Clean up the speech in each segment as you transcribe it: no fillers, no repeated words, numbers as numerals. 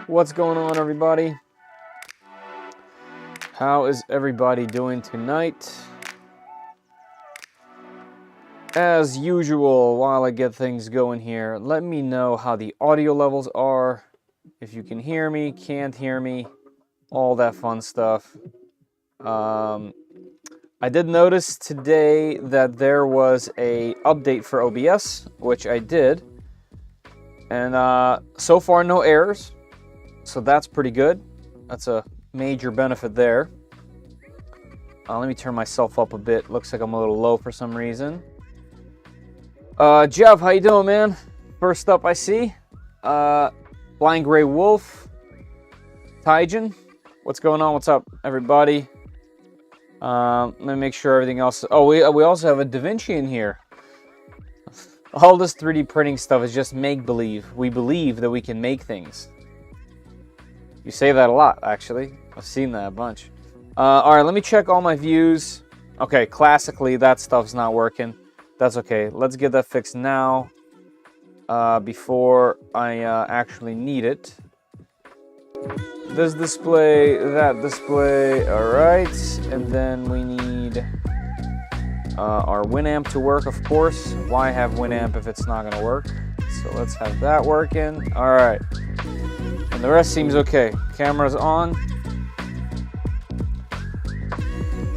What's going on, everybody? How is everybody doing tonight? As usual, while I get things going here, let me know how the audio levels are. If you can hear me, can't hear me, all that fun stuff. I did notice today that there was a update for OBS, which I did. And so far, no errors. So that's pretty good. That's a major benefit there. Let me turn myself up a bit. Looks like I'm a little low for some reason. Jeff, how you doing, man? First up, I see. Blind Gray Wolf. Trident. What's going on? What's up, everybody? Let me make sure everything else... Oh, we also have a Da Vinci in here. All this 3D printing stuff is just make-believe. We believe that we can make things. You say that a lot, actually. I've seen that a bunch. Alright, let me check all my views. Okay, classically, that stuff's not working. That's okay. Let's get that fixed now. Before I actually need it. This display, that display. Alright. And then we need our Winamp to work, of course. Why have Winamp if it's not going to work? So let's have that working. Alright. And the rest seems okay. Camera's on.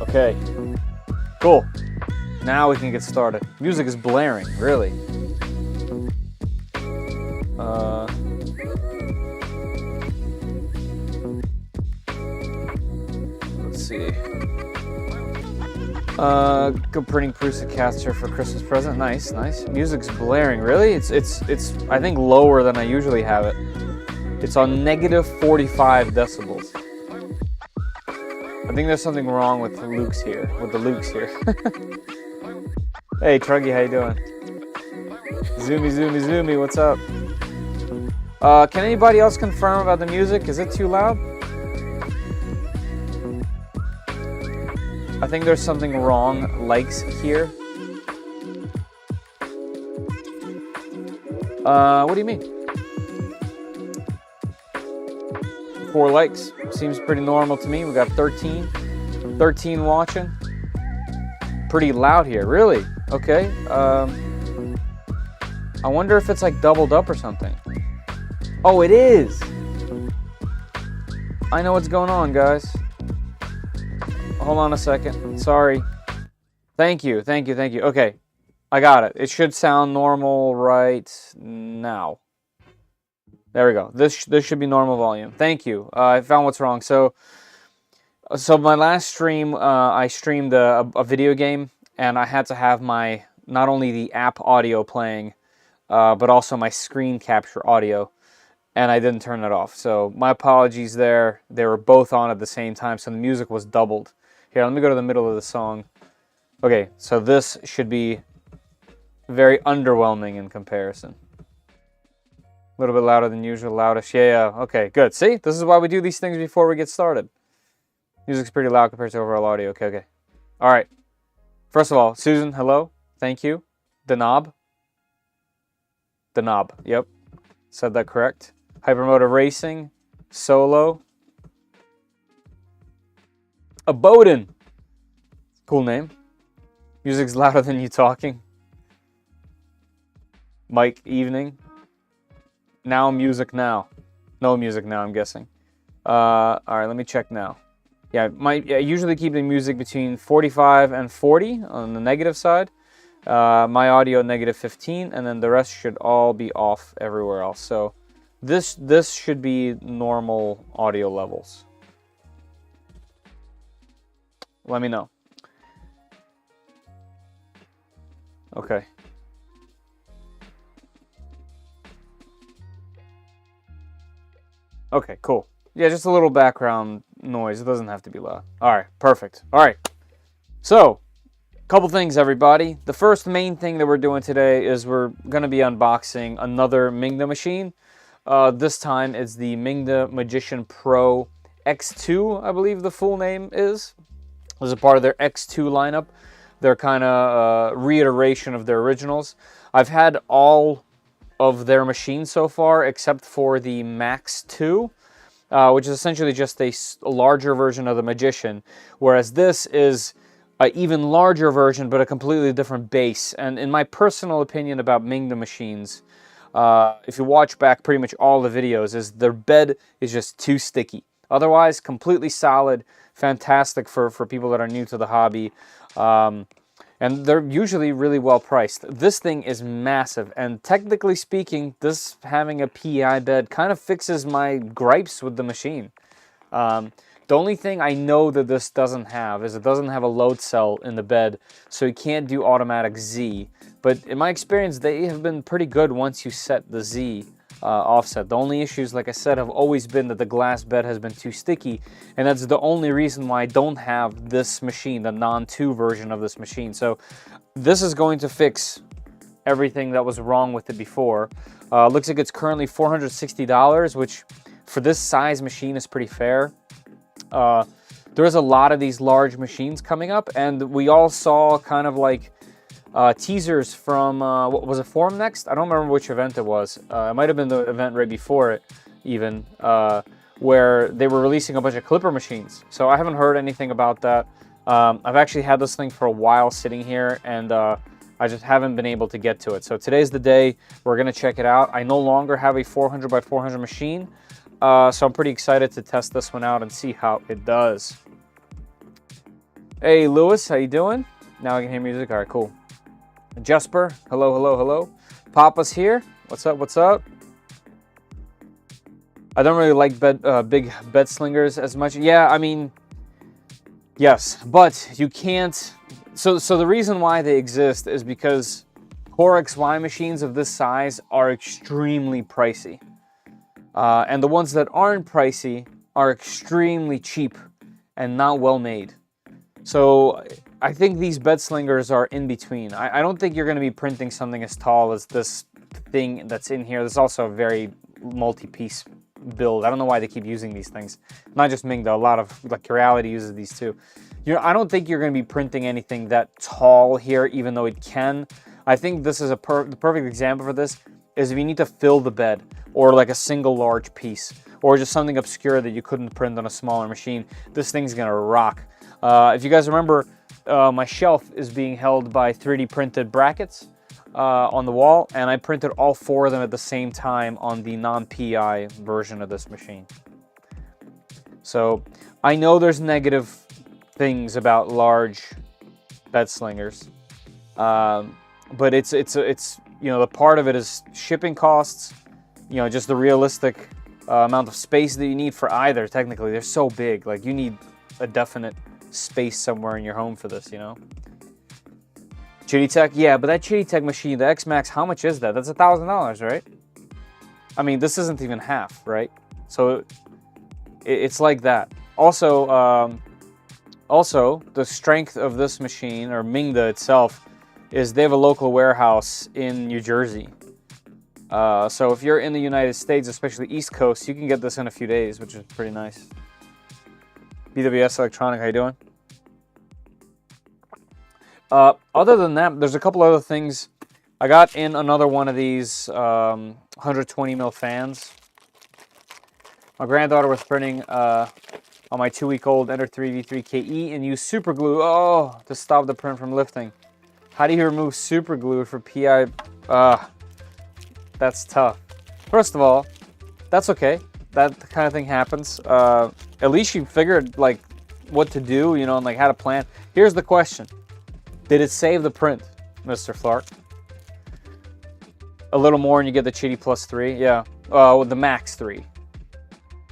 Okay. Cool. Now we can get started. Music is blaring, really. Let's see. Good printing Prusa caster for Christmas present. Nice, nice. Music's blaring, really? It's I think lower than I usually have it. It's on negative 45 decibels. I think there's something wrong with the Lukes here. Hey, Truggy, how you doing? Zoomy, what's up? Can anybody else confirm about the music? Is it too loud? I think there's something wrong. Likes here. What do you mean? 4 likes. Seems pretty normal to me. We got 13 watching. Pretty loud here, really. Okay. I wonder if it's like doubled up or something. Oh, it is. I know what's going on, guys. Hold on a second. Sorry. Thank you. Okay. I got it. It should sound normal right now. There we go. This should be normal volume. Thank you. I found what's wrong. So my last stream, I streamed a video game, and I had to have my not only the app audio playing, but also my screen capture audio, and I didn't turn it off. So my apologies there. They were both on at the same time, so the music was doubled. Here, let me go to the middle of the song. Okay, so this should be very underwhelming in comparison. A little bit louder than usual, loudest. Yeah, okay, good. See, this is why we do these things before we get started. Music's pretty loud compared to overall audio. Okay. All right. First of all, Susan, hello. Thank you. Denob. Yep. Said that correct. Hypermotive Racing. Solo. Aboden. Cool name. Music's louder than you talking. Mike Evening. Now music now. No music now, I'm guessing. All right, let me check now. Yeah, I usually keep the music between 45 and 40 on the negative side. My audio negative 15, and then the rest should all be off everywhere else. So this should be normal audio levels. Let me know. Okay. Okay, cool. Yeah, just a little background noise. It doesn't have to be loud. All right, perfect. All right. So, couple things, everybody. The first main thing that we're doing today is we're going to be unboxing another Mingda machine. This time it's the Mingda Magician Pro X2, I believe the full name is. This is a part of their X2 lineup. They're kind of reiteration of their originals. I've had all of their machines so far, except for the Max 2, which is essentially just a larger version of the Magician, whereas this is an even larger version, but a completely different base. And in my personal opinion about Mingda machines, if you watch back pretty much all the videos, is their bed is just too sticky. Otherwise, completely solid, fantastic for people that are new to the hobby. And they're usually really well priced. This thing is massive, and technically speaking, this having a PEI bed kind of fixes my gripes with the machine. The only thing I know that this doesn't have is it doesn't have a load cell in the bed, so you can't do automatic Z. But in my experience, they have been pretty good once you set the Z offset. The only issues, like I said, have always been that the glass bed has been too sticky, and that's the only reason why I don't have this machine, the non-2 version of this machine. So this is going to fix everything that was wrong with it before. Looks like it's currently $460, which for this size machine is pretty fair. There's a lot of these large machines coming up, and we all saw kind of like teasers from, what was it, Forum Next? I don't remember which event it was. It might have been the event right before it, even, where they were releasing a bunch of Clipper machines. So I haven't heard anything about that. I've actually had this thing for a while sitting here, and I just haven't been able to get to it. So today's the day we're going to check it out. I no longer have a 400 by 400 machine, so I'm pretty excited to test this one out and see how it does. Hey, Lewis, how you doing? Now I can hear music. All right, cool. Jesper, hello, hello, hello. Papa's here. What's up, what's up? I don't really like big bed slingers as much. Yeah, I mean, yes, but you can't. So the reason why they exist is because Core XY machines of this size are extremely pricey. And the ones that aren't pricey are extremely cheap and not well made. So I think these bed slingers are in between. I don't think you're going to be printing something as tall as this thing that's in here. There's also a very multi-piece build. I don't know why they keep using these things. Not just Mingda, a lot of, like, Reality uses these too. You know, I don't think you're going to be printing anything that tall here, even though it can. I think this is the perfect example for this is if you need to fill the bed, or like a single large piece, or just something obscure that you couldn't print on a smaller machine. This thing's going to rock. If you guys remember, my shelf is being held by 3D printed brackets on the wall, and I printed all 4 of them at the same time on the non-PI version of this machine. So I know there's negative things about large bed slingers, but it's you know, the part of it is shipping costs, you know, just the realistic amount of space that you need for either. Technically, they're so big, like you need a definite space somewhere in your home for this, you know. Chitty Tech, yeah, but that Chitty Tech machine, the X Max, how much is that? That's $1,000, right? I mean, this isn't even half, right? So it's like that. Also, the strength of this machine, or Mingda itself, is they have a local warehouse in New Jersey. So if you're in the United States, especially East Coast, you can get this in a few days, which is pretty nice. BWS Electronic, how you doing? Other than that, there's a couple other things. I got in another one of these 120mm fans. My granddaughter was printing on my 2-week-old Ender 3 V3 KE and used super glue to stop the print from lifting. How do you remove super glue for PI? That's tough. First of all, that's okay. That kind of thing happens. At least you figured like what to do, you know, and like how to plan. Here's the question. Did it save the print, Mr. Flark? A little more and you get the Chitty +3? Yeah. With the Max 3.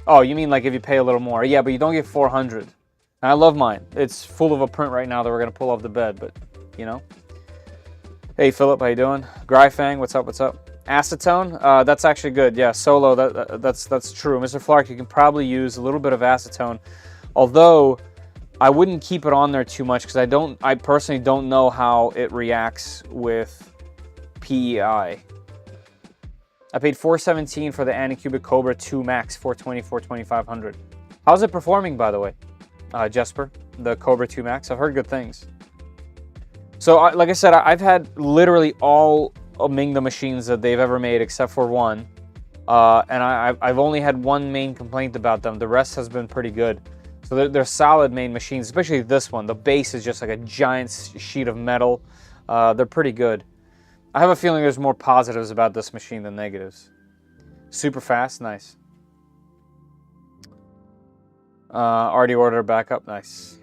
Oh, you mean like if you pay a little more? Yeah, but you don't get 400. And I love mine. It's full of a print right now that we're going to pull off the bed, but, you know. Hey, Philip, how you doing? Gryfang, what's up, what's up? Acetone, that's actually good. Yeah, Solo, that's true. Mr. Flark, you can probably use a little bit of acetone, although I wouldn't keep it on there too much because I personally don't know how it reacts with PEI. I paid $417 for the Anycubic Cobra 2 Max 420, 420, 500. How's it performing, by the way, Jesper, the Cobra 2 Max? I've heard good things. So, like I said, I've had literally all Mingda machines that they've ever made, except for one. And I've only had one main complaint about them. The rest has been pretty good. So they're solid main machines, especially this one. The base is just like a giant sheet of metal. They're pretty good. I have a feeling there's more positives about this machine than negatives. Super fast, nice. Already ordered a backup, nice.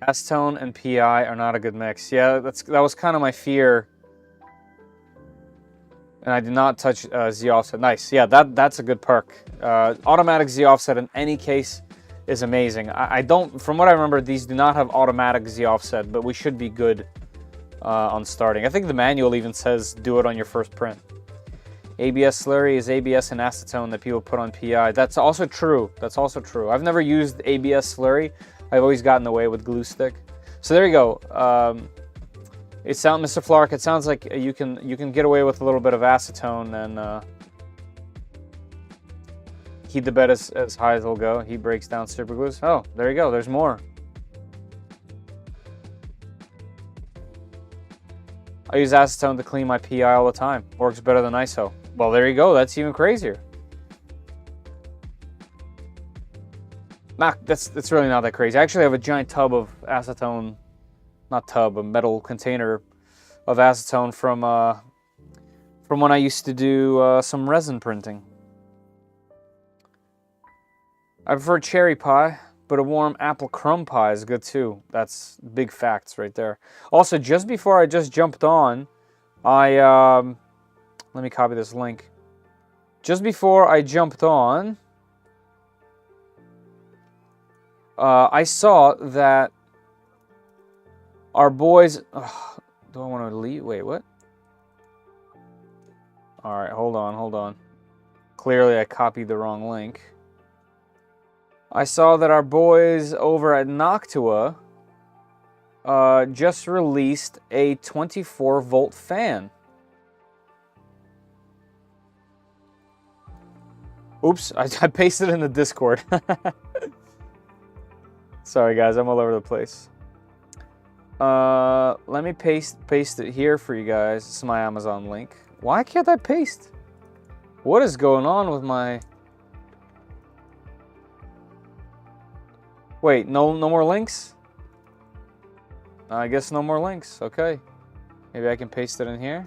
Acetone and PI are not a good mix. Yeah, that was kind of my fear. And I did not touch Z offset. Nice. Yeah, that's a good perk. Automatic Z offset in any case is amazing. I don't, from what I remember, these do not have automatic Z offset, but we should be good on starting. I think the manual even says do it on your first print. ABS slurry is ABS and acetone that people put on PI. That's also true. That's also true. I've never used ABS slurry. I've always gotten away with glue stick. So there you go. Mr. Flark, it sounds like you can get away with a little bit of acetone and heat the bed as high as it'll go. He breaks down super glues. Oh, there you go. There's more. I use acetone to clean my PI all the time. Works better than ISO. Well, there you go. That's even crazier. That's really not that crazy. I actually have a giant tub of acetone, not tub, a metal container of acetone from when I used to do some resin printing. I prefer cherry pie, but a warm apple crumb pie is good too. That's big facts right there. Also, just before I just jumped on, let me copy this link. Just before I jumped on, I saw that our boys... do I want to leave? Wait, what? Alright, hold on. Clearly I copied the wrong link. I saw that our boys over at Noctua just released a 24-volt fan. Oops, I pasted it in the Discord. Sorry guys, I'm all over the place. Let me paste it here for you guys. This is my Amazon link. Why can't I paste? What is going on with my... Wait, no more links? I guess no more links. Okay. Maybe I can paste it in here.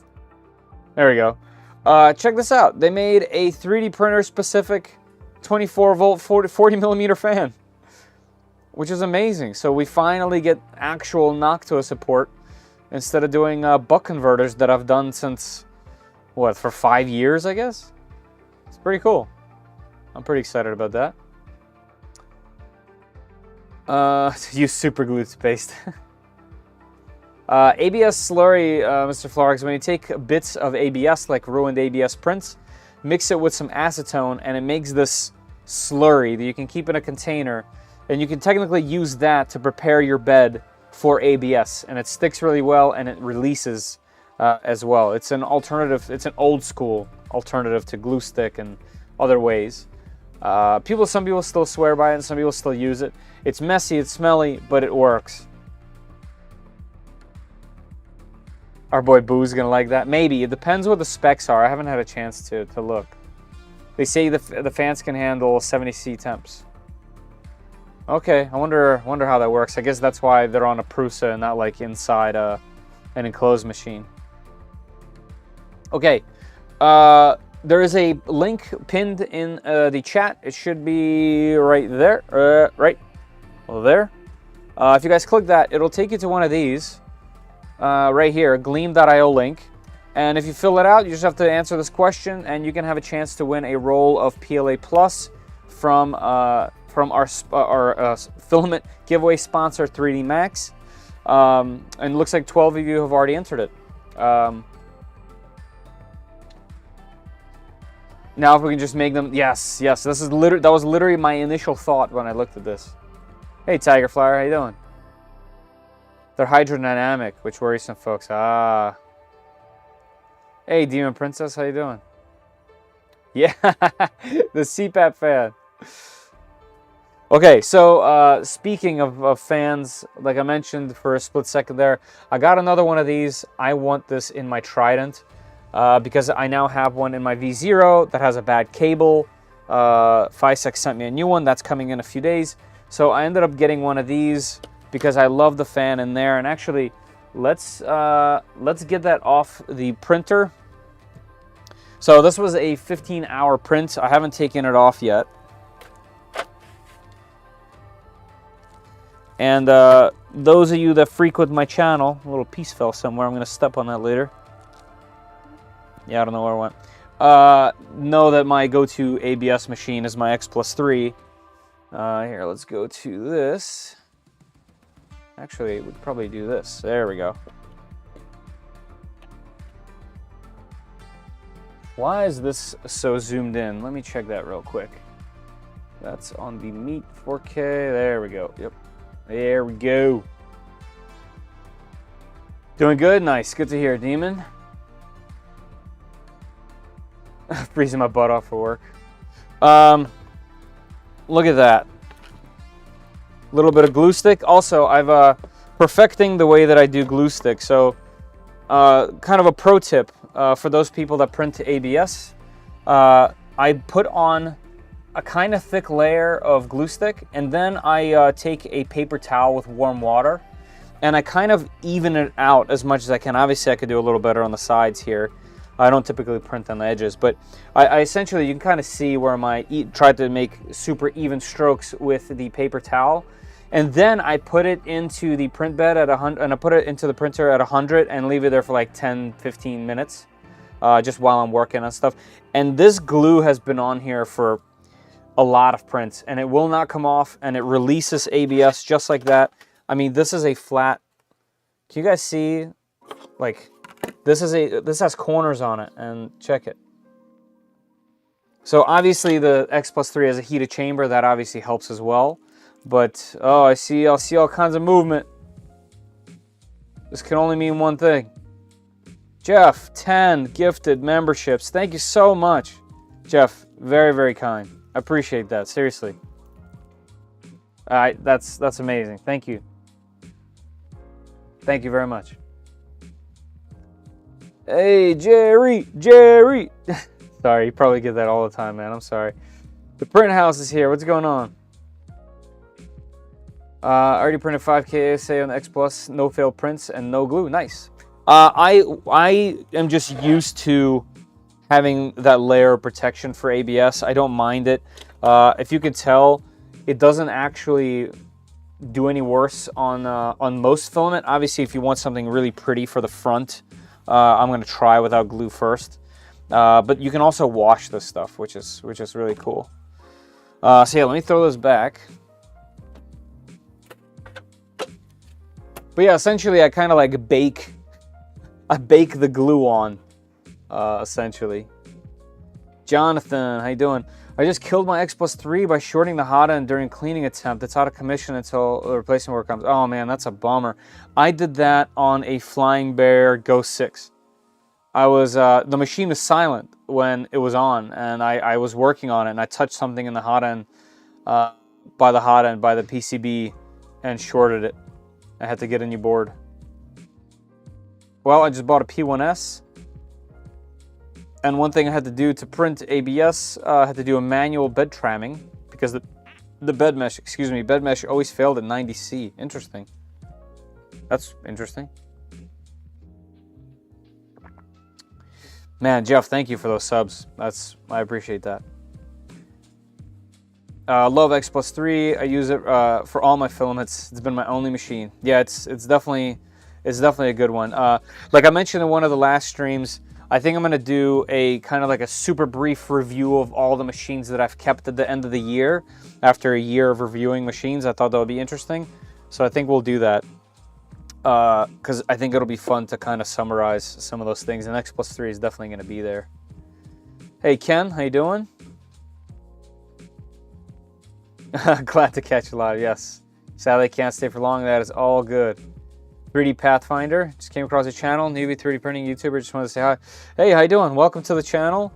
There we go. Check this out. They made a 3D printer specific 24-volt 40 millimeter fan, which is amazing. So we finally get actual Noctua support instead of doing buck converters that I've done since, what, for 5 years, I guess? It's pretty cool. I'm pretty excited about that. Use super glue paste. ABS slurry, Mr. Flarks, when you take bits of ABS, like ruined ABS prints, mix it with some acetone, and it makes this slurry that you can keep in a container, and you can technically use that to prepare your bed for ABS, and it sticks really well, and it releases as well. It's an alternative, it's an old school alternative to glue stick and other ways. Some people still swear by it, and some people still use it. It's messy, it's smelly, but it works. Our boy Boo's gonna like that. Maybe. It depends what the specs are. I haven't had a chance to look. They say the fans can handle 70°C temps. Okay, I wonder how that works. I guess that's why they're on a Prusa and not like inside an enclosed machine. Okay, there is a link pinned in the chat. It should be right there. Right there. If you guys click that, it'll take you to one of these. Right here, gleam.io link. And if you fill it out, you just have to answer this question, and you can have a chance to win a roll of PLA Plus from our Filament giveaway sponsor, 3D Max. And it looks like 12 of you have already entered it. Now if we can just make them... Yes. That was literally my initial thought when I looked at this. Hey, Tiger Flyer, how you doing? They're hydrodynamic, which worries some folks. Ah. Hey, Demon Princess, how you doing? Yeah, the CPAP fan. Okay, so speaking of fans, like I mentioned for a split second there, I got another one of these. I want this in my Trident. because I now have one in my V0 that has a bad cable. Fisec sent me a new one that's coming in a few days. So I ended up getting one of these because I love the fan in there. And actually, let's get that off the printer. So this was a 15-hour print. I haven't taken it off yet. And those of you that frequent my channel, a little piece fell somewhere. I'm going to step on that later. Yeah, I don't know where it went. Know that my go-to ABS machine is my X+3. Here, let's go to this. Actually, we'd probably do this. There we go. Why is this so zoomed in? Let me check that real quick. That's on the Meet 4K. There we go. Yep. There we go. Doing good? Nice. Good to hear, Demon. Freezing my butt off for work. Look at that. A little bit of glue stick. Also, I've perfecting the way that I do glue stick. So, kind of a pro tip. For those people that print to ABS, I put on a kind of thick layer of glue stick, and then I take a paper towel with warm water, and I kind of even it out as much as I can. Obviously, I could do a little better on the sides here. I don't typically print on the edges, but I essentially, you can kind of see where my tried to make super even strokes with the paper towel. And then I put it into the print bed at 100, and I put it into the printer at 100 and leave it there for like 10-15 minutes, just while I'm working on stuff. And this glue has been on here for a lot of prints, and it will not come off, and it releases ABS just like that. I mean, this is a flat. Can you guys see? Like, this has corners on it, and check it. So obviously the X+3 has a heated chamber that obviously helps as well. But, oh, I'll see all kinds of movement. This can only mean one thing. Jeff, 10 gifted memberships. Thank you so much. Jeff, very, very kind. I appreciate that, seriously. All right, that's amazing. Thank you. Thank you very much. Hey, Jerry. Sorry, you probably get that all the time, man. I'm sorry. The print house is here. What's going on? I already printed 5K ASA on the X Plus, no fail prints and no glue. Nice. I am just used to having that layer of protection for ABS. I don't mind it. If you can tell, it doesn't actually do any worse on most filament. Obviously, if you want something really pretty for the front, I'm going to try without glue first. But you can also wash this stuff, which is really cool. So yeah, let me throw this back. But yeah, essentially I kind of like bake the glue on, essentially. Jonathan, how you doing? I just killed my X+3 by shorting the hot end during cleaning attempt. It's out of commission until the replacement work comes. Oh man, that's a bummer. I did that on a Flying Bear Ghost 6. The machine was silent when it was on, and I was working on it, and I touched something in the hot end, by the PCB, and shorted it. I had to get a new board. Well, I just bought a P1S. And one thing I had to do to print ABS, I had to do a manual bed tramming because the bed mesh always failed at 90C. Interesting. That's interesting. Man, Jeff, thank you for those subs. I appreciate that. Love X+3. I use it for all my filaments. It's been my only machine. Yeah, it's definitely a good one. Like I mentioned in one of the last streams, I think I'm going to do a kind of like a super brief review of all the machines that I've kept at the end of the year. After a year of reviewing machines, I thought that would be interesting. So I think we'll do that. Because I think it'll be fun to kind of summarize some of those things. And X+3 is definitely going to be there. Hey, Ken, how you doing? Glad to catch you live, yes. Sadly, I can't stay for long. That is all good. 3D Pathfinder, just came across the channel. Newbie 3D printing YouTuber, just wanted to say hi. Hey, how you doing? Welcome to the channel.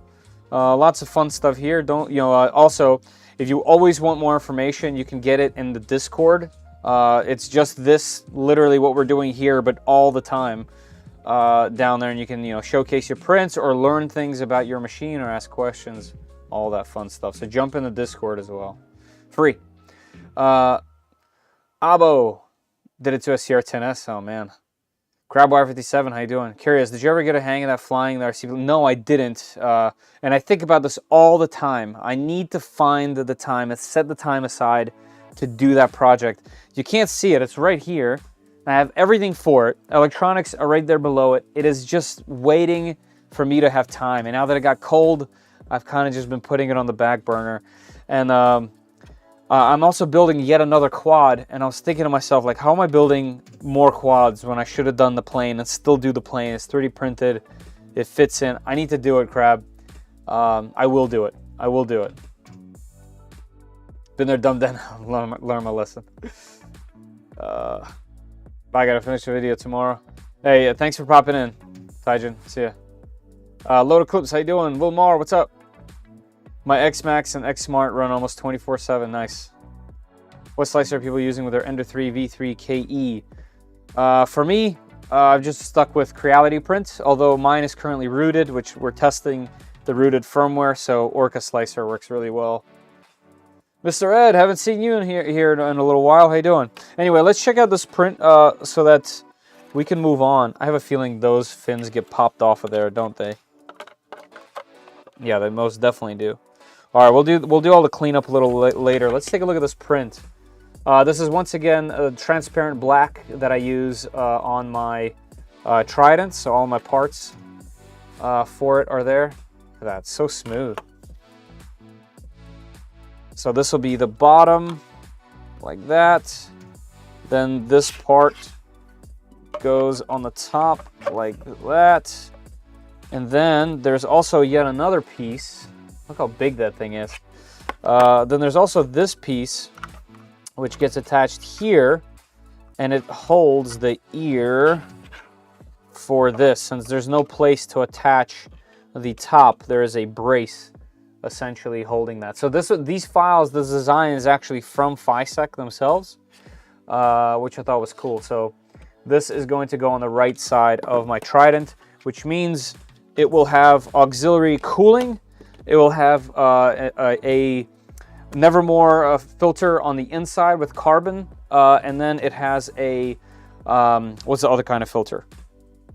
Lots of fun stuff here. Also, if you always want more information, you can get it in the Discord. It's just this, literally what we're doing here, but all the time. down there, and you can, you know, showcase your prints or learn things about your machine or ask questions, all that fun stuff. So jump in the Discord as well. Free. Abo did it to a CR10S. Oh, man. Crabwire57, how you doing? Curious, did you ever get a hang of that flying the RC? No, I didn't. And I think about this all the time. I need to find the time and set the time aside to do that project. You can't see it. It's right here. I have everything for it. Electronics are right there below it. It is just waiting for me to have time. And now that it got cold, I've kind of just been putting it on the back burner. And I'm also building yet another quad. And I was thinking to myself, like, how am I building more quads when I should have done the plane and still do the plane? It's 3D printed. It fits in. I need to do it, Crab. I will do it. I will do it. Been there, done that. Learn my lesson. I gotta finish the video tomorrow. Hey, thanks for popping in, Trident. See ya. Load of clips. How you doing? Will Mar, what's up? My X-Max and X-Smart run almost 24/7. Nice. What slicer are people using with their Ender 3 V3 KE? For me, I've just stuck with Creality Print, although mine is currently rooted, which we're testing the rooted firmware, so Orca Slicer works really well. Mr. Ed, haven't seen you in here in a little while. How you doing? Anyway, let's check out this print so that we can move on. I have a feeling those fins get popped off of there, don't they? Yeah, they most definitely do. All right, we'll do all the cleanup a little later. Let's take a look at this print. This is once again a transparent black that I use on my Trident, so all my parts for it are there. Look at that, it's so smooth. So this will be the bottom, like that. Then this part goes on the top, like that. And then there's also yet another piece. Look how big that thing is. Then there's also this piece, which gets attached here, and it holds the ear for this. Since there's no place to attach the top, there is a brace essentially holding that. So these files, this design is actually from FISEC themselves, which I thought was cool. So this is going to go on the right side of my Trident, which means it will have auxiliary cooling. It will have a Nevermore filter on the inside with carbon, and then it has a, what's the other kind of filter?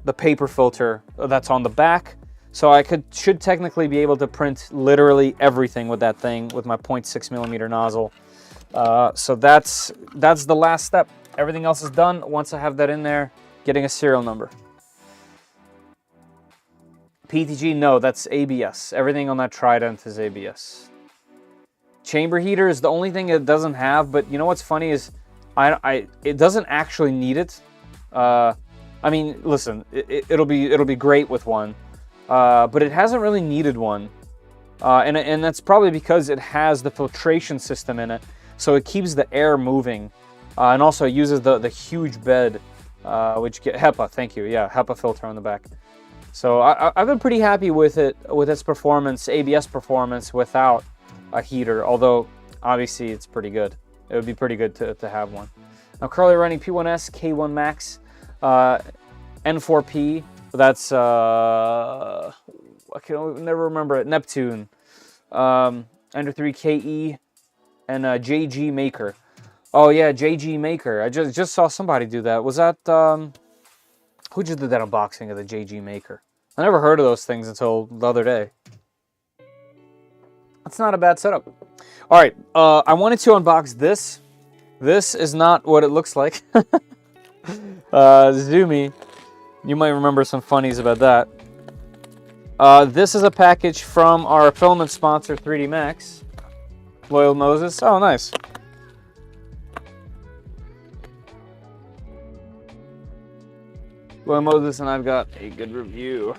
The paper filter that's on the back. So I should technically be able to print literally everything with that thing with my 0.6mm nozzle. So that's the last step. Everything else is done. Once I have that in there, getting a serial number. PTG, no, that's ABS. Everything on that Trident is ABS. Chamber heater is the only thing it doesn't have, but you know what's funny is it doesn't actually need it. I mean, listen, it'll be great with one. But it hasn't really needed one, and that's probably because it has the filtration system in it, so it keeps the air moving, and also it uses the huge bed, which get HEPA. Thank you, yeah, HEPA filter on the back. So I've been pretty happy with it, with its performance, ABS performance without a heater. Although obviously it's pretty good. It would be pretty good to have one. I'm currently running P1S, K1 Max, N4P. That's I can never remember it. Neptune, Ender 3 KE, and JG Maker. Oh yeah, JG Maker. I just saw somebody do that. Was that who just did that unboxing of the JG Maker? I never heard of those things until the other day. That's not a bad setup. All right, I wanted to unbox this. This is not what it looks like. Zoomy. You might remember some funnies about that. This is a package from our Filament sponsor, 3D Max. Loyal Moses. Oh, nice. Loyal Moses, and I've got a good review.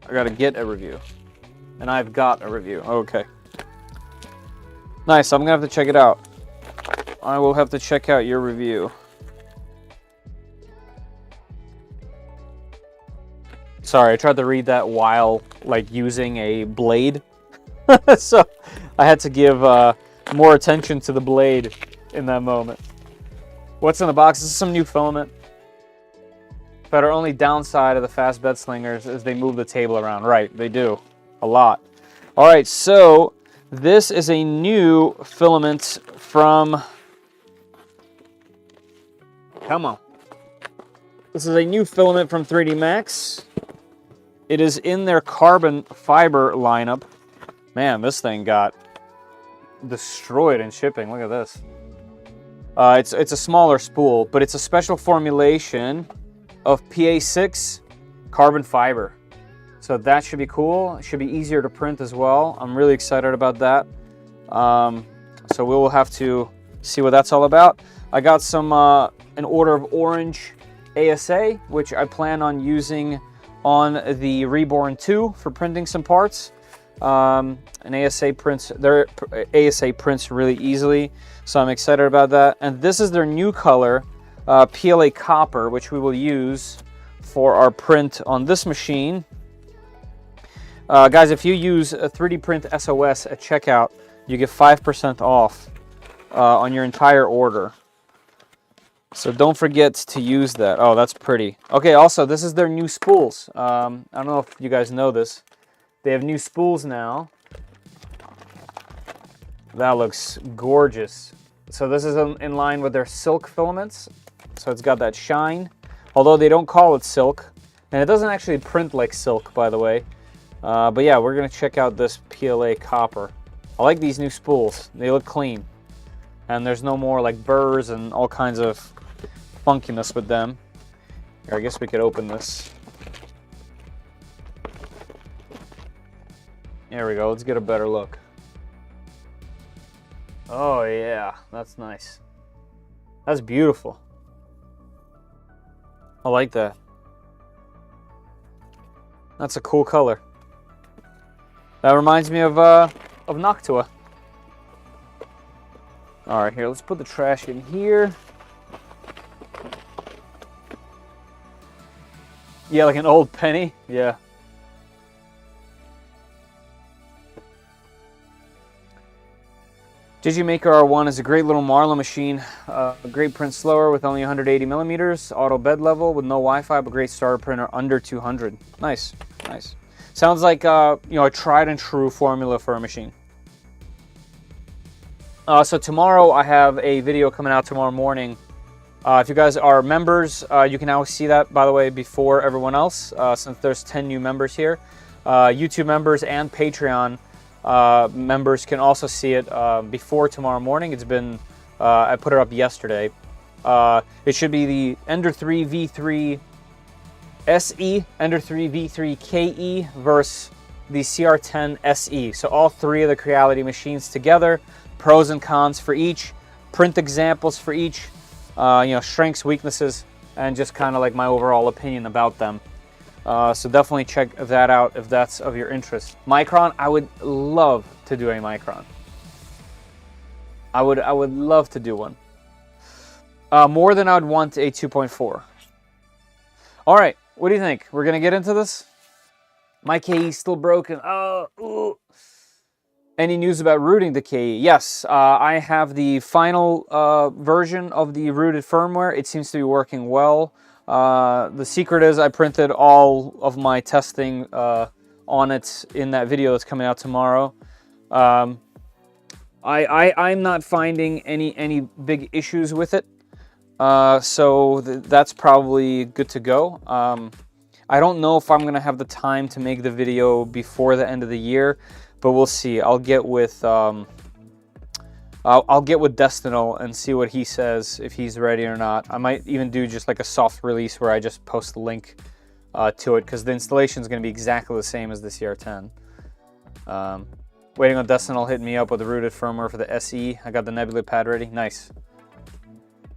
I gotta get a review. And I've got a review. Okay. Nice, I'm gonna have to check it out. I will have to check out your review. Sorry, I tried to read that while like using a blade. So I had to give more attention to the blade in that moment. What's in the box? This is some new filament. But our only downside of the fast bed slingers is they move the table around. Right, they do. A lot. All right, so this is a new filament from... Come on. This is a new filament from 3D Max. It is in their carbon fiber lineup. Man, this thing got destroyed in shipping. Look at this. It's a smaller spool, but it's a special formulation of PA6 carbon fiber. So that should be cool. It should be easier to print as well. I'm really excited about that. So we will have to see what that's all about. I got some an order of orange ASA, which I plan on using on the Reborn 2 for printing some parts. An ASA prints, their ASA prints really easily, so I'm excited about that. And this is their new color, PLA Copper, which we will use for our print on this machine. Guys, if you use a 3D Print SOS at checkout, you get 5% off on your entire order. So don't forget to use that. Oh, that's pretty. Okay, also, this is their new spools. I don't know if you guys know this. They have new spools now. That looks gorgeous. So this is in line with their silk filaments. So it's got that shine. Although they don't call it silk. And it doesn't actually print like silk, by the way. But yeah, we're going to check out this PLA Copper. I like these new spools. They look clean. And there's no more like burrs and all kinds of funkiness with them. Here, I guess we could open this. There we go. Let's get a better look. Oh yeah, that's nice. That's beautiful. I like that. That's a cool color. That reminds me of Noctua. All right, here, let's put the trash in here. Yeah, like an old penny. Yeah. Digimaker R1 is a great little Marla machine. A great print slower with only 180 millimeters. Auto bed level with no Wi-Fi, but great starter printer under 200. Nice, nice. Sounds like you know, a tried and true formula for a machine. So tomorrow I have a video coming out tomorrow morning. If you guys are members, you can now see that, by the way, before everyone else, since there's 10 new members here. YouTube members and Patreon members can also see it before tomorrow morning. It's been, I put it up yesterday. It should be the Ender 3 V3 SE, Ender 3 V3 KE versus the CR10 SE. So all three of the Creality machines together, pros and cons for each, print examples for each, you know, strengths, weaknesses, and just kind of like my overall opinion about them. So definitely check that out if that's of your interest. Micron, I would love to do a Micron. I would love to do one. More than I would want a 2.4. All right, what do you think? We're gonna get into this? My KE still broken. Ooh. Any news about rooting the KE? Yes, I have the final version of the rooted firmware. It seems to be working well. The secret is I printed all of my testing on it in that video that's coming out tomorrow. I'm not finding any big issues with it, so that's probably good to go. I don't know if I'm gonna have the time to make the video before the end of the year, but we'll see. I'll get with Destinal and see what he says, if he's ready or not. I might even do just like a soft release where I just post the link to it, because the installation is going to be exactly the same as the CR10. Waiting on Destinal hitting me up with the rooted firmware for the SE. I got the Nebula Pad ready. Nice.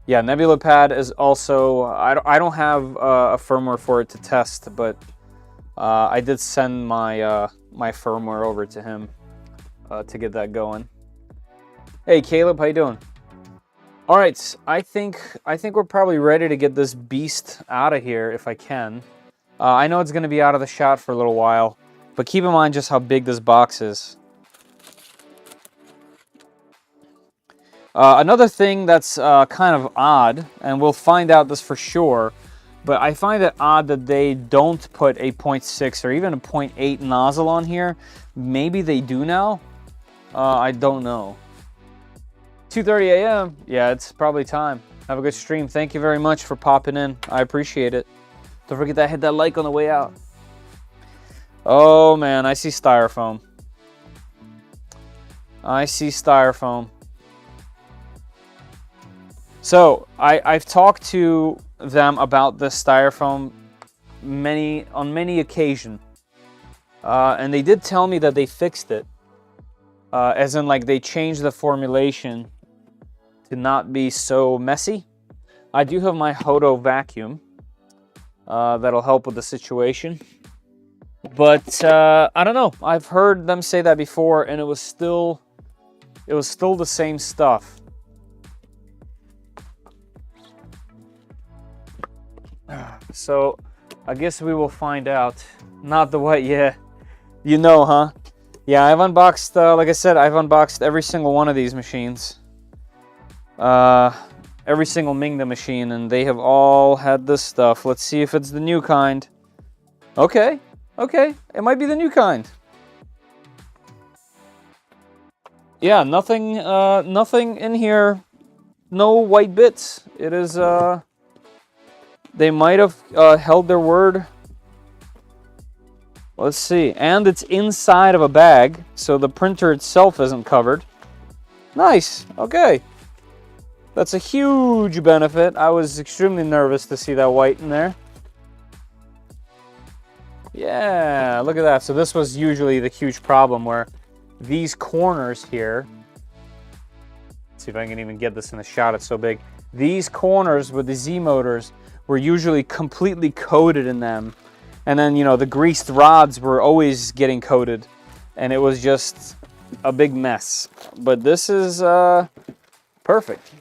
Yeah, Nebula Pad is also... I don't have a firmware for it to test, but I did send my my firmware over to him to get that going. Hey Caleb, how you doing? All right, I think we're probably ready to get this beast out of here if I can. I know it's going to be out of the shot for a little while, but keep in mind just how big this box is. Another thing that's kind of odd, and we'll find out this for sure, But I find it odd that they don't put a 0.6 or even a 0.8 nozzle on here. Maybe they do now. I don't know. 2:30 a.m. Yeah, it's probably time. Have a good stream. Thank you very much for popping in. I appreciate it. Don't forget to hit that like on the way out. Oh man, I see styrofoam. I see styrofoam. So I've talked to them about this styrofoam on many occasions, and they did tell me that they fixed it, as in like they changed the formulation to not be so messy. I do have my Hodo vacuum that'll help with the situation, but I don't know. I've heard them say that before, and it was still the same stuff. So I guess we will find out. Not the white, yeah. You know, huh? Yeah, I've unboxed, like I said, I've unboxed every single one of these machines. Every single Mingda machine, and they have all had this stuff. Let's see if it's the new kind. Okay, okay, it might be the new kind. Yeah, nothing in here, no white bits. It is, they might have held their word. Let's see. And it's inside of a bag, so the printer itself isn't covered. Nice. Okay. That's a huge benefit. I was extremely nervous to see that white in there. Yeah, look at that. So this was usually the huge problem where these corners here, let's see if I can even get this in the shot, it's so big. These corners with the Z motors were usually completely coated in them. And then, you know, the greased rods were always getting coated. And it was just a big mess. But this is perfect.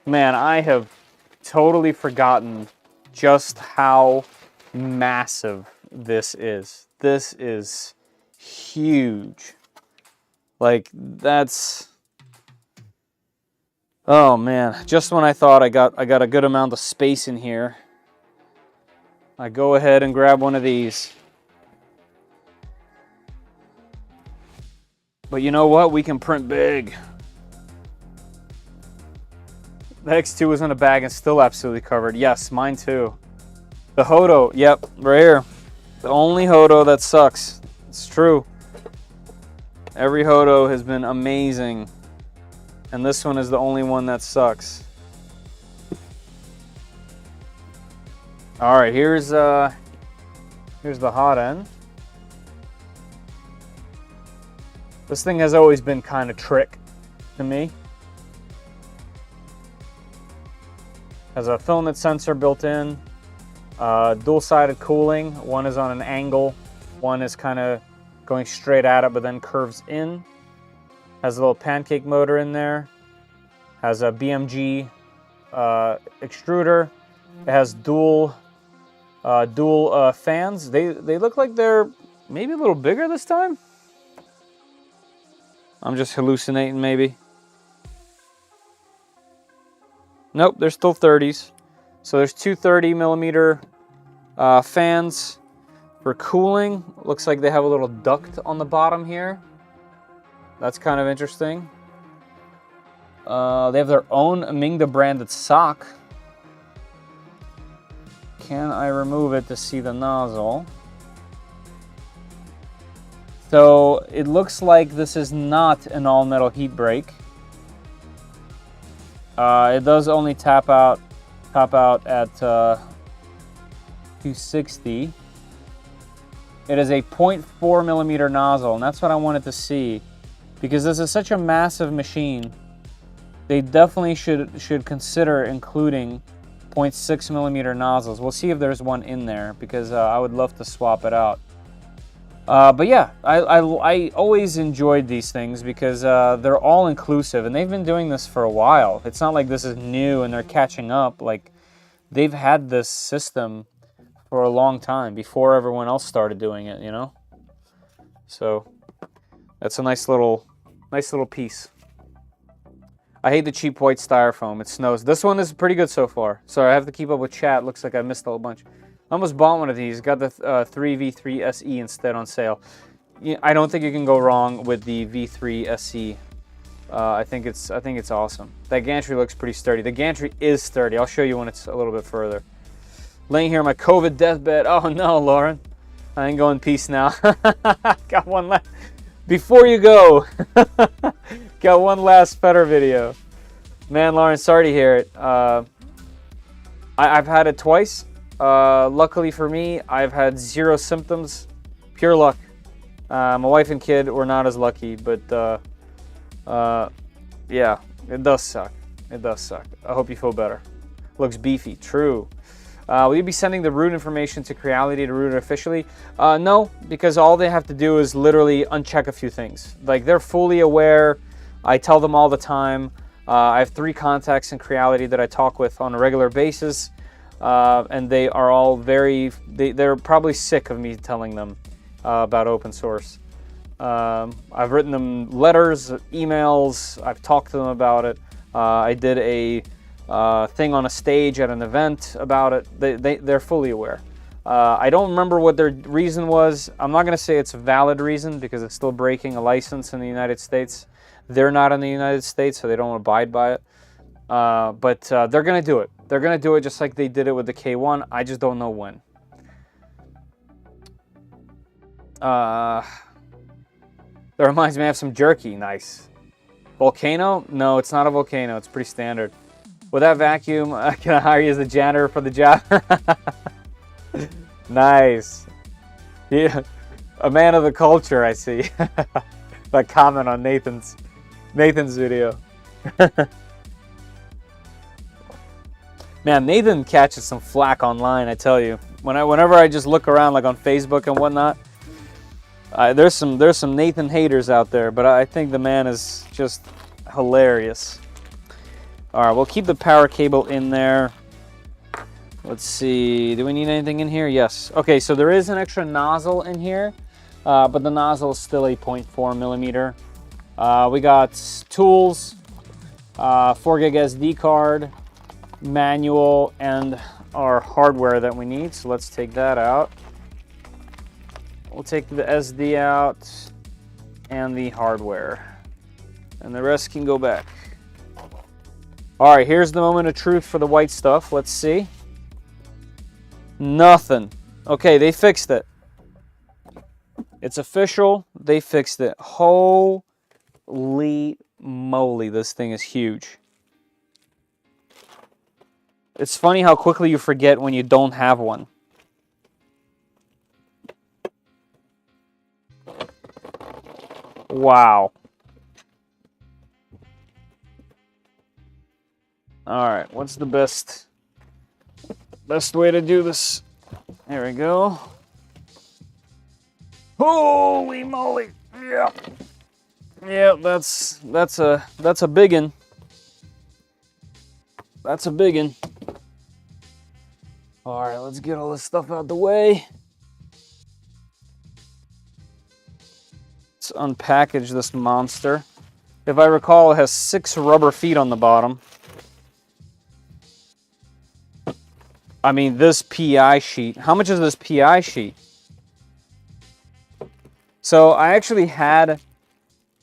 Man, I have totally forgotten just how massive this is. This is huge. Like, that's... Oh man, just when I thought I got a good amount of space in here, I go ahead and grab one of these. But you know what? We can print big. The X2 was in a bag and still absolutely covered. Yes, mine too. The Hodo, yep, right here. The only Hodo that sucks. It's true. Every Hodo has been amazing. And this one is the only one that sucks. All right, here's the hot end. This thing has always been kind of trick to me. Has a filament sensor built in, dual-sided cooling. One is on an angle, one is kind of going straight at it but then curves in. Has a little pancake motor in there. Has a BMG extruder. It has dual fans. They look like they're maybe a little bigger this time. I'm just hallucinating maybe. Nope, they're still 30s. So there's two 30mm fans for cooling. Looks like they have a little duct on the bottom here. That's kind of interesting. They have their own Mingda branded sock. Can I remove it to see the nozzle? So it looks like this is not an all-metal heat break. It does only top out at 260. It is a 0.4mm nozzle, and that's what I wanted to see. Because this is such a massive machine, they definitely should consider including 0.6mm nozzles. We'll see if there's one in there, because I would love to swap it out. But yeah, I always enjoyed these things because they're all inclusive, and they've been doing this for a while. It's not like this is new and they're catching up. Like, they've had this system for a long time before everyone else started doing it, you know? So that's a nice little piece. I hate the cheap white styrofoam. It snows. This one is pretty good so far. Sorry, I have to keep up with chat. Looks like I missed a whole bunch. I almost bought one of these. Got the 3v3 SE instead on sale. I don't think you can go wrong with the V3 SE. I think it's awesome. That gantry looks pretty sturdy. The gantry is sturdy. I'll show you when it's a little bit further. Laying here on my COVID deathbed. Oh no, Lauren. I ain't going peace now. Got one last. Before you go, got one last Feder video. Man, Lauren, sorry to hear it. I've had it twice. Luckily for me, I've had 0 symptoms. Pure luck. My wife and kid were not as lucky, but yeah, it does suck. It does suck. I hope you feel better. Looks beefy. True. Will you be sending the root information to Creality to root it officially? No, because all they have to do is literally uncheck a few things. Like, they're fully aware. I tell them all the time. I have 3 contacts in Creality that I talk with on a regular basis, and they are all they're probably sick of me telling them about open source. I've written them letters, emails. I've talked to them about it. I did a thing on a stage at an event about it. They're fully aware. I don't remember what their reason was. I'm not going to say it's a valid reason because it's still breaking a license in the United States. They're not in the United States, so they don't abide by it. But they're going to do it. They're going to do it just like they did it with the K1. I just don't know when. That reminds me, I have some jerky. Nice. Volcano? No, it's not a volcano. It's pretty standard. With that vacuum, can I hire you as the janitor for the job? Nice. Yeah, a man of the culture, I see. That comment on Nathan's video. Man, Nathan catches some flack online, I tell you. Whenever I just look around, like on Facebook and whatnot, there's some Nathan haters out there, but I think the man is just hilarious. All right, we'll keep the power cable in there. Let's see, do we need anything in here? Yes. Okay, so there is an extra nozzle in here, but the nozzle is still a 0.4 millimeter. We got tools, 4 gig SD card, manual, and our hardware that we need. So let's take that out. We'll take the SD out and the hardware, and the rest can go back. All right, here's the moment of truth for the white stuff. Let's see. Nothing. Okay, they fixed it. It's official. They fixed it. Holy moly, this thing is huge. It's funny how quickly you forget when you don't have one. Wow. All right, what's the best way to do this? There we go. Holy moly! Yeah, yeah, that's a biggin. That's a biggin. All right, let's get all this stuff out the way. Let's unpackage this monster. If I recall, it has 6 rubber feet on the bottom. I mean, this PI sheet. How much is this PI sheet? So I actually had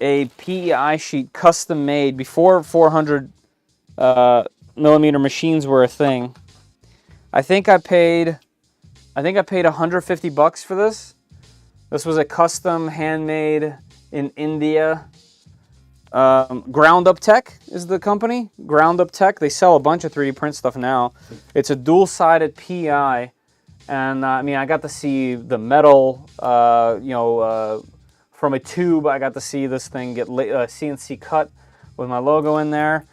a PI sheet custom made before 400 millimeter machines were a thing. I think I paid $150 for this. This was a custom handmade in India. Ground Up Tech is the company. Ground Up Tech. They sell a bunch of 3D print stuff now. It's a dual-sided PI, and I mean, I got to see the metal. From a tube, I got to see this thing get CNC cut with my logo in there.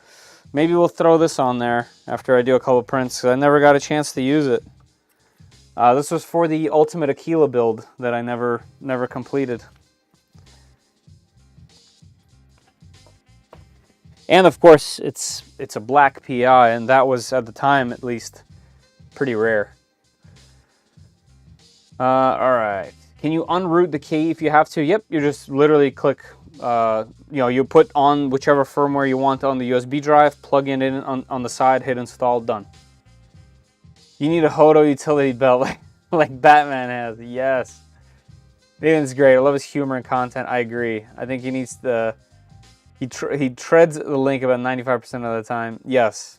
Maybe we'll throw this on there after I do a couple prints, because I never got a chance to use it. This was for the Ultimate Aquila build that I never completed. And of course, it's a black PI, and that was, at the time at least, pretty rare. All right. Can you unroot the key if you have to? Yep, you just literally click You know, you put on whichever firmware you want on the USB drive, plug it in on the side, hit install, done. You need a Hodo utility belt like Batman has. Yes. Nathan's great. I love his humor and content. I agree. I think he needs the... He treads the link about 95% of the time. Yes.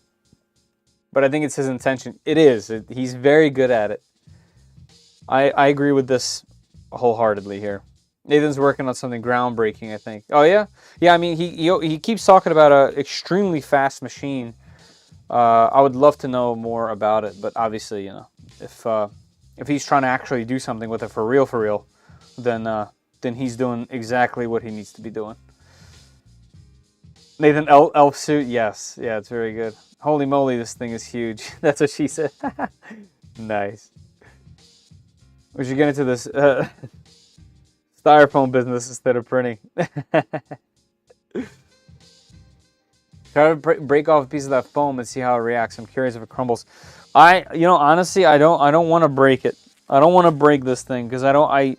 But I think it's his intention. It is. He's very good at it. I agree with this wholeheartedly here. Nathan's working on something groundbreaking, I think. Oh, yeah? Yeah, I mean, he keeps talking about an extremely fast machine. I would love to know more about it, but obviously, you know, if he's trying to actually do something with it for real, then he's doing exactly what he needs to be doing. Nathan, elf suit, yes. Yeah, it's very good. Holy moly, this thing is huge. That's what she said. Nice. We should get into this styrofoam business instead of printing. Try to break off a piece of that foam and see how it reacts. I'm curious if it crumbles. You know, honestly, I don't want to break it. I don't want to break this thing because I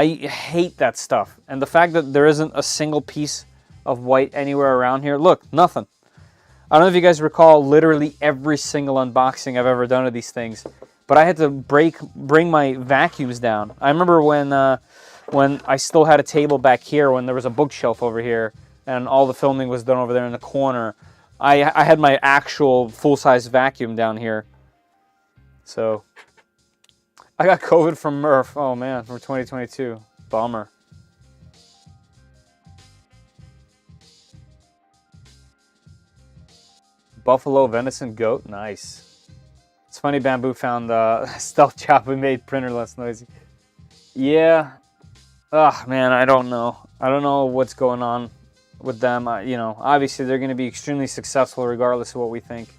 hate that stuff. And the fact that there isn't a single piece of white anywhere around here. Look, nothing. I don't know if you guys recall literally every single unboxing I've ever done of these things, but I had to bring my vacuums down. I remember when I still had a table back here, when there was a bookshelf over here, and all the filming was done over there in the corner. I had my actual full-size vacuum down here. So, I got COVID from Murph. Oh man, from 2022. Bummer. Buffalo, venison, goat. Nice. It's funny Bamboo found stealth chop we made printer less noisy. Yeah. Ugh, man, I don't know. I don't know what's going on with them. You know, obviously they're going to be extremely successful regardless of what we think.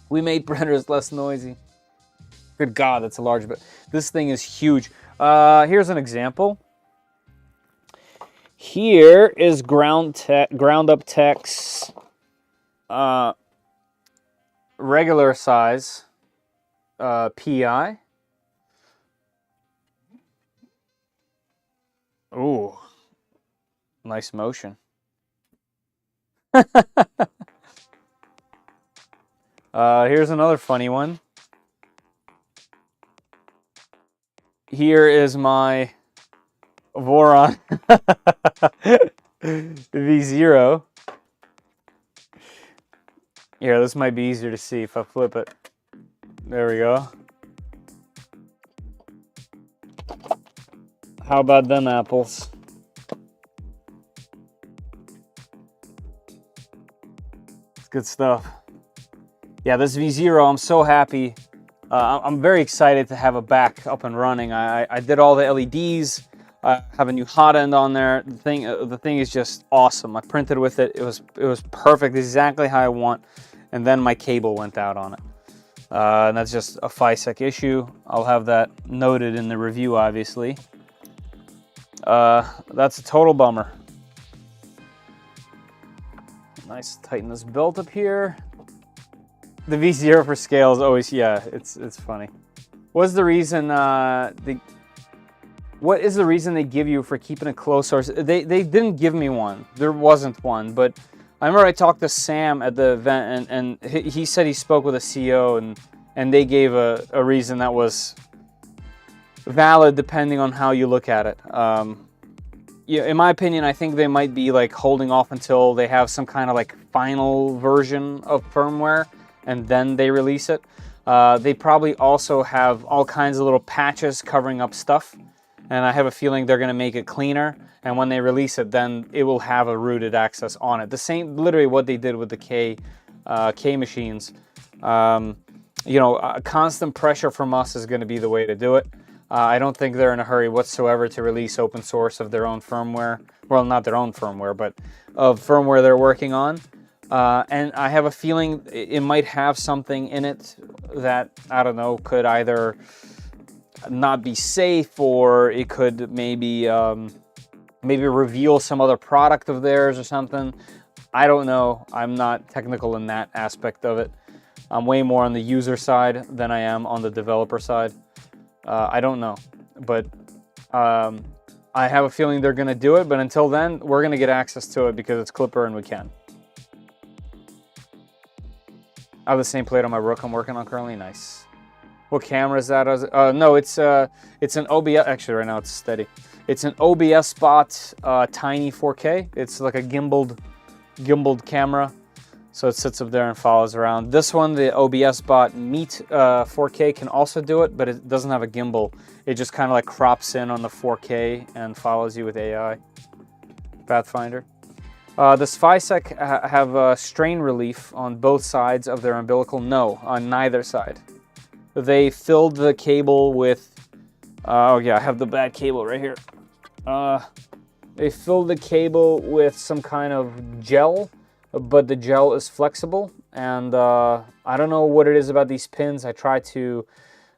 We made printers less noisy. Good God, that's a large bit. This thing is huge. Here's an example. Here is Ground Up Tech's regular size PI. Ooh, nice motion. Here's another funny one. Here is my Voron V0. Here, this might be easier to see if I flip it. There we go. How about them apples? It's good stuff. Yeah, this V0, I'm so happy. I'm very excited to have it back up and running. I did all the LEDs. I have a new hot end on there. The thing is just awesome. I printed with it. It was perfect, exactly how I want. And then my cable went out on it. And that's just a FISEC issue. I'll have that noted in the review, obviously. That's a total bummer. Nice, tighten this belt up here. The V0 for scale is always, yeah, it's funny. What's the reason what is the reason they give you for keeping it close? Or they didn't give me one. There wasn't one, but I remember I talked to Sam at the event, and he said he spoke with a CEO, and they gave a reason that was valid depending on how you look at it. Yeah, in my opinion, I think they might be like holding off until they have some kind of like final version of firmware, and then they release it. They probably also have all kinds of little patches covering up stuff, and I have a feeling they're going to make it cleaner, and when they release it, then it will have a rooted access on it. The same, literally what they did with the K machines. You know, constant pressure from us is going to be the way to do it. I don't think they're in a hurry whatsoever to release open source of their own firmware. Well, not their own firmware, but of firmware they're working on. And I have a feeling it might have something in it that, I don't know, could either not be safe, or it could maybe reveal some other product of theirs or something. I don't know. I'm not technical in that aspect of it. I'm way more on the user side than I am on the developer side. I don't know. but I have a feeling they're going to do it. But until then, we're going to get access to it because it's Clipper and we can. I have the same plate on my Rook I'm working on currently. Nice. What camera is that? No, it's an OBS. Actually, right now it's steady. It's an OBS Spot tiny 4K. It's like a gimbaled camera. So it sits up there and follows around. This one, the OBS Bot Meet 4K can also do it, but it doesn't have a gimbal. It just kind of like crops in on the 4K and follows you with AI. Pathfinder. Does FiSec have strain relief on both sides of their umbilical? No, on neither side. They filled the cable with... oh yeah, I have the bad cable right here. They filled the cable with some kind of gel, but the gel is flexible, and I don't know what it is about these pins. I try to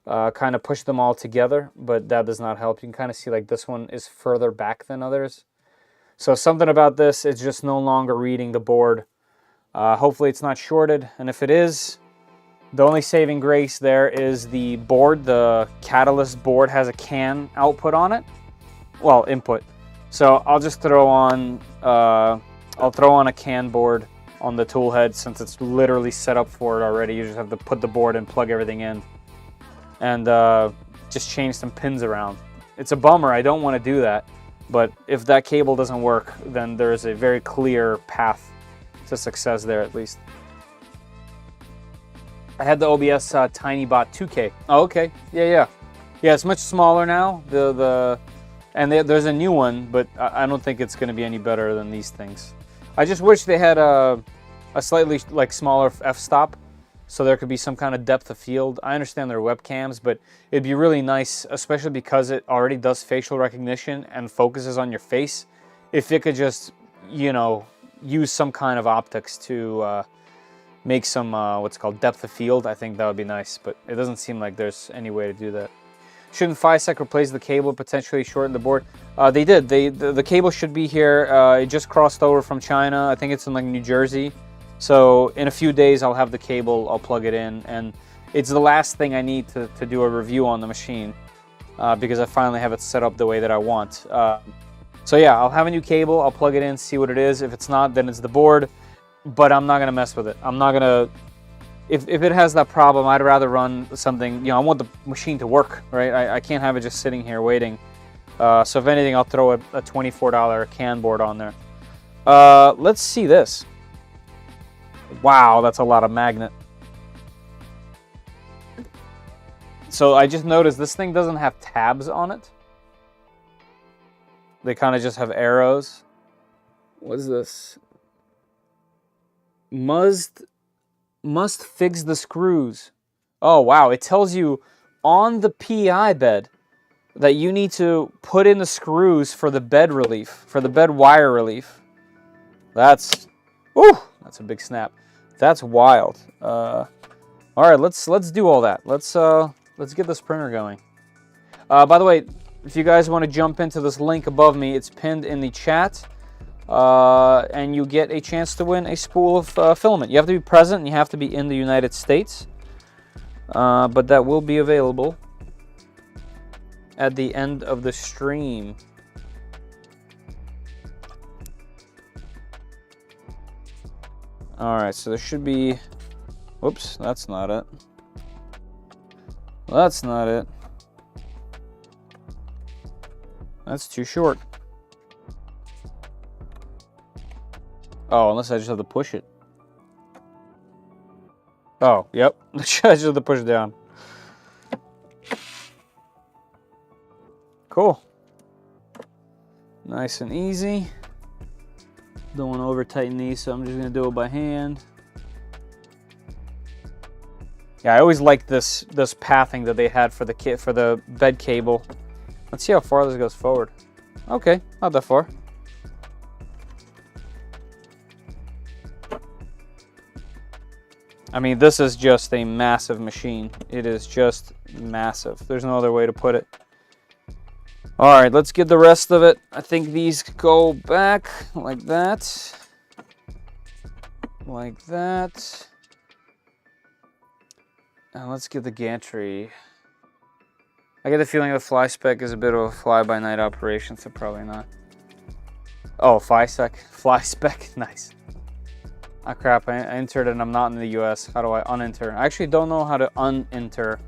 kind of push them all together, but that does not help. You can kind of see like this one is further back than others. So something about this, it's just no longer reading the board. Hopefully it's not shorted, and if it is, the only saving grace there is the board. The Catalyst board has a CAN output on it. Well, input. So I'll just throw on... I'll throw on a CAN board on the tool head since it's literally set up for it already. You just have to put the board and plug everything in. And just change some pins around. It's a bummer, I don't want to do that. But if that cable doesn't work, then there is a very clear path to success there at least. I had the OBS TinyBot 2K. Oh, okay. Yeah, it's much smaller now. There's a new one, but I don't think it's going to be any better than these things. I just wish they had a slightly like smaller f-stop, so there could be some kind of depth of field. I understand they're webcams, but it'd be really nice, especially because it already does facial recognition and focuses on your face, if it could just, you know, use some kind of optics to make some what's called depth of field. I think that would be nice, but it doesn't seem like there's any way to do that. Shouldn't FiSec replace the cable, potentially shorten the board? They did. The cable should be here. It just crossed over from China. I think it's in like New Jersey. So in a few days, I'll have the cable. I'll plug it in. And it's the last thing I need to do a review on the machine because I finally have it set up the way that I want. So yeah, I'll have a new cable. I'll plug it in, see what it is. If it's not, then it's the board. But I'm not going to mess with it. I'm not going to... If it has that problem, I'd rather run something, you know, I want the machine to work, right? I can't have it just sitting here waiting. So if anything, I'll throw a $24 CAN board on there. Let's see this. Wow, that's a lot of magnet. So I just noticed this thing doesn't have tabs on it. They kind of just have arrows. What is this? Must fix the screws. Oh, wow. It tells you on the PI bed that you need to put in the screws for the bed relief, for the bed wire relief. That's a big snap. That's wild. All right, let's do all that. Let's get this printer going. By the way, if you guys want to jump into this link above me, it's pinned in the chat. And you get a chance to win a spool of filament. You have to be present and you have to be in the United States. But that will be available at the end of the stream. Alright, so there should be... Whoops, that's not it. That's not it. That's too short. Oh, unless I just have to push it. Oh, yep. I just have to push it down. Cool. Nice and easy. Don't want to over tighten these, so I'm just going to do it by hand. Yeah, I always liked this pathing that they had for the bed cable. Let's see how far this goes forward. Okay, not that far. I mean, this is just a massive machine. It is just massive. There's no other way to put it. All right, let's get the rest of it. I think these go back like that. Like that. And let's get the gantry. I get the feeling the fly spec is a bit of a fly-by-night operation, so probably not. Oh, fly spec, nice. Ah crap, I entered and I'm not in the US. How do I unenter? I actually don't know how to unenter.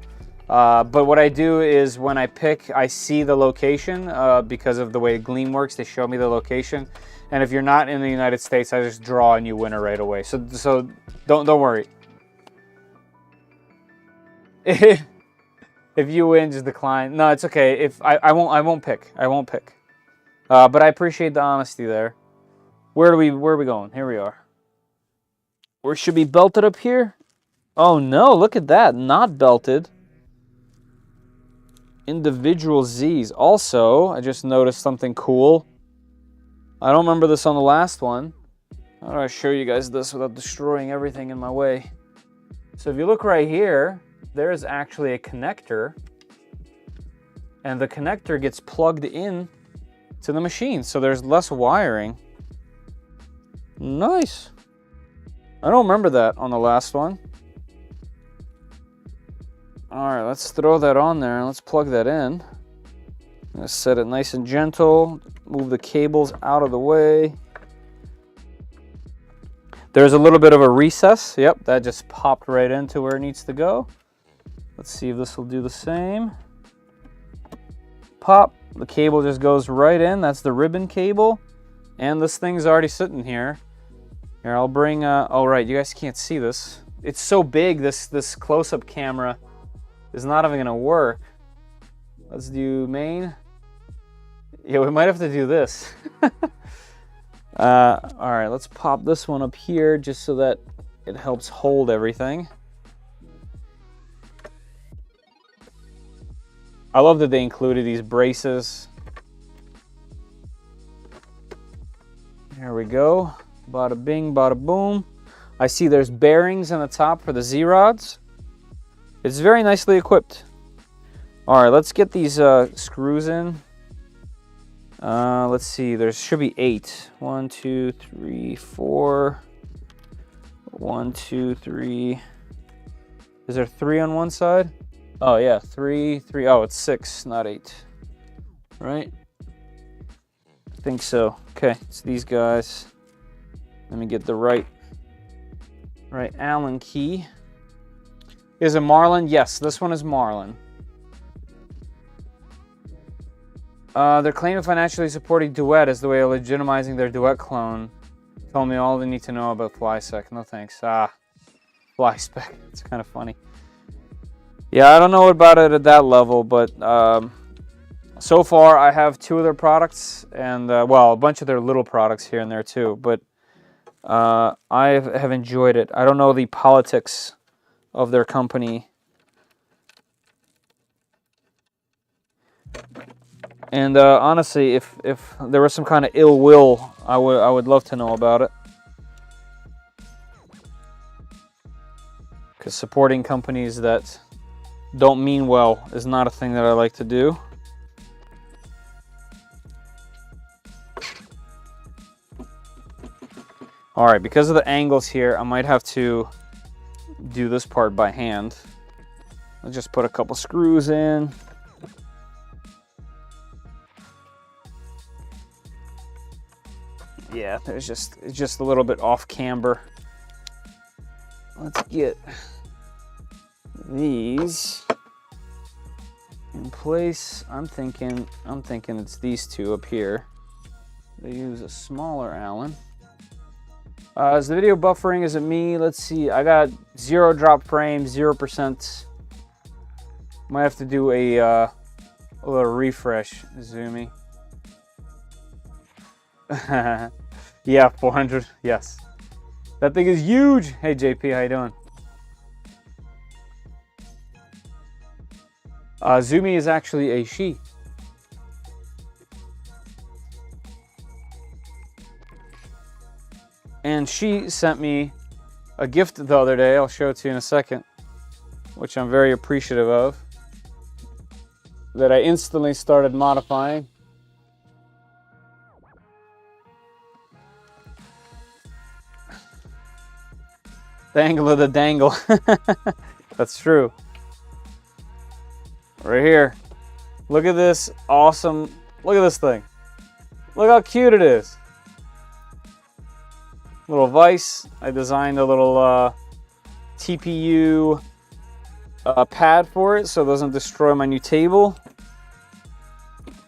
But what I do is when I pick, I see the location because of the way Gleam works. They show me the location. And if you're not in the United States, I just draw a new winner right away. So don't worry. If you win, just decline. No, it's okay. If I won't pick. I won't pick. But I appreciate the honesty there. Where are we going? Here we are. Or should be belted up here? Oh no, look at that. Not belted. Individual Z's. Also, I just noticed something cool. I don't remember this on the last one. How do I show you guys this without destroying everything in my way? So if you look right here, there's actually a connector. And the connector gets plugged in to the machine. So there's less wiring. Nice. I don't remember that on the last one. All right, let's throw that on there and let's plug that in. I'm gonna set it nice and gentle, move the cables out of the way. There's a little bit of a recess. Yep, that just popped right into where it needs to go. Let's see if this will do the same. Pop, the cable just goes right in. That's the ribbon cable. And this thing's already sitting here. Here, I'll bring, oh right, you guys can't see this. It's so big, this close-up camera is not even gonna work. Let's do main. Yeah, we might have to do this. All right, let's pop this one up here just so that it helps hold everything. I love that they included these braces. There we go. Bada bing, bada boom. I see there's bearings on the top for the Z-rods. It's very nicely equipped. All right, let's get these screws in. Let's see, there should be 8. 1, 2, 3, 4. 1, 2, 3. Is there 3 on one side? Oh yeah, 3, 3. Oh, it's 6, not 8. Right? I think so. Okay, it's these guys. Let me get the right Allen key. Is it Marlin? Yes, this one is Marlin. They're claiming financially supporting Duet as the way of legitimizing their Duet clone. Told me all they need to know about FlySec. No thanks. FlySpec. It's kind of funny. Yeah, I don't know about it at that level, but so far I have 2 of their products and, well, a bunch of their little products here and there too, but I have enjoyed it. I don't know the politics of their company. And honestly, if there was some kind of ill will, I would love to know about it. Because supporting companies that don't mean well is not a thing that I like to do. All right, because of the angles here, I might have to do this part by hand. I'll just put a couple screws in. Yeah, it's just a little bit off camber. Let's get these in place. I'm thinking it's these 2 up here. They use a smaller Allen. Is the video buffering? Is it me? Let's see. I got 0 drop frame, 0%. Might have to do a little refresh. Zoomy. Yeah, 400. Yes, that thing is huge. Hey JP, how you doing? Zoomy is actually a she. And she sent me a gift the other day. I'll show it to you in a second, which I'm very appreciative of. That I instantly started modifying. The angle of the dangle. That's true. Right here. Look at this awesome, look at this thing. Look how cute it is. Little vise. I designed a little TPU pad for it so it doesn't destroy my new table.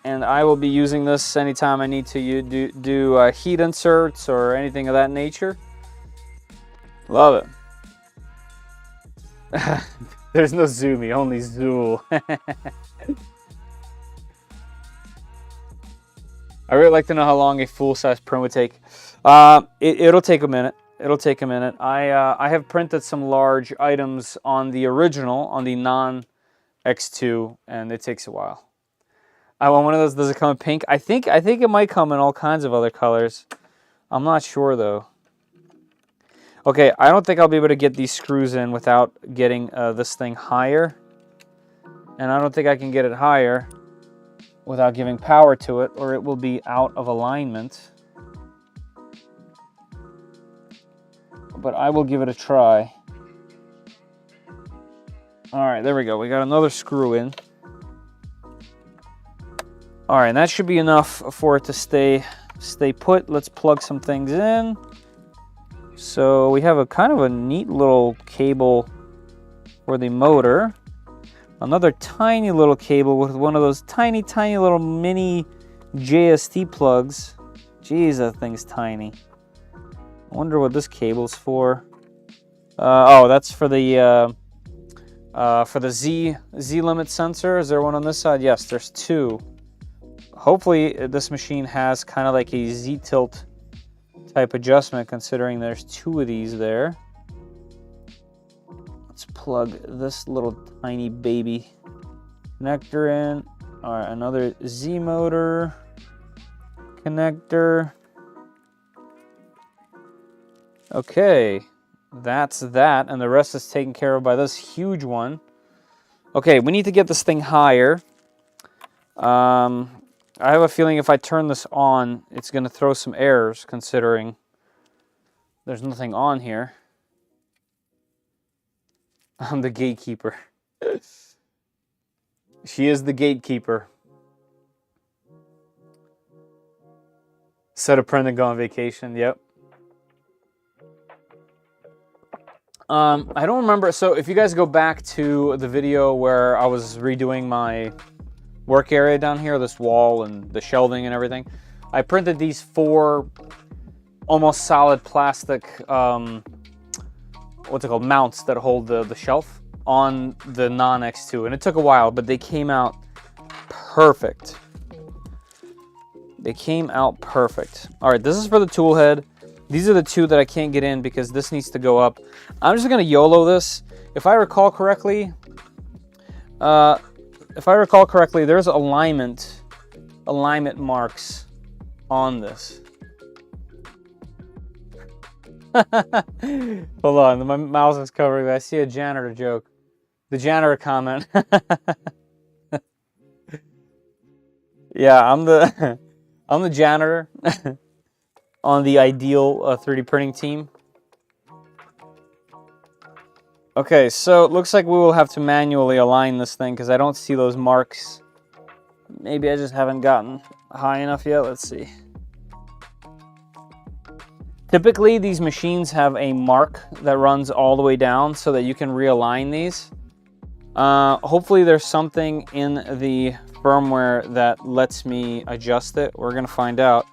And I will be using this anytime I need to do heat inserts or anything of that nature. Love it. There's no zoomy, only zool. I really like to know how long a full-size print would take. It'll take a minute. It'll take a minute. I have printed some large items on the original, on the non-X2, and it takes a while. I want one of those. Does it come in pink? I think it might come in all kinds of other colors. I'm not sure though. Okay, I don't think I'll be able to get these screws in without getting this thing higher, and I don't think I can get it higher without giving power to it, or it will be out of alignment. But I will give it a try. All right, there we go. We got another screw in. All right, and that should be enough for it to stay put. Let's plug some things in. So we have a kind of a neat little cable for the motor. Another tiny little cable with one of those tiny little mini JST plugs. Jeez, that thing's tiny. I wonder what this cable's for. Oh, that's for the Z limit sensor. Is there one on this side? Yes, there's two. Hopefully this machine has kind of like a Z tilt type adjustment, considering there's two of these there. Let's plug this little tiny baby connector in. All right, another Z motor connector. Okay, that's that, and the rest is taken care of by this huge one. Okay, we need to get this thing higher. I have a feeling if I turn this on, it's going to throw some errors, considering there's nothing on here. I'm the gatekeeper. She is the gatekeeper. Set a print and go on vacation, yep. I don't remember, so if you guys go back to the video where I was redoing my work area down here, this wall and the shelving and everything, I printed these 4 almost solid plastic, what's it called, mounts that hold the shelf on the non-X2, and it took a while, but they came out perfect. They came out perfect. All right, this is for the tool head. These are the 2 that I can't get in because this needs to go up. I'm just gonna YOLO this. If I recall correctly, there's alignment marks on this. Hold on, my mouse is covering. I see a janitor joke. The janitor comment. Yeah, I'm the janitor on the Ideal 3D printing team. Okay, so it looks like we will have to manually align this thing because I don't see those marks. Maybe I just haven't gotten high enough yet. Let's see. Typically, these machines have a mark that runs all the way down so that you can realign these. Hopefully, there's something in the firmware that lets me adjust it. We're going to find out.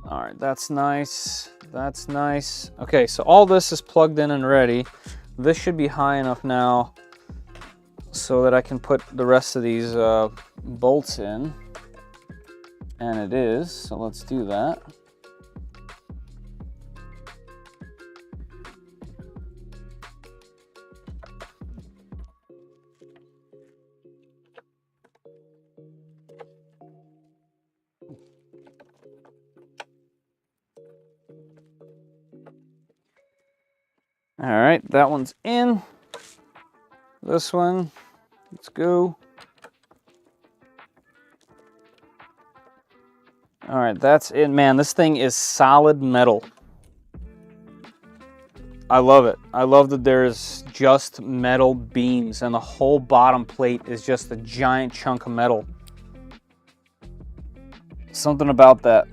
All right, that's nice. That's nice. Okay, so all this is plugged in and ready. This should be high enough now so that I can put the rest of these bolts in. And it is, so let's do that. All right, that one's in. This one, let's go. All right, that's it. Man, this thing is solid metal. I love it. I love that there's just metal beams and the whole bottom plate is just a giant chunk of metal. Something about that.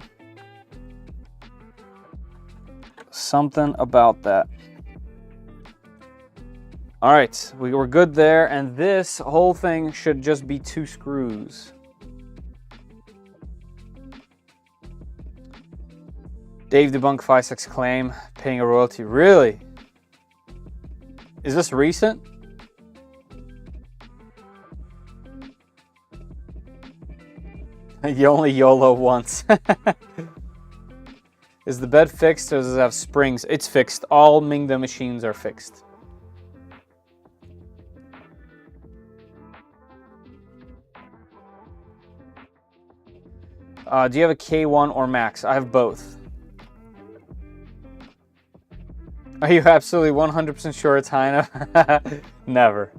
Something about that. All right, we were good there, and this whole thing should just be 2 screws. Dave Debunk 56 claim, paying a royalty. Really? Is this recent? You only YOLO once. Is the bed fixed or does it have springs? It's fixed. All Mingda machines are fixed. Do you have a K1 or Max? I have both. Are you absolutely 100% sure it's Heine? Never.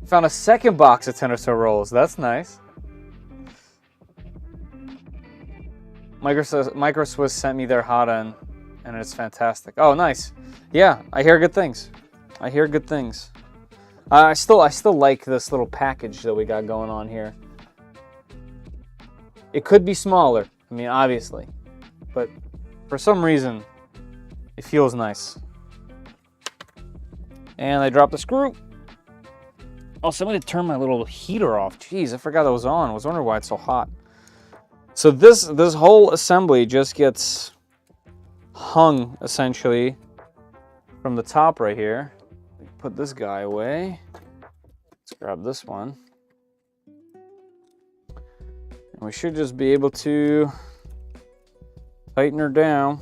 Found a second box of tenor toe rolls. That's nice. Micro Swiss sent me their Hada and it's fantastic. Oh, nice. Yeah, I hear good things. I hear good things. I still like this little package that we got going on here. It could be smaller. I mean, obviously, but for some reason, it feels nice. And I dropped the screw. Oh, somebody turned my little heater off. Jeez, I forgot that was on. I was wondering why it's so hot. So this whole assembly just gets hung, essentially, from the top right here. Put this guy away. Let's grab this one. And we should just be able to tighten her down.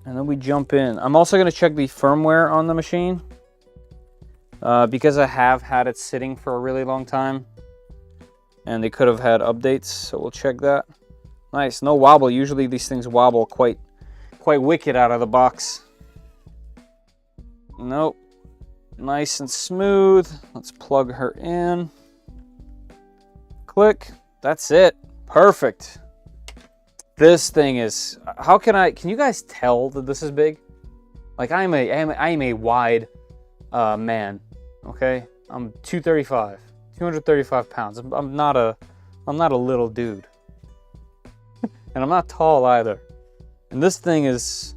And then we jump in. I'm also going to check the firmware on the machine. Because I have had it sitting for a really long time. And they could have had updates, so we'll check that. Nice, no wobble. Usually these things wobble quite wicked out of the box. Nope. Nice and smooth. Let's plug her in. Click. That's it. Perfect. This thing is, can you guys tell that this is big? Like I'm a wide man, okay? I'm 235, 235 pounds. I'm not a little dude. And I'm not tall either. And this thing is,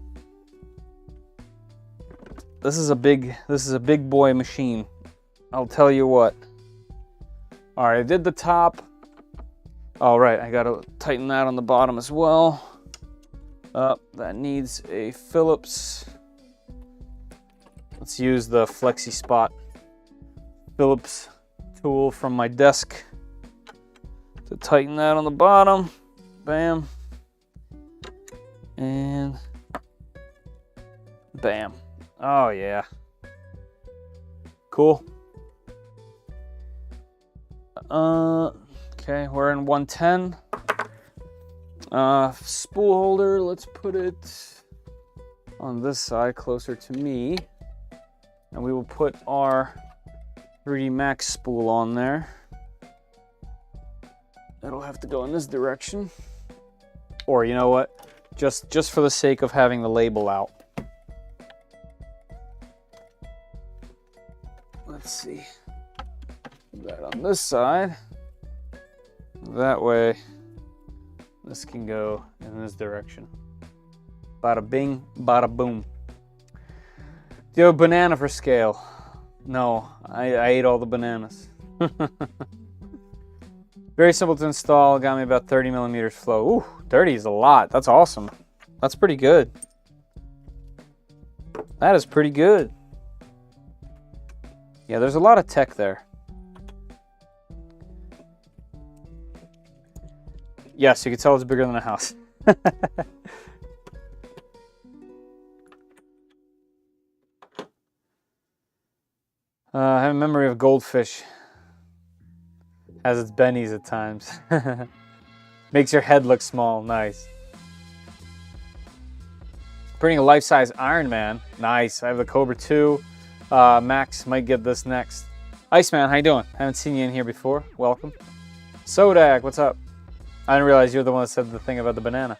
this is a big boy machine. I'll tell you what. All right, I did the top. All right, I gotta tighten that on the bottom as well. That needs a Phillips. Let's use the Flexi Spot Phillips tool from my desk to tighten that on the bottom. Bam. And bam. Oh yeah. Cool. Okay, we're in 110. Spool holder, let's put it on this side closer to me. And we will put our 3D Max spool on there. It'll have to go in this direction. Or you know what? Just for the sake of having the label out. Let's see. Put that on this side. That way, this can go in this direction. Bada bing, bada boom. Do you have a banana for scale? No, I ate all the bananas. Very simple to install, got me about 30 millimeters flow. Ooh, 30 is a lot, that's awesome. That's pretty good. That is pretty good. Yeah, there's a lot of tech there. Yes, you can tell it's bigger than a house. I have a memory of goldfish. Has its bennies at times. Makes your head look small. Nice. Printing a life-size Iron Man. Nice. I have the Cobra 2. Max might get this next. Iceman, how you doing? Haven't seen you in here before. Welcome. Sodak, what's up? I didn't realize you're the one that said the thing about the banana.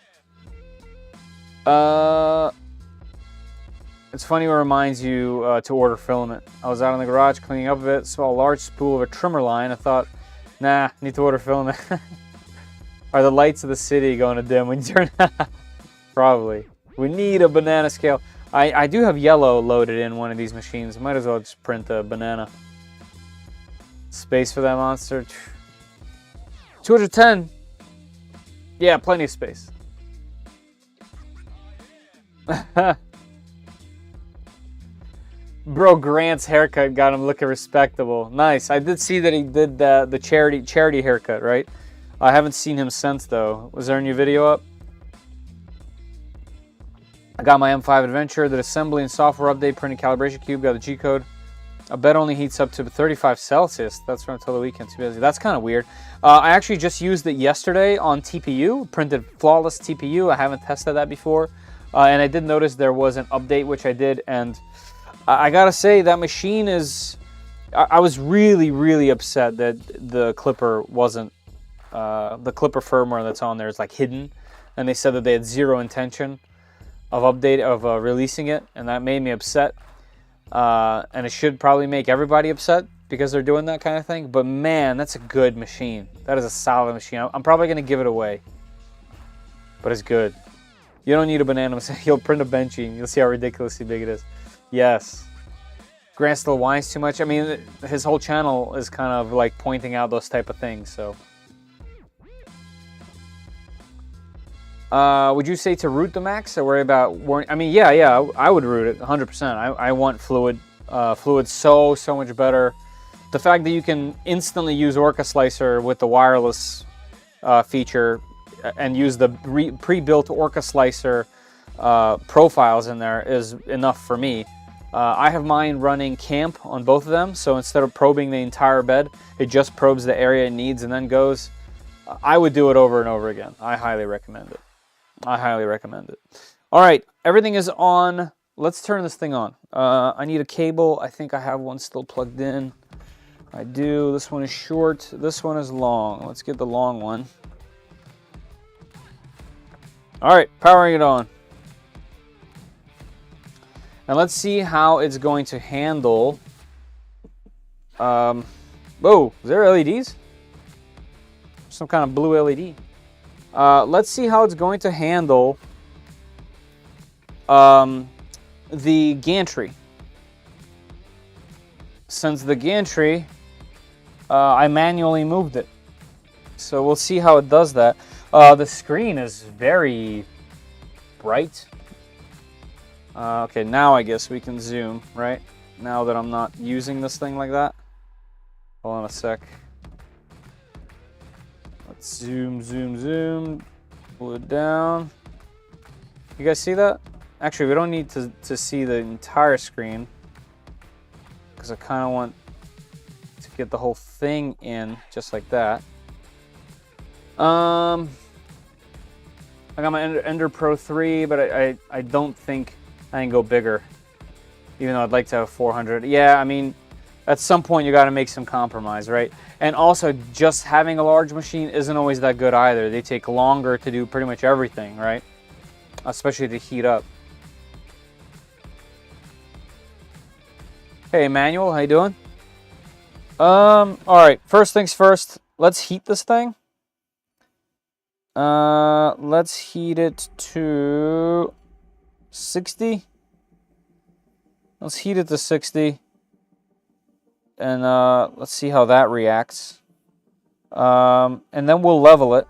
It's funny, it reminds you to order filament. I was out in the garage cleaning up a bit, saw a large spool of a trimmer line. I thought, nah, need to order filament. Are the lights of the city going to dim when you turn? Probably. We need a banana scale. I do have yellow loaded in one of these machines. Might as well just print a banana. Space for that monster. 210. Yeah, plenty of space. Bro, Grant's haircut got him looking respectable. Nice. I did see that he did the charity haircut, right? I haven't seen him since, though. Was there a new video up? I got my M5 Adventure, the assembly and software update, printed calibration cube, got the G-code. I bet only heats up to 35 Celsius. That's right until the weekend. Too busy. That's kind of weird. I actually just used it yesterday on TPU, printed flawless TPU. I haven't tested that before. And I did notice there was an update, which I did, and I gotta say that machine is... I was really, really upset that the Clipper wasn't... the Clipper firmware that's on there is like hidden, and they said that they had zero intention of releasing it, and that made me upset. And it should probably make everybody upset because they're doing that kind of thing. But man, that's a good machine. That is a solid machine. I'm probably gonna give it away, but it's good. You don't need a banana machine. You'll print a benchy and you'll see how ridiculously big it is. Yes. Grant still whines too much. I mean, his whole channel is kind of like pointing out those type of things, so. Would you say to root the max or worry about warning? I mean, yeah, I would root it 100%. I want fluid. Fluid's so much better. The fact that you can instantly use Orca Slicer with the wireless feature and use the pre-built Orca Slicer profiles in there is enough for me. I have mine running camp on both of them, so instead of probing the entire bed, it just probes the area it needs and then goes. I would do it over and over again. I highly recommend it. I highly recommend it. All right, everything is on. Let's turn this thing on. I need a cable. I think I have one still plugged in. I do. This one is short. This one is long. Let's get the long one. All right, powering it on. And let's see how it's going to handle. Whoa, is there LEDs? Some kind of blue LED. Let's see how it's going to handle the gantry. Since the gantry, I manually moved it. So we'll see how it does that. The screen is very bright. Okay, now I guess we can zoom, right? Now that I'm not using this thing like that. Hold on a sec. Let's zoom. Pull it down. You guys see that? Actually, we don't need to see the entire screen because I kind of want to get the whole thing in just like that. I got my Ender Pro 3, but I don't think I can go bigger, even though I'd like to have 400. Yeah, I mean, at some point you got to make some compromise, right? And also, just having a large machine isn't always that good either. They take longer to do pretty much everything, right? Especially to heat up. Hey, Emmanuel, how you doing? All right, first things first, let's heat this thing. Let's heat it to 60. Let's heat it to 60. And let's see how that reacts. And then we'll level it.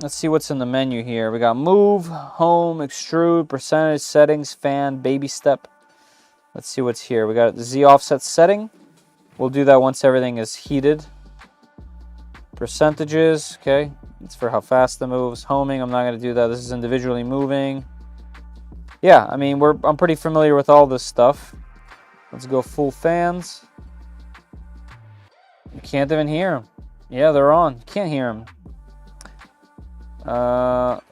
Let's see what's in the menu here. We got move, home, extrude, percentage, settings, fan, baby step. Let's see what's here. We got the Z offset setting. We'll do that once everything is heated. Percentages, okay. It's for how fast it moves. Homing, I'm not going to do that. This is individually moving. Yeah, I mean, I'm pretty familiar with all this stuff. Let's go full fans. You can't even hear them. Yeah, they're on. You can't hear them.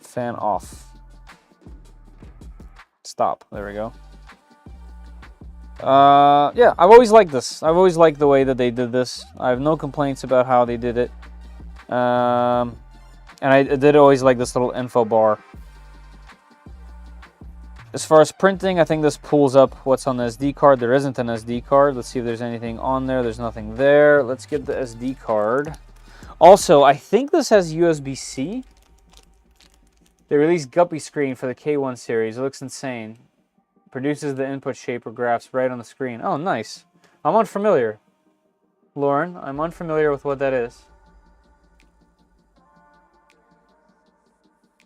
Fan off. Stop. There we go. Yeah, I've always liked this. I've always liked the way that they did this. I have no complaints about how they did it. And I did always like this little info bar. As far as printing, I think this pulls up what's on the SD card. There isn't an SD card. Let's see if there's anything on there. There's nothing there. Let's get the SD card. Also, I think this has USB-C. They released Guppy screen for the K1 series. It looks insane. Produces the input shaper graphs right on the screen. Oh, nice. I'm unfamiliar. Lauren, I'm unfamiliar with what that is.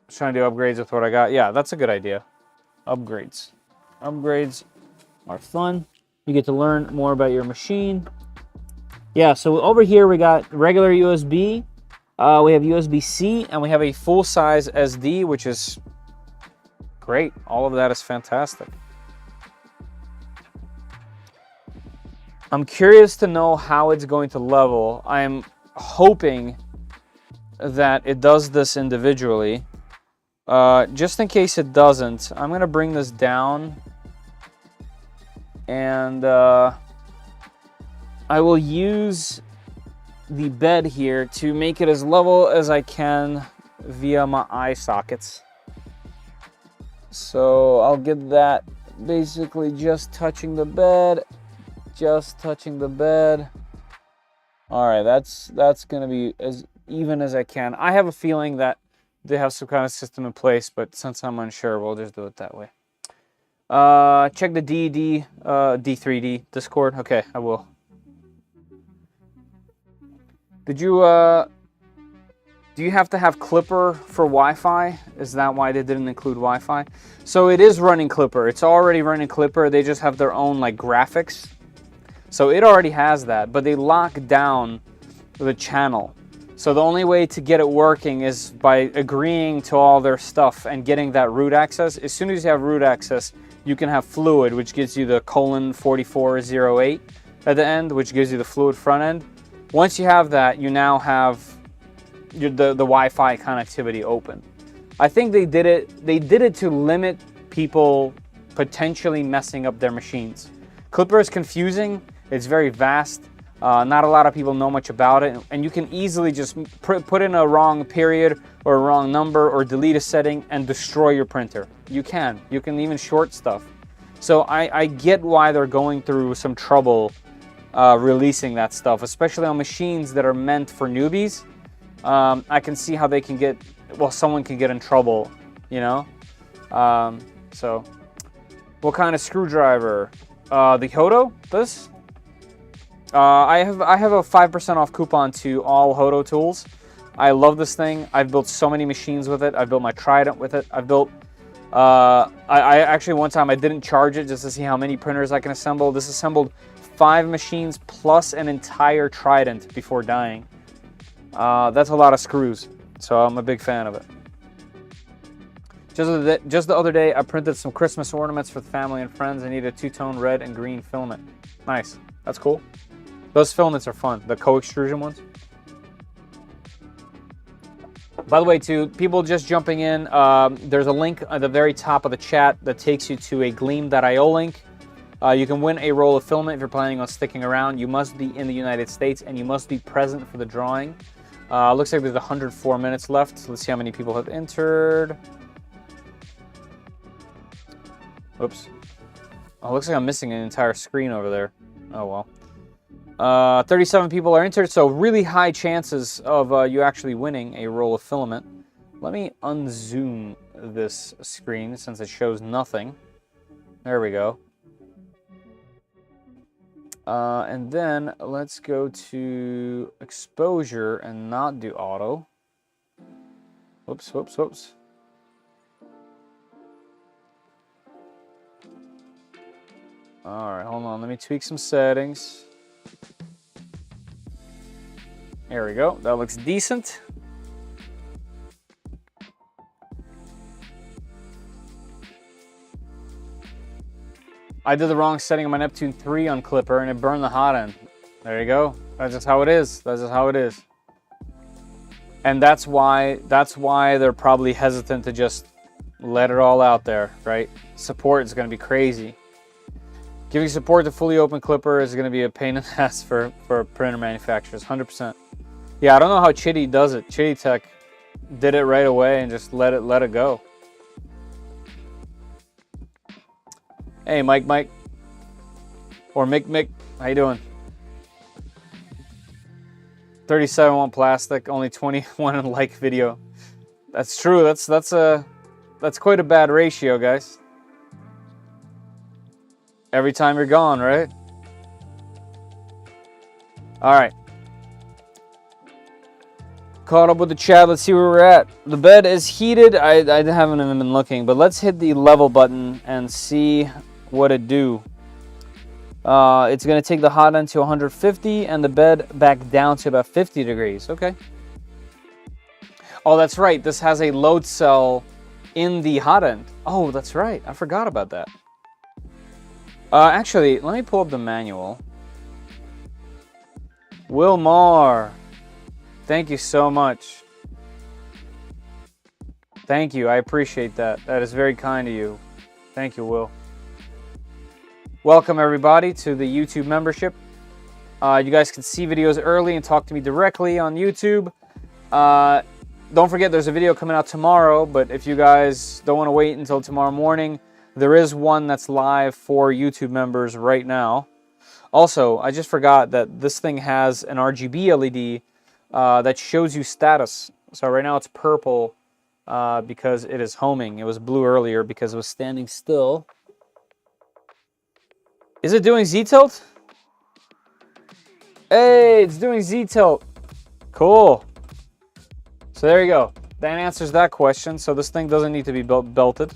Just trying to do upgrades with what I got. Yeah, that's a good idea. Upgrades. Upgrades are fun. You get to learn more about your machine. Yeah, so over here we got regular USB. We have USB-C, and we have a full-size SD, which is great. All of that is fantastic. I'm curious to know how it's going to level. I'm hoping that it does this individually. Just in case it doesn't, I'm going to bring this down. And I will use the bed here to make it as level as I can via my eye sockets. So I'll get that basically just touching the bed. Just touching the bed. All right, that's going to be as even as I can. I have a feeling that they have some kind of system in place, but since I'm unsure, we'll just do it that way. Check the D3D Discord. Okay, I will. Did you, do you have to have Clipper for Wi-Fi? Is that why they didn't include Wi-Fi? So it is running Clipper. It's already running Clipper. They just have their own, like, graphics. So it already has that, but they lock down the channel. So the only way to get it working is by agreeing to all their stuff and getting that root access. As soon as you have root access, you can have fluid, which gives you the :4408 at the end, which gives you the fluid front end. Once you have that, you now have the Wi-Fi connectivity open. I think they did it to limit people potentially messing up their machines. Clipper is confusing. It's very vast. Not a lot of people know much about it, and you can easily just put in a wrong period or a wrong number or delete a setting and destroy your printer. You can even short stuff. So I get why they're going through some trouble releasing that stuff, especially on machines that are meant for newbies. I can see how they can get, well, someone can get in trouble, you know? So, what kind of screwdriver? The Hodo, this? I have a 5% off coupon to all Hodo tools. I love this thing. I've built so many machines with it. I've built my Trident with it. I've built, I actually one time I didn't charge it just to see how many printers I can assemble. This assembled 5 machines plus an entire Trident before dying. That's a lot of screws, so I'm a big fan of it. Just the other day, I printed some Christmas ornaments for the family and friends. I needed a 2-tone red and green filament. Nice. That's cool. Those filaments are fun, the co-extrusion ones. By the way, too, people just jumping in, there's a link at the very top of the chat that takes you to a Gleam.io link. You can win a roll of filament if you're planning on sticking around. You must be in the United States, and you must be present for the drawing. Looks like there's 104 minutes left. So let's see how many people have entered. Oops. Oh, looks like I'm missing an entire screen over there. Oh, well. 37 people are entered, so really high chances of you actually winning a roll of filament. Let me unzoom this screen since it shows nothing. There we go. And then let's go to exposure and not do auto. Whoops, whoops, whoops. All right, hold on. Let me tweak some settings. There we go. That looks decent. I did the wrong setting on my Neptune 3 on Clipper and it burned the hot end. There you go. That's just how it is. That's just how it is. And that's why they're probably hesitant to just let it all out there, right? Support is going to be crazy. Giving support to fully open Clipper is going to be a pain in the ass for printer manufacturers, 100%. Yeah, I don't know how Chitty does it. Chitty Tech did it right away and just let it go. Hey, Mike. Or Mick. How you doing? 37 want plastic, only 21 in like video. That's true. That's quite a bad ratio, guys. Every time you're gone, right? All right. Caught up with the chat. Let's see where we're at. The bed is heated. I haven't even been looking, but let's hit the level button and see what it do. It's going to take the hot end to 150 and the bed back down to about 50 degrees. Okay. Oh, that's right. This has a load cell in the hot end. Oh, that's right. I forgot about that. Actually, let me pull up the manual. Wilmar, thank you so much. Thank you. I appreciate that. That is very kind of you. Thank you, Will. Welcome, everybody, to the YouTube membership. You guys can see videos early and talk to me directly on YouTube. Don't forget, there's a video coming out tomorrow, but if you guys don't want to wait until tomorrow morning, there is one that's live for YouTube members right now. Also, I just forgot that this thing has an RGB LED that shows you status. So right now it's purple because it is homing. It was blue earlier because it was standing still. Is it doing Z-tilt? Hey, it's doing Z-tilt. Cool. So there you go. That answers that question. So this thing doesn't need to be belted.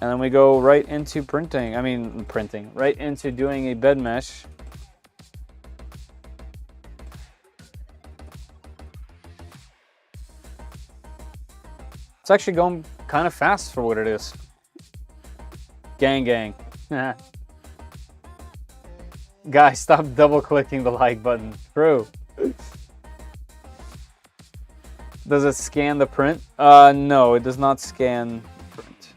And then we go right into right into doing a bed mesh. It's actually going kind of fast for what it is. Gang. Guys, stop double-clicking the like button. True. Does it scan the print? No, it does not scan print.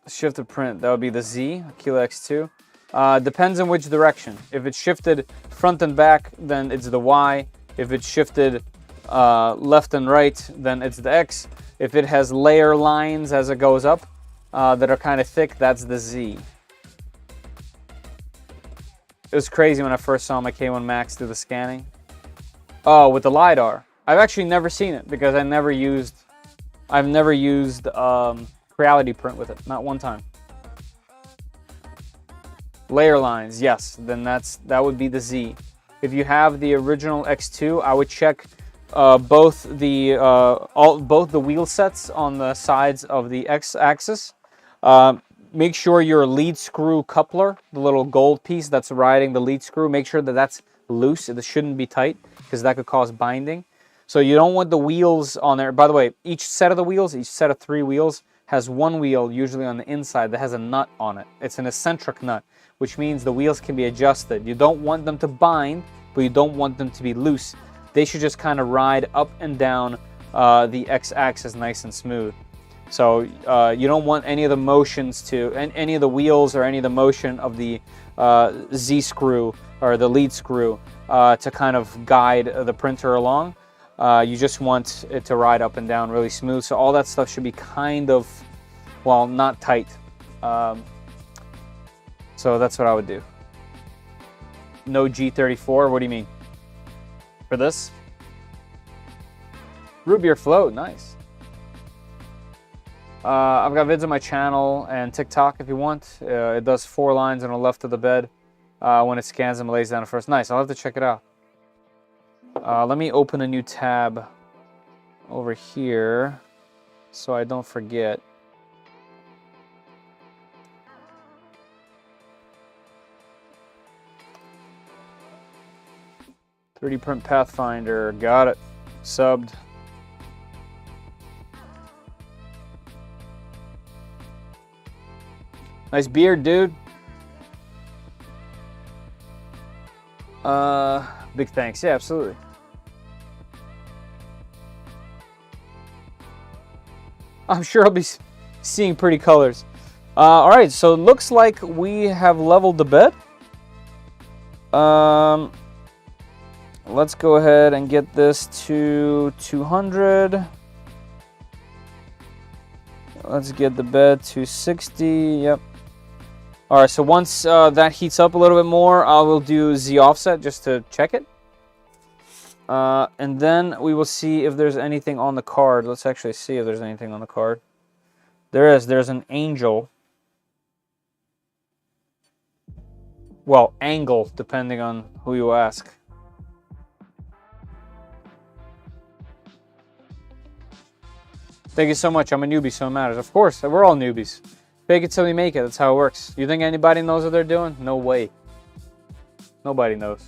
Shift the print, that would be the Z, Kilo X2. Depends on which direction. If it's shifted front and back, then it's the Y. If it's shifted left and right, then it's the X. If it has layer lines as it goes up that are kind of thick, that's the Z. It was crazy when I first saw my K1 Max do the scanning. Oh, with the LiDAR. I've actually never seen it because I've never used Reality Print with it, not one time. Layer lines, yes, then that would be the Z. If you have the original X2, I would check both the wheel sets on the sides of the X-axis. Make sure your lead screw coupler, the little gold piece that's riding the lead screw, make sure that that's loose. It shouldn't be tight because that could cause binding. So you don't want the wheels on there. By the way, each set of the wheels, each set of 3 wheels, has one wheel usually on the inside that has a nut on it. It's an eccentric nut, which means the wheels can be adjusted. You don't want them to bind, but you don't want them to be loose. They should just kind of ride up and down the X-axis nice and smooth. So you don't want any of the motions to, any of the wheels or any of the motion of the Z screw or the lead screw to kind of guide the printer along. You just want it to ride up and down really smooth. So all that stuff should be kind of, well, not tight. So that's what I would do. No G34, what do you mean? For this? Root beer float, nice. I've got vids on my channel and TikTok if you want. It does 4 lines on the left of the bed. When it scans them, it lays down first. Nice, I'll have to check it out. Let me open a new tab over here so I don't forget. .3D Print Pathfinder, got it. Subbed. Nice beard, dude. Big thanks. Yeah, absolutely. I'm sure I'll be seeing pretty colors. All right, so it looks like we have leveled the bed. Let's go ahead and get this to 200. Let's get the bed to 60. Yep. All right, so once that heats up a little bit more, I will do Z offset just to check it. And then we will see if there's anything on the card. Let's actually see if there's anything on the card. There is. There's an angel. Well, angle, depending on who you ask. Thank you so much. I'm a newbie, so it matters. Of course, we're all newbies. Fake it till we make it. That's how it works. You think anybody knows what they're doing? No way. Nobody knows.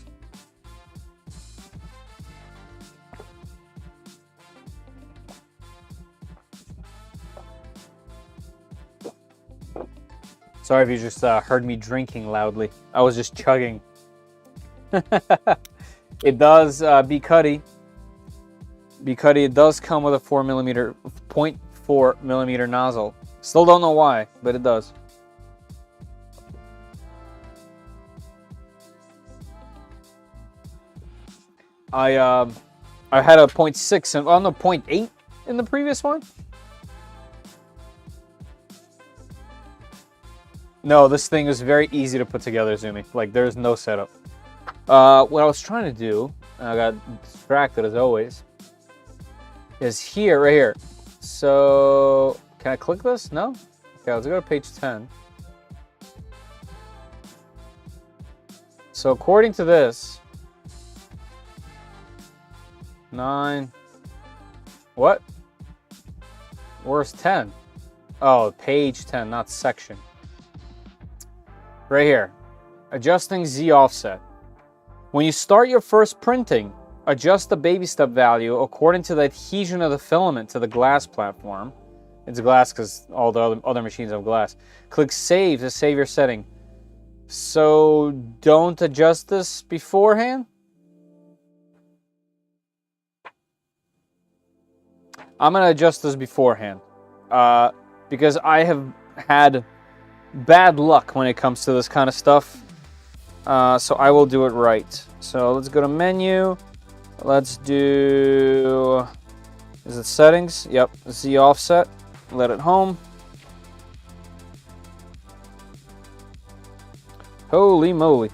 Sorry if you just heard me drinking loudly. I was just chugging. It does, be Cuddy. It does come with a 0.4 millimeter nozzle. Still don't know why, but it does. I had a 0.6 and on the 0.8 in the previous one. No, this thing is very easy to put together, Zumi. Like, there's no setup. What I was trying to do, and I got distracted as always, is here, right here. So, can I click this? No? Okay, let's go to page 10. So, according to this, 9, what? Where's 10? Oh, page 10, not section. Right here, adjusting Z offset. When you start your first printing, adjust the baby step value according to the adhesion of the filament to the glass platform. It's glass because all the other machines have glass. Click save to save your setting. So don't adjust this beforehand? I'm going to adjust this beforehand because I have had bad luck when it comes to this kind of stuff. So I will do it right. So let's go to menu. Let's do, is it settings? Yep, Z offset. Let it home. Holy moly.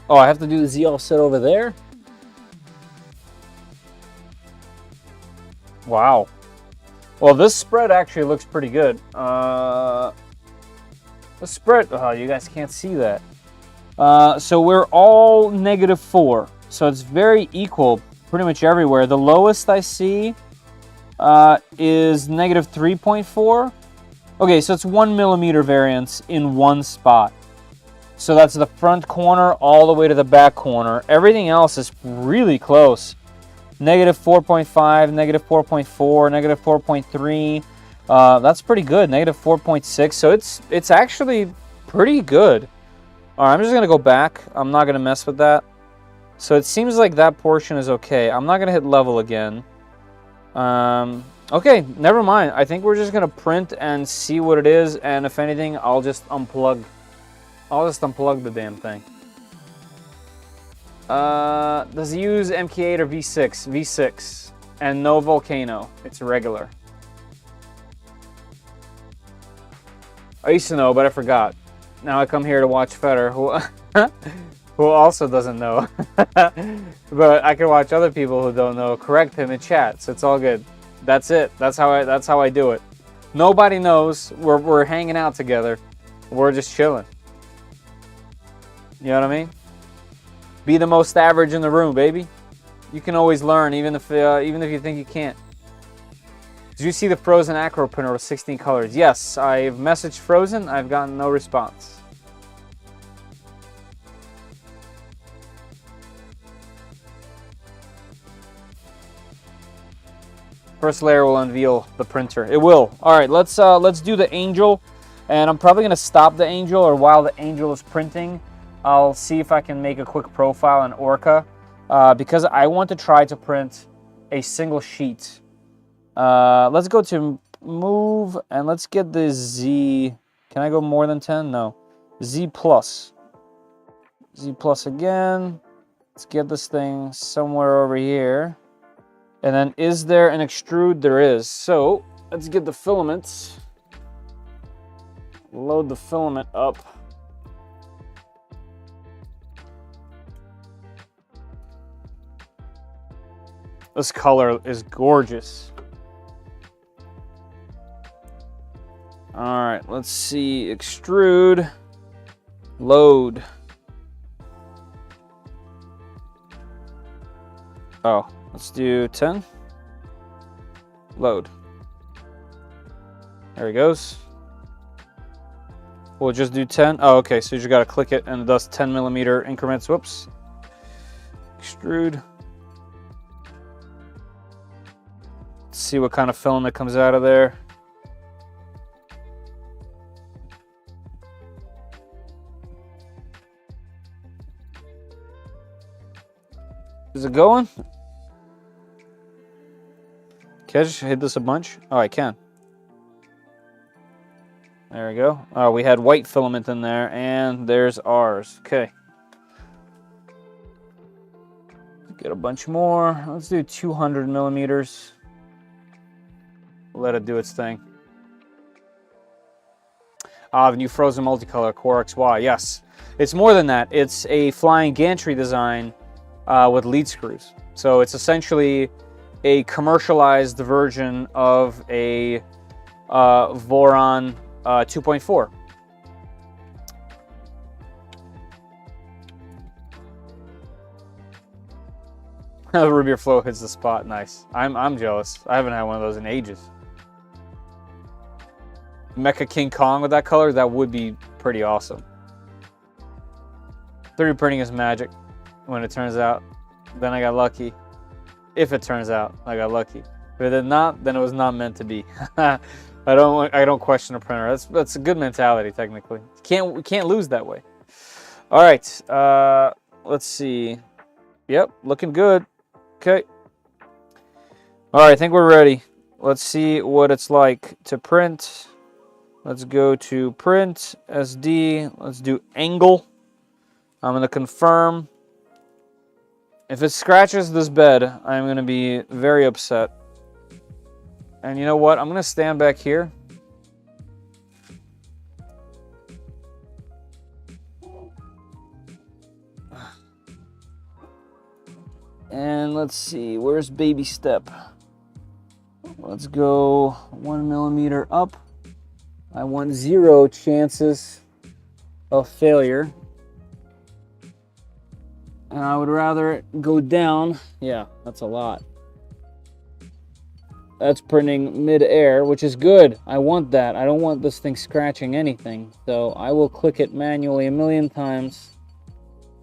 Oh, I have to do the Z offset over there? Wow. Well, this spread actually looks pretty good. The spread, oh, you guys can't see that. So we're all -4. So it's very equal pretty much everywhere. The lowest I see is -3.4. Okay, so it's 1 millimeter variance in one spot. So that's the front corner all the way to the back corner. Everything else is really close. -4.5, -4.4, -4.3. That's pretty good. -4.6. So it's actually pretty good. All right, I'm just gonna go back. I'm not gonna mess with that. So it seems like that portion is okay. I'm not gonna hit level again. Okay, never mind. I think we're just gonna print and see what it is, and if anything, I'll just unplug. I'll just unplug the damn thing. Does it use MK8 or V6? V6, and no Volcano. It's regular. I used to know, but I forgot. Now I come here to watch Feder, who also doesn't know. But I can watch other people who don't know, correct him in chat, so it's all good. That's it. That's how I do it. Nobody knows. We're hanging out together. We're just chilling. You know what I mean? Be the most average in the room, baby. You can always learn, even if you think you can't. Did you see the Frozen Acro printer with 16 colors? Yes, I've messaged Frozen. I've gotten no response. First layer will unveil the printer. It will. All right, let's do the angel, and I'm probably gonna stop the angel, or while the angel is printing, I'll see if I can make a quick profile in Orca, because I want to try to print a single sheet. Let's go to move, and let's get the Z. Can I go more than 10? No. Z plus. Z plus again. Let's get this thing somewhere over here. And then, is there an extrude? There is. So, let's get the filaments. load the filament up. This color is gorgeous. All right, let's see, extrude, load. Oh, let's do 10. Load. There he goes. We'll just do 10. Oh, okay, so you just gotta click it and it does 10 millimeter increments. Whoops. Extrude. Let's see what kind of filament comes out of there. Is it going? Can I just hit this a bunch? Oh, I can. There we go. Oh, we had white filament in there, and there's ours. Okay. Get a bunch more. Let's do 200 millimeters. Let it do its thing. Ah, the new frozen multicolor Core XY. Yes. It's more than that. It's a flying gantry design with lead screws. So it's essentially a commercialized version of a Voron 2.4. The Ruby Flow hits the spot. Nice. I'm jealous. I haven't had one of those in ages. Mecha King Kong with that color, that would be pretty awesome. 3D printing is magic when it turns out. Then I got lucky. If it turns out I got lucky. If it did not, then it was not meant to be. I don't question a printer. That's a good mentality technically. We can't lose that way. All right. Let's see. Yep, looking good. Okay. All right, I think we're ready. Let's see what it's like to print. Let's go to print, SD. Let's do angle. I'm going to confirm. If it scratches this bed, I'm going to be very upset. And you know what? I'm going to stand back here. And let's see, where's baby step? Let's go 1 millimeter up. I want 0 chances of failure. And I would rather go down. Yeah, that's a lot. That's printing mid-air, which is good. I want that. I don't want this thing scratching anything. So I will click it manually a million times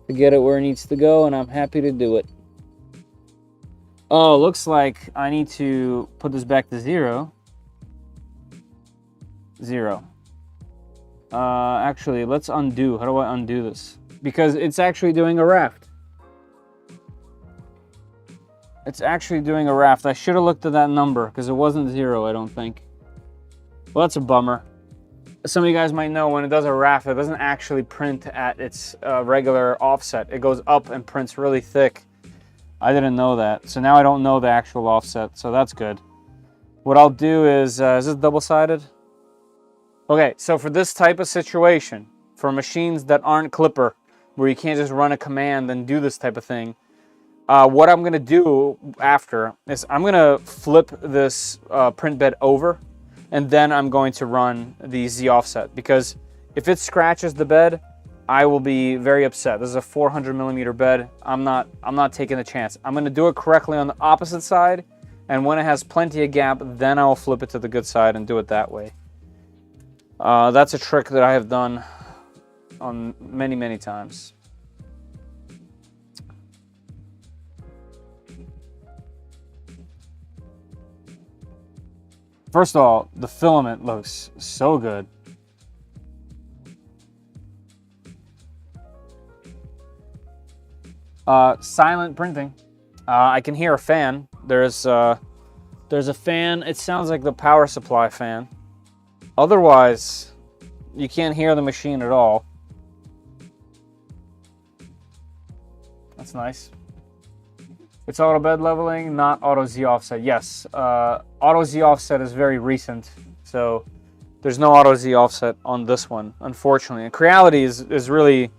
to get it where it needs to go, and I'm happy to do it. Oh, looks like I need to put this back to 0. 0. Actually, let's undo. How do I undo this? Because it's actually doing a raft. It's actually doing a raft. I should have looked at that number because it wasn't 0, I don't think. Well, that's a bummer. Some of you guys might know when it does a raft, it doesn't actually print at its regular offset. It goes up and prints really thick. I didn't know that. So now I don't know the actual offset, so that's good. What I'll do is this double-sided? Okay, so for this type of situation, for machines that aren't Clipper, where you can't just run a command and do this type of thing, what I'm going to do after is I'm going to flip this print bed over, and then I'm going to run the Z offset, because if it scratches the bed, I will be very upset. This is a 400 millimeter bed. I'm not taking a chance. I'm going to do it correctly on the opposite side, and when it has plenty of gap, then I'll flip it to the good side and do it that way. That's a trick that I have done on many times. First of all, the filament looks so good. Silent printing. I can hear a fan. There's a fan. It sounds like the power supply fan. Otherwise, you can't hear the machine at all. That's nice. It's auto bed leveling, not auto Z offset. Yes, auto Z offset is very recent, so There's no auto Z offset on this one, unfortunately. And Creality is really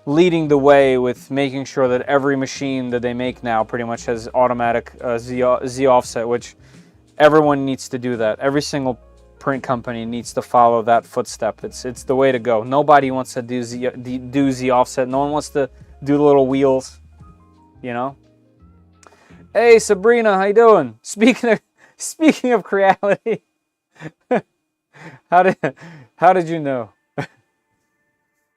leading the way with making sure that every machine that they make now pretty much has automatic Z offset, which everyone needs to do that. Every single print company needs to follow that footstep. It's the way to go. Nobody wants to do Z offset. No one wants to do the little wheels, you know. Hey Sabrina, how you doing? Speaking of Creality. How did you know?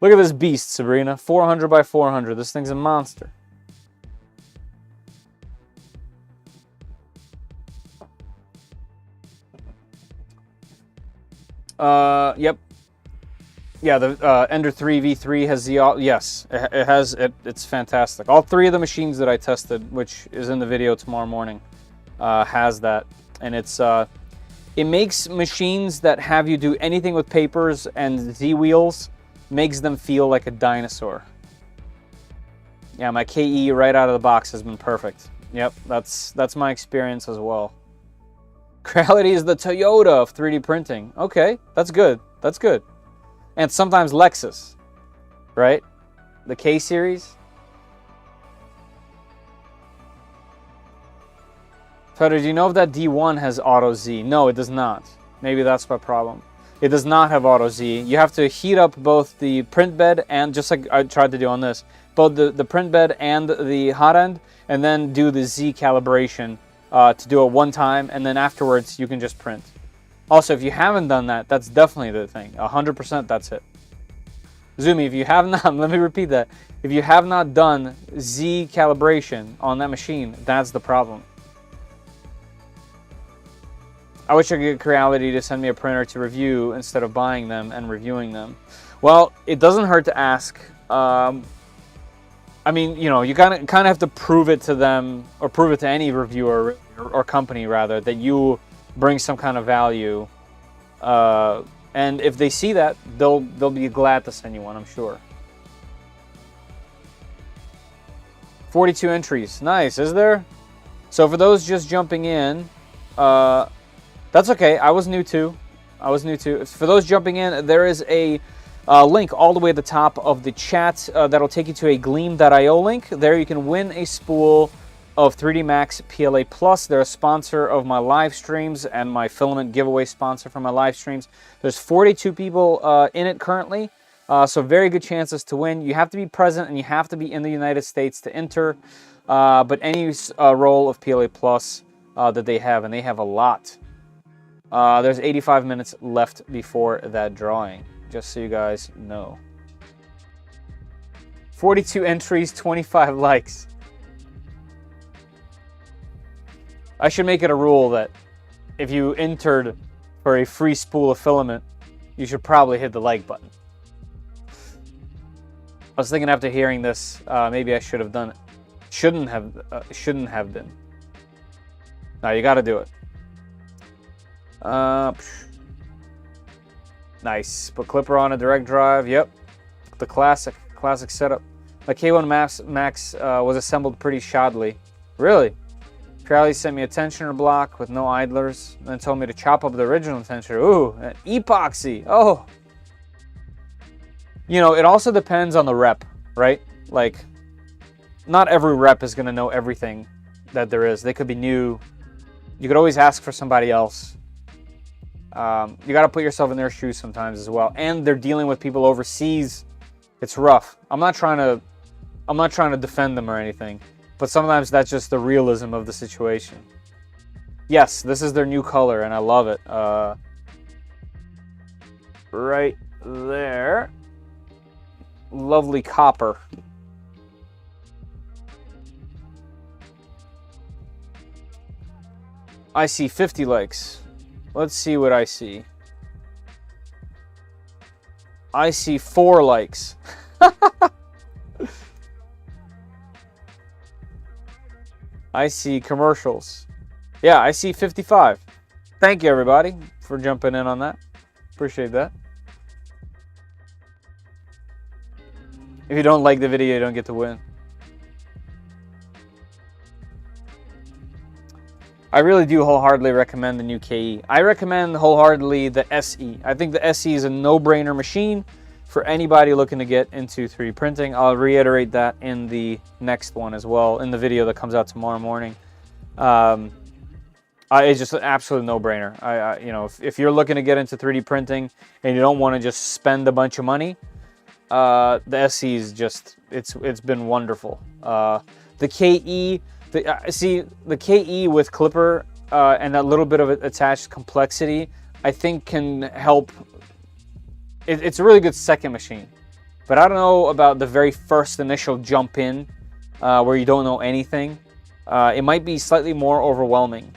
Look at this beast, Sabrina. 400 by 400. This thing's a monster. Yep. Yeah, the Ender 3 V3 has the... Yes, it has... It's fantastic. All three of the machines that I tested, which is in the video tomorrow morning, has that. And it's... It makes machines that have you do anything with papers and Z-wheels, makes them feel like a dinosaur. Yeah, my KE right out of the box has been perfect. Yep, that's my experience as well. Creality is the Toyota of 3D printing. Okay, that's good. That's good. And sometimes Lexus, right? The K series. Feder, do you know if that D1 has auto Z? No, it does not. Maybe that's my problem. It does not have auto Z. You have to heat up both the print bed and, just like I tried to do on this, both the print bed and the hot end, and then do the Z calibration to do it one time, and then afterwards you can just print. Also, if you haven't done that, that's definitely the thing. 100% that's it. Zumi, if you have not, let me repeat that. If you have not done Z calibration on that machine, that's the problem. I wish I could get Creality to send me a printer to review instead of buying them and reviewing them. Well, it doesn't hurt to ask. I mean, you know, you kind of have to prove it to them, or prove it to any reviewer or company rather, that you bring some kind of value. And if they see that, they'll be glad to send you one, I'm sure. 42 entries, nice. Is there? So for those just jumping in, that's okay. I was new too. For those jumping in, there is a link all the way at the top of the chat that'll take you to a Gleam.io link. There you can win a spool of 3D Max PLA Plus. They're a sponsor of my live streams and my Filament giveaway sponsor for my live streams. There's 42 people in it currently, so very good chances to win. You have to be present and you have to be in the United States to enter, but any roll of PLA Plus that they have, and they have a lot. There's 85 minutes left before that drawing, just so you guys know. 42 entries, 25 likes. I should make it a rule that if you entered for a free spool of filament, you should probably hit the like button. I was thinking after hearing this, maybe I should have done it. Shouldn't have been. No, you got to do it. Nice. Put clipper on a direct drive. Yep. The classic setup. My K1 Max was assembled pretty shoddily. Really? Creality sent me a tensioner block with no idlers, and then told me to chop up the original tensioner. Ooh, an epoxy. Oh. You know, it also depends on the rep, right? Like, not every rep is going to know everything that there is. They could be new. You could always ask for somebody else. You got to put yourself in their shoes sometimes as well. And they're dealing with people overseas. It's rough. I'm not trying to defend them or anything, but sometimes that's just the realism of the situation. Yes, this is their new color, and I love it. Right there. Lovely copper. I see 50 likes. Let's see what I see. I see 4 likes. I see commercials. Yeah, I see 55. Thank you, everybody, for jumping in on that. Appreciate that. If you don't like the video, you don't get to win. I really do wholeheartedly recommend the new KE. I recommend wholeheartedly the SE. I think the SE is a no-brainer machine for anybody looking to get into 3D printing. I'll reiterate that in the next one as well, in the video that comes out tomorrow morning. It's just an absolute no-brainer. You know, if you're looking to get into 3D printing and you don't want to just spend a bunch of money, the SE is just, it's been wonderful. The KE, see, the KE with Clipper and that little bit of attached complexity, I think can help. It's a really good second machine. But I don't know about the very first initial jump in where you don't know anything. It might be slightly more overwhelming.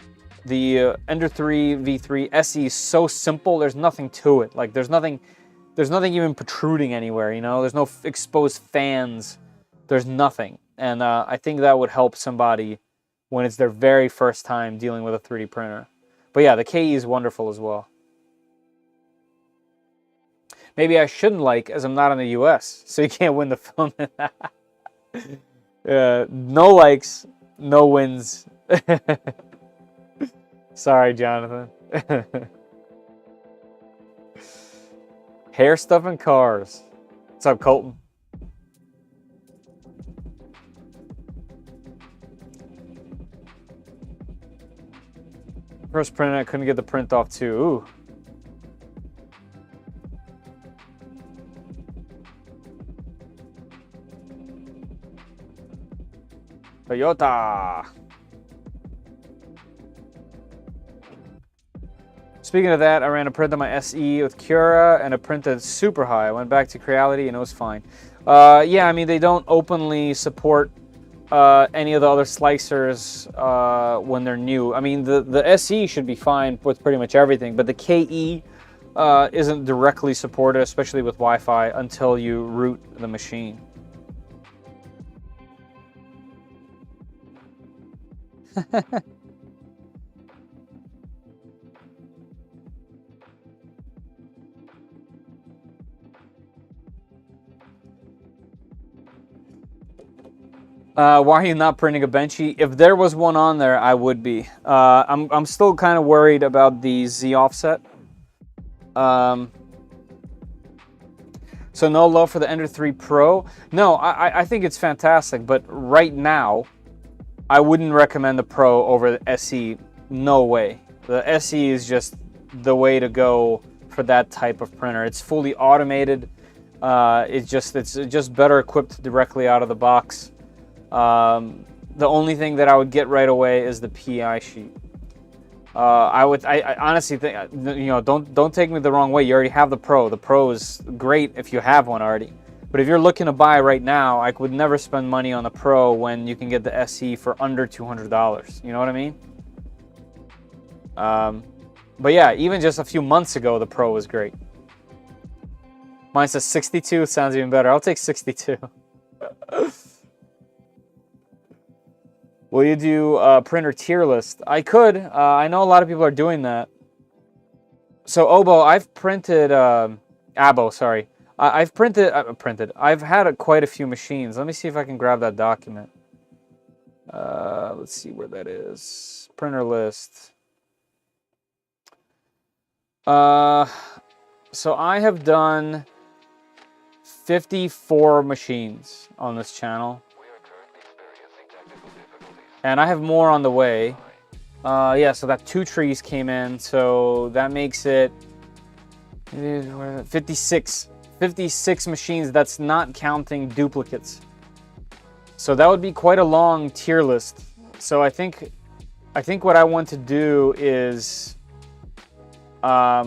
The Ender 3 V3 SE is so simple, there's nothing to it. Like, there's nothing even protruding anywhere, you know? There's no exposed fans. There's nothing. And I think that would help somebody when it's their very first time dealing with a 3D printer. But yeah, the KE is wonderful as well. Maybe I shouldn't like, as I'm not in the US, so you can't win the Filament. No likes, no wins. Sorry, Jonathan. Hair stuff and cars. What's up, Colton? First print, I couldn't get the print off too. Ooh. Toyota. Speaking of that, I ran a print on my SE with Cura and a print that's super high. I went back to Creality and it was fine. Yeah, I mean, they don't openly support any of the other slicers when they're new. I mean, the SE should be fine with pretty much everything, but the KE isn't directly supported, especially with Wi-Fi, until you root the machine. Why are you not printing a Benchy? If there was one on there, I would be. I'm still kind of worried about the Z offset. So no love for the Ender 3 Pro. No, I think it's fantastic, but right now, I wouldn't recommend the Pro over the SE. No way. The SE is just the way to go for that type of printer. It's fully automated. It's just better equipped directly out of the box. The only thing that I would get right away is the PI sheet. I honestly think, you know, don't take me the wrong way. You already have the Pro. The Pro is great if you have one already. But if you're looking to buy right now, I would never spend money on the Pro when you can get the SE for under $200. You know what I mean? But yeah, even just a few months ago, the Pro was great. Mine says 62. Sounds even better. I'll take 62. Will you do a printer tier list? I could. I know a lot of people are doing that. So Obo, I've printed, Abo, sorry. I've I've had quite a few machines. Let me see if I can grab that document. Let's see where that is. Printer list. So I have done 54 machines on this channel. And I have more on the way. Yeah, so that 2 trees came in, so that makes it 56. 56 machines, that's not counting duplicates. So that would be quite a long tier list. So I think what I want to do is I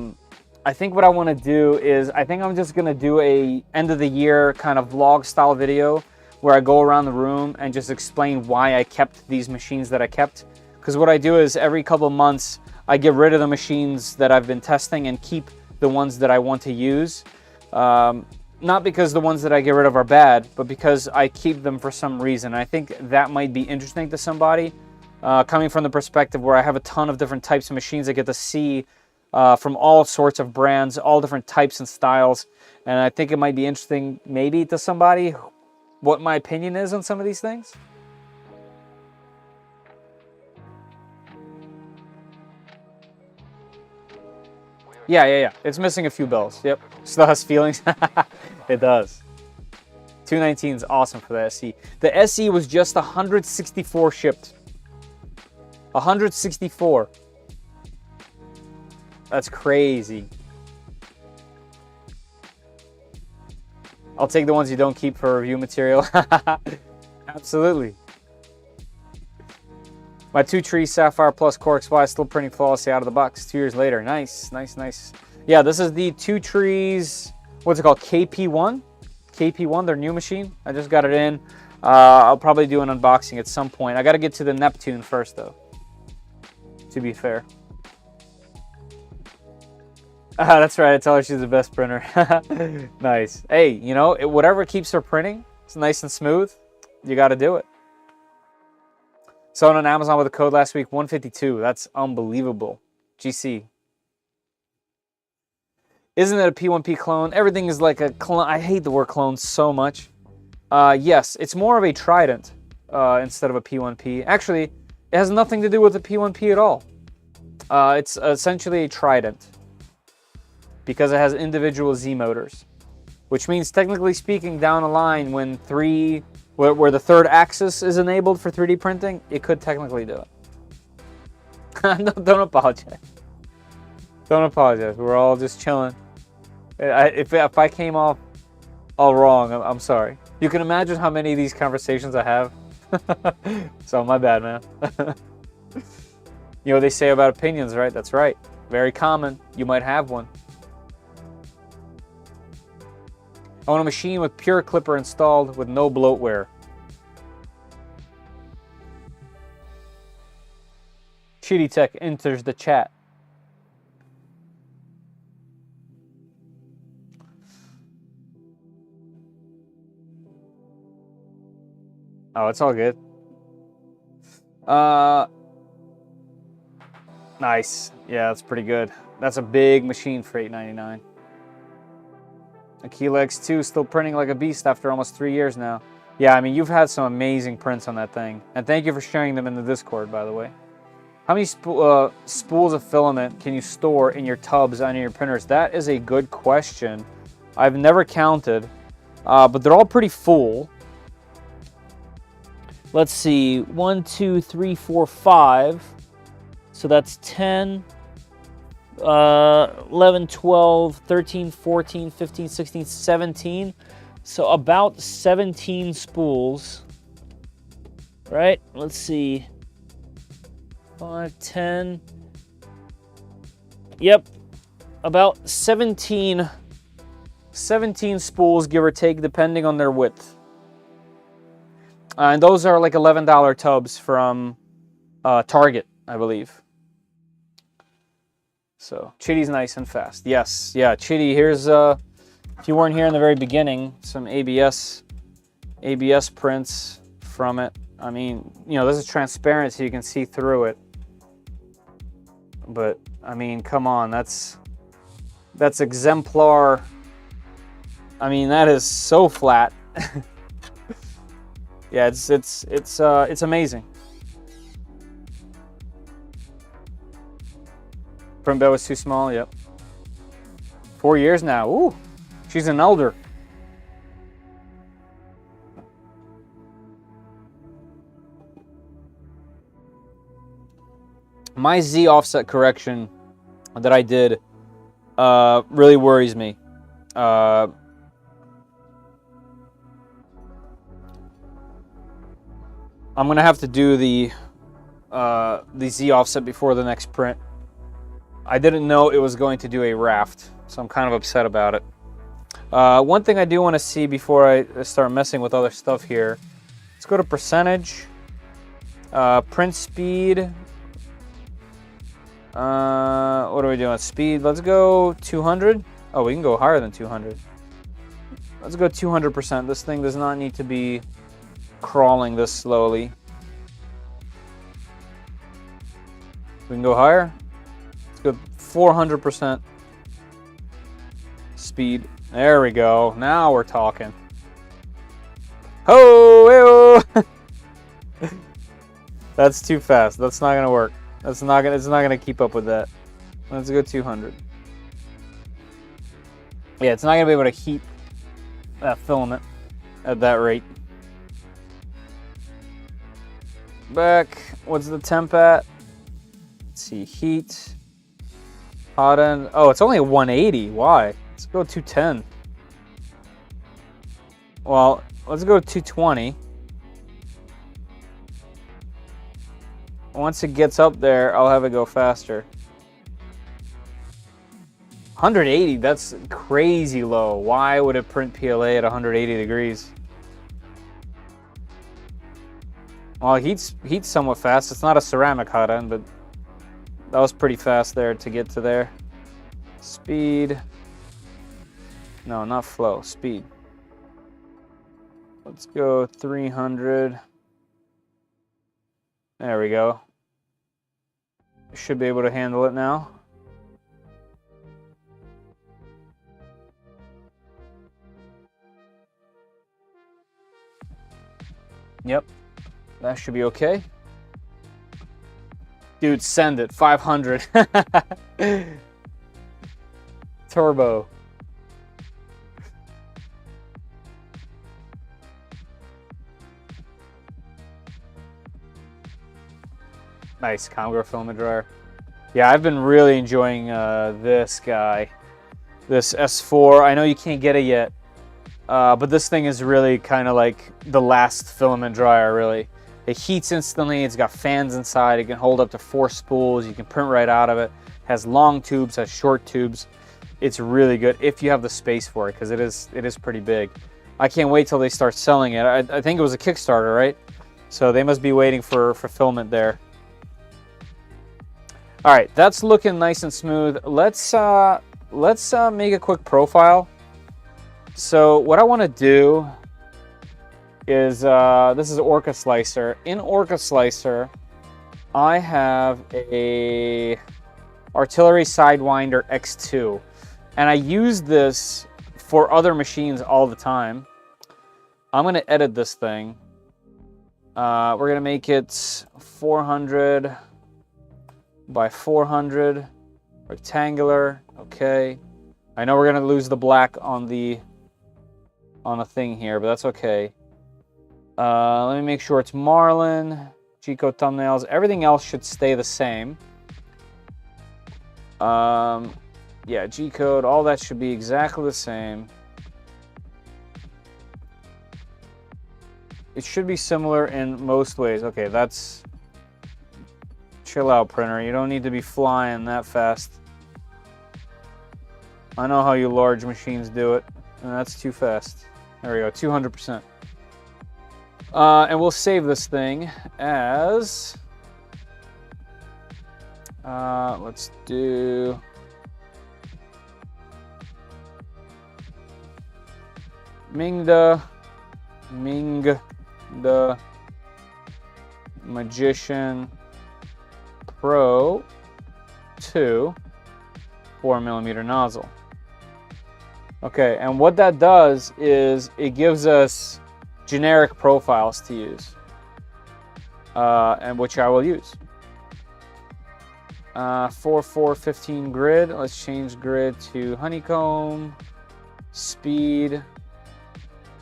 think I'm just gonna do a end of the year kind of vlog style video where I go around the room and just explain why I kept these machines that I kept. Because what I do is every couple of months I get rid of the machines that I've been testing and keep the ones that I want to use. Not because the ones that I get rid of are bad, but because I keep them for some reason. I think that might be interesting to somebody, coming from the perspective where I have a ton of different types of machines I get to see from all sorts of brands, all different types and styles. And I think it might be interesting maybe to somebody what my opinion is on some of these things. Yeah. It's missing a few bells. Yep. Still has feelings. It does. 219 is awesome for the SE. The SE was just 164 shipped. 164. That's crazy. I'll take the ones you don't keep for review material. Absolutely. My 2 Tree Sapphire Plus Core XY still printing flawlessly out of the box 2 years later. Nice. Yeah, this is the 2 Trees, what's it called? KP1? KP1, their new machine. I just got it in. I'll probably do an unboxing at some point. I got to get to the Neptune first, though, to be fair. That's right. I tell her she's the best printer. Nice. Hey, you know, whatever keeps her printing, it's nice and smooth. You got to do it. Sold on Amazon with a code last week, 152. That's unbelievable. GC. Isn't it a P1P clone? Everything is like a clone. I hate the word clone so much. Yes, it's more of a Trident instead of a P1P. Actually, it has nothing to do with the P1P at all. It's essentially a Trident because it has individual Z motors, which means technically speaking down the line when where the third axis is enabled for 3D printing, it could technically do it. Don't apologize. Don't apologize. We're all just chilling. If I came off all wrong, I'm sorry. You can imagine how many of these conversations I have. So my bad, man. You know what they say about opinions, right? That's right. Very common. You might have one. I want a machine with pure clipper installed with no bloatware. Shitty Tech enters the chat. Oh, it's all good. Nice. Yeah, that's pretty good. That's a big machine for $8.99. Aquila X2 still printing like a beast after almost 3 years now. Yeah, I mean, you've had some amazing prints on that thing. And thank you for sharing them in the Discord, by the way. How many spools of filament can you store in your tubs on your printers? That is a good question. I've never counted, but they're all pretty full. Let's see, 1, 2, 3, 4, 5. So that's 10, 11, 12, 13, 14, 15, 16, 17. So about 17 spools, right? Let's see, 5, 10. Yep, about 17 spools, give or take, depending on their width. And those are like $11 tubs from Target, I believe. So, Chitty's nice and fast. Yes, yeah, Chitty, here's, if you weren't here in the very beginning, some ABS prints from it. I mean, you know, this is transparent so you can see through it. But, I mean, come on, that's exemplar. I mean, that is so flat. Yeah, it's amazing. Print bed was too small, yep. 4 years now, ooh, she's an elder. My Z offset correction that I did really worries me. I'm gonna have to do the Z offset before the next print. I didn't know it was going to do a raft, so I'm kind of upset about it. One thing I do want to see before I start messing with other stuff here, let's go to percentage, print speed. What are we doing? Speed, let's go 200. Oh, we can go higher than 200. Let's go 200%. This thing does not need to be crawling this slowly. We can go higher. Let's go 400% speed. There we go. Now we're talking. Oh, that's too fast. That's not gonna work. It's not gonna keep up with that. Let's go 200. Yeah, it's not going to be able to heat that filament at that rate. Back, what's the temp at? Let's see, heat, hot end. Oh, it's only a 180. Why? Let's go 210. Well, let's go 220. Once it gets up there, I'll have it go faster. 180, that's crazy low. Why would it print PLA at 180 degrees? Well, heat's somewhat fast. It's not a ceramic hot end, but that was pretty fast there to get to there. Speed. No, not flow, speed. Let's go 300. There we go. Should be able to handle it now. Yep, that should be okay. Dude, send it. 500. Turbo. Nice Combo filament dryer. Yeah, I've been really enjoying this guy. This S4. I know you can't get it yet. But this thing is really kind of like the last filament dryer, really. It heats instantly, it's got fans inside, it can hold up to 4 spools, you can print right out of it. Has long tubes, has short tubes. It's really good if you have the space for it, because it is pretty big. I can't wait till they start selling it. I think it was a Kickstarter, right? So they must be waiting for fulfillment there. All right, that's looking nice and smooth. Let's make a quick profile. So what I want to do is, this is Orca Slicer. In Orca Slicer, I have a Artillery Sidewinder X2. And I use this for other machines all the time. I'm going to edit this thing. We're going to make it 400 by 400, rectangular. Okay. I know we're going to lose the black on the thing here, but that's okay. Let me make sure it's Marlin, G-code thumbnails. Everything else should stay the same. Yeah, G-code, all that should be exactly the same. It should be similar in most ways. Okay, that's... Chill out, printer. You don't need to be flying that fast. I know how you large machines do it, and that's too fast. There we go, 200%. And we'll save this thing as... let's do... Mingda Magician Pro 2 4mm nozzle. Okay, and what that does is it gives us generic profiles to use, and which I will use. 4-4-15 grid. Let's change grid to honeycomb. Speed.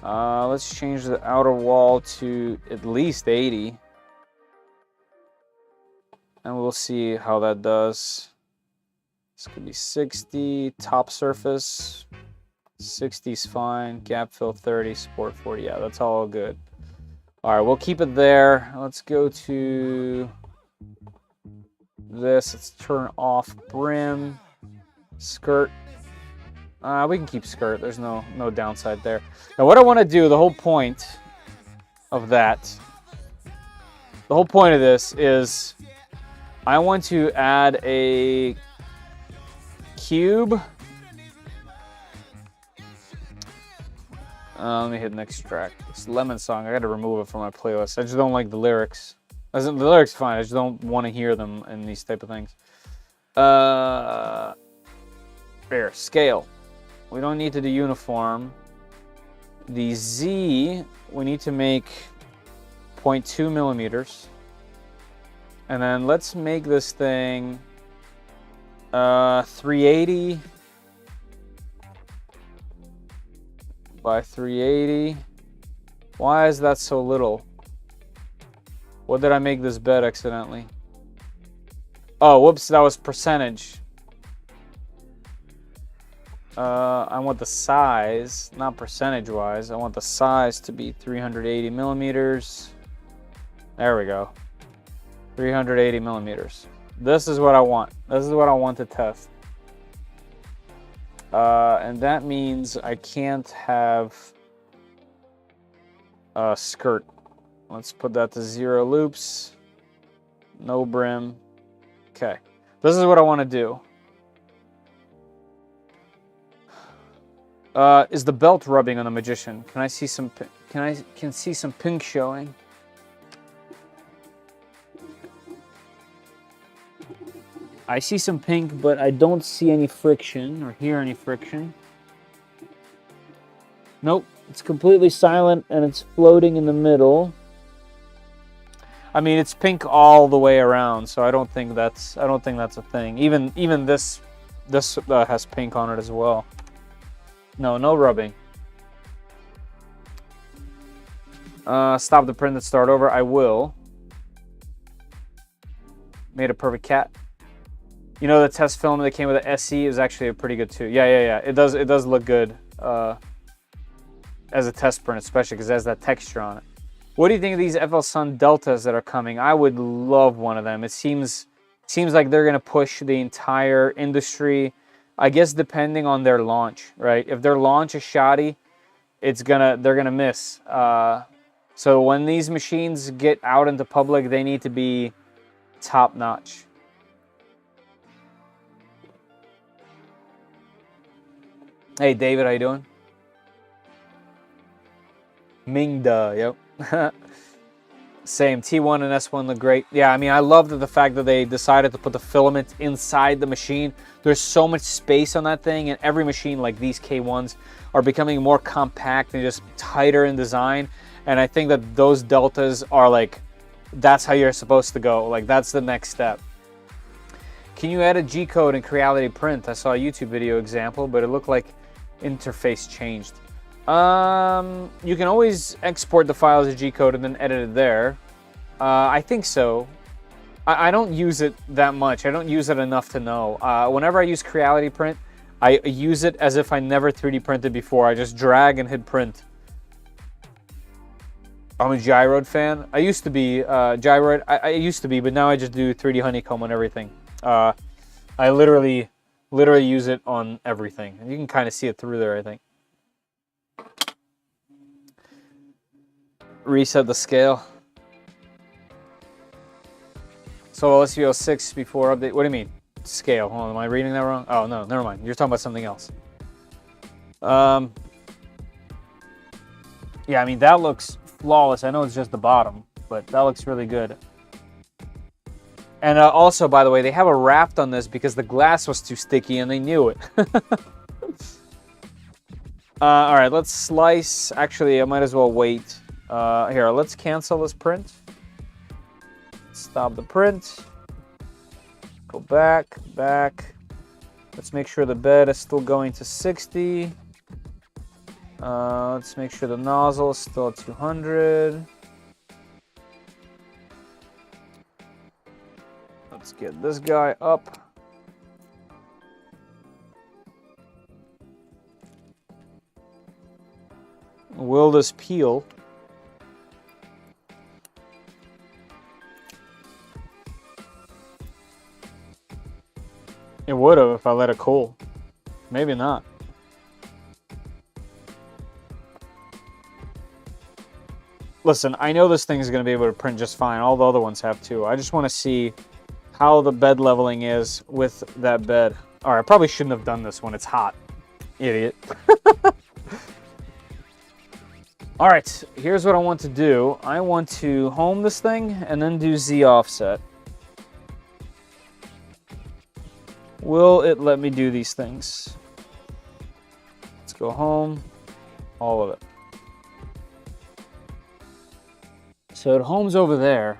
Let's change the outer wall to at least 80. And we'll see how that does. This could be 60. Top surface. 60's fine. Gap fill 30. Support 40. Yeah, that's all good. All right, we'll keep it there. Let's go to this. Let's turn off brim. Skirt. We can keep skirt. There's no downside there. Now, what I want to do, the whole point of that, the whole point of this is I want to add a cube. Let me hit next track. It's Lemon Song. I got to remove it from my playlist. I just don't like the lyrics. The lyrics are fine. I just don't want to hear them in these type of things. There, scale. We don't need to do uniform. The Z, we need to make 0.2 millimeters. And then let's make this thing 380 by 380. Why is that so little? What did I make this bed accidentally? Oh, whoops, that was percentage. I want the size, not percentage-wise. I want the size to be 380 millimeters. There we go. 380 millimeters. This is what I want. This is what I want to test. And that means I can't have a skirt. Let's put that to 0 loops. No brim. Okay. This is what I want to do. Is the belt rubbing on the magician? Can I see some? Can see some pink showing? I see some pink, but I don't see any friction or hear any friction. Nope, it's completely silent and it's floating in the middle. I mean, it's pink all the way around, so I don't think that's a thing. Even this has pink on it as well. No rubbing. Stop the print and start over. I will. Made a perfect cat. You know, the test film that came with the SE is actually a pretty good too. Yeah. It does look good as a test print, especially because it has that texture on it. What do you think of these FL Sun Deltas that are coming? I would love one of them. It seems like they're gonna push the entire industry. I guess depending on their launch, right? If their launch is shoddy, they're gonna miss. So when these machines get out into public, they need to be top notch. Hey David, how you doing? Mingda, yep. Same, T1 and S1 look great. Yeah, I mean, I love the fact that they decided to put the filament inside the machine. There's so much space on that thing, and every machine like these K1s are becoming more compact and just tighter in design. And I think that those deltas are like, that's how you're supposed to go. Like, that's the next step. Can you add a G-code in Creality Print? I saw a YouTube video example, but it looked like interface changed. You can always export the file as a G-code and then edit it there. I think so. I don't use it that much. I don't use it enough to know. Whenever I use Creality Print, I use it as if I never 3D printed before. I just drag and hit print. I'm a Gyroid fan. I used to be Gyroid. I used to be, but now I just do 3D honeycomb on everything. I literally use it on everything. And you can kind of see it through there, I think. Reset the scale. So SVO 6 before update. What do you mean? Scale. Hold on, am I reading that wrong? Oh, no, never mind. You're talking about something else. Yeah, I mean, that looks flawless. I know it's just the bottom, but that looks really good. And also, by the way, they have a wrap on this because the glass was too sticky and they knew it. All right, let's slice. Actually, I might as well wait. Here, let's cancel this print. Stop the print. Go back. Let's make sure the bed is still going to 60. Let's make sure the nozzle is still at 200. Let's get this guy up. Will this peel? It would have if I let it cool. Maybe not. Listen, I know this thing is going to be able to print just fine. All the other ones have too. I just want to see how the bed leveling is with that bed. All right, I probably shouldn't have done this when it's hot. Idiot. All right, here's what I want to do. I want to home this thing and then do Z offset. Will it let me do these things? Let's go home, all of it. So it homes over there.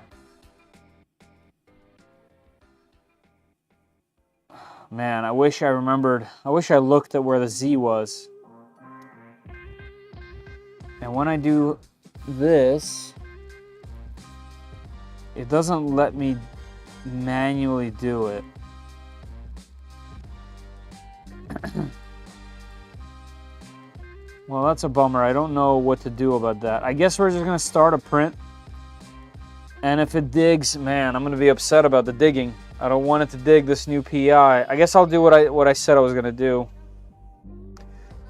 Man, I wish I remembered. I wish I looked at where the Z was. And when I do this, it doesn't let me manually do it. Well, that's a bummer. I don't know what to do about that. I guess we're just gonna start a print. And if it digs, man, I'm gonna be upset about the digging. I don't want it to dig this new PI. I guess I'll do what I said I was gonna do.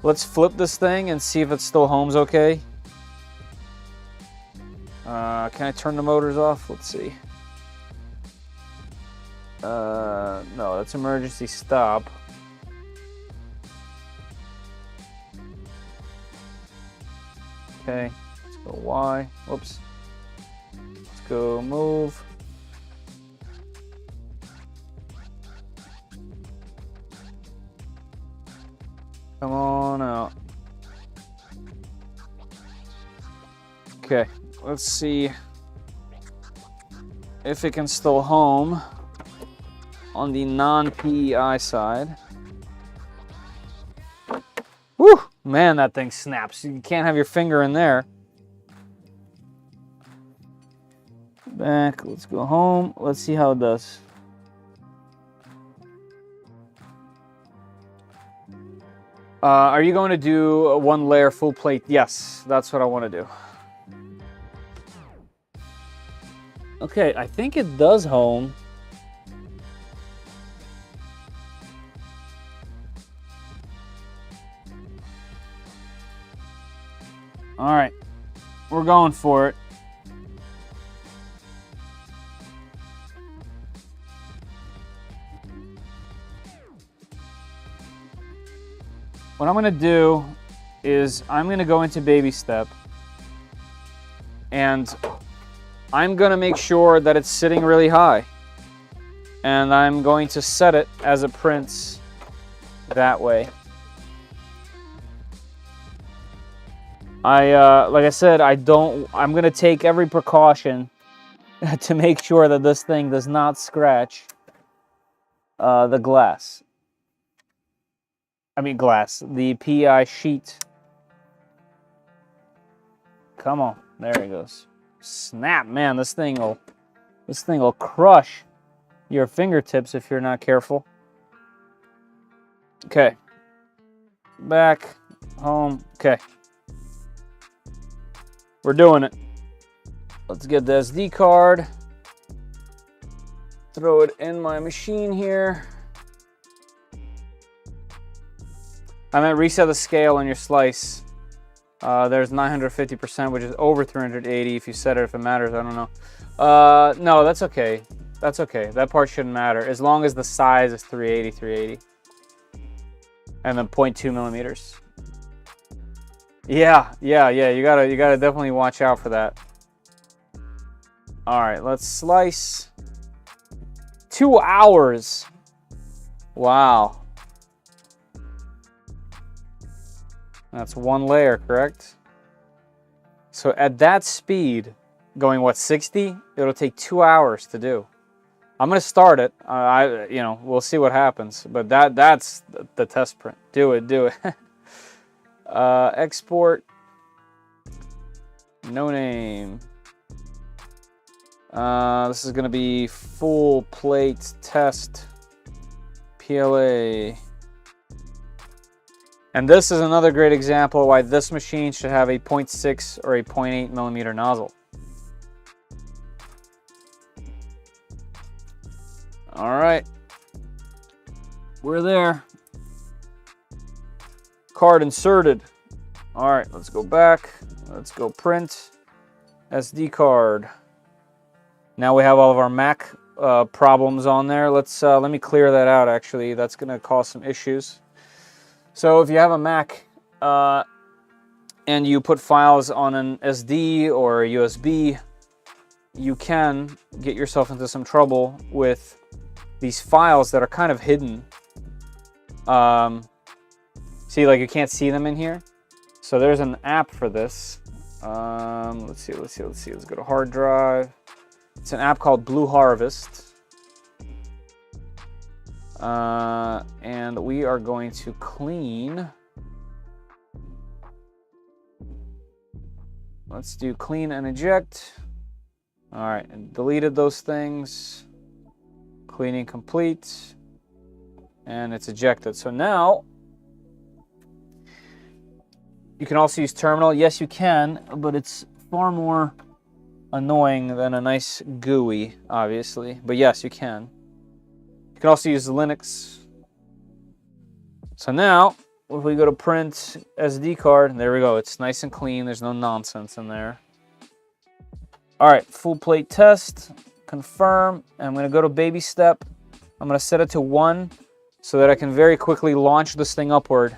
Let's flip this thing and see if it still homes okay. Can I turn the motors off? Let's see. No, that's emergency stop. Okay, let's go Y. Whoops. Let's go move. Come on out. Okay, let's see if it can still home on the non-PEI side. Whew! Man, that thing snaps. You can't have your finger in there. Back, let's go home. Let's see how it does. Are you going to do a 1 layer full plate? Yes, that's what I want to do. Okay, I think it does home. All right, we're going for it. What I'm gonna do is I'm gonna go into baby step and I'm gonna make sure that it's sitting really high. And I'm going to set it as it prints that way. Like I said, I'm gonna take every precaution to make sure that this thing does not scratch the glass. The PI sheet. Come on, there it goes. Snap, man, this thing will crush your fingertips if you're not careful. Okay. Back, home, okay. We're doing it. Let's get the SD card. Throw it in my machine here. I meant reset the scale on your slice. There's 950%, which is over 380 if you set it, if it matters, I don't know. No, that's okay. That's okay. That part shouldn't matter, as long as the size is 380. And then 0.2 millimeters. Yeah, you gotta definitely watch out for that. All right, let's slice. 2 hours. Wow. That's 1 layer, correct? So at that speed, going what, 60? It'll take 2 hours to do. I'm gonna start it. We'll see what happens. But that's the test print. Do it. Export. No name. This is gonna be full plate test. PLA. And this is another great example of why this machine should have a 0.6 or a 0.8 millimeter nozzle. All right, we're there. Card inserted. All right, let's go back. Let's go print SD card. Now we have all of our Mac problems on there. Let me clear that out. Actually, that's gonna cause some issues. So if you have a Mac and you put files on an SD or a USB, you can get yourself into some trouble with these files that are kind of hidden. See, like you can't see them in here. So there's an app for this. Let's see. Let's go to hard drive. It's an app called Blue Harvest. And we are going to clean Let's do clean and eject. All right, and deleted those things. Cleaning complete. And it's ejected. So now, you can also use terminal. Yes, you can, but it's far more annoying than a nice GUI, obviously. But yes, you can. You can also use Linux. So now, if we go to print SD card, there we go. It's nice and clean. There's no nonsense in there. All right, full plate test, confirm. And I'm going to go to baby step. I'm going to set it to 1 so that I can very quickly launch this thing upward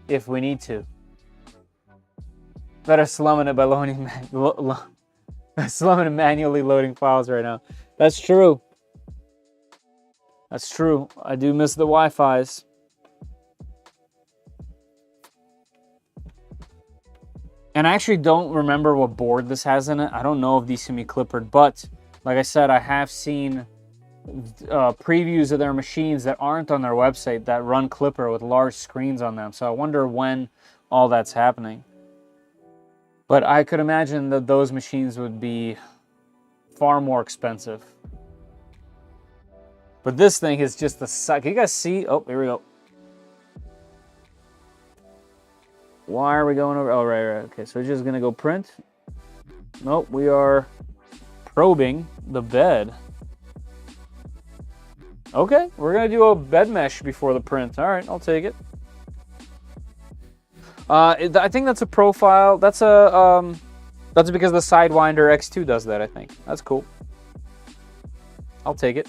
if we need to. Better slumming it by loading, slumming and manually loading files right now. That's true. That's true. I do miss the Wi-Fi's. And I actually don't remember what board this has in it. I don't know if these can be clippered, but like I said, I have seen previews of their machines that aren't on their website that run Clipper with large screens on them. So I wonder when all that's happening. But I could imagine that those machines would be far more expensive. But this thing is just the size. Can you guys see? Oh, here we go. Why are we going over? Oh, right. Okay, so we're just going to go print. Nope, we are probing the bed. Okay, we're going to do a bed mesh before the print. All right, I'll take it. I think that's a profile. That's because the Sidewinder X2 does that, I think. That's cool. I'll take it.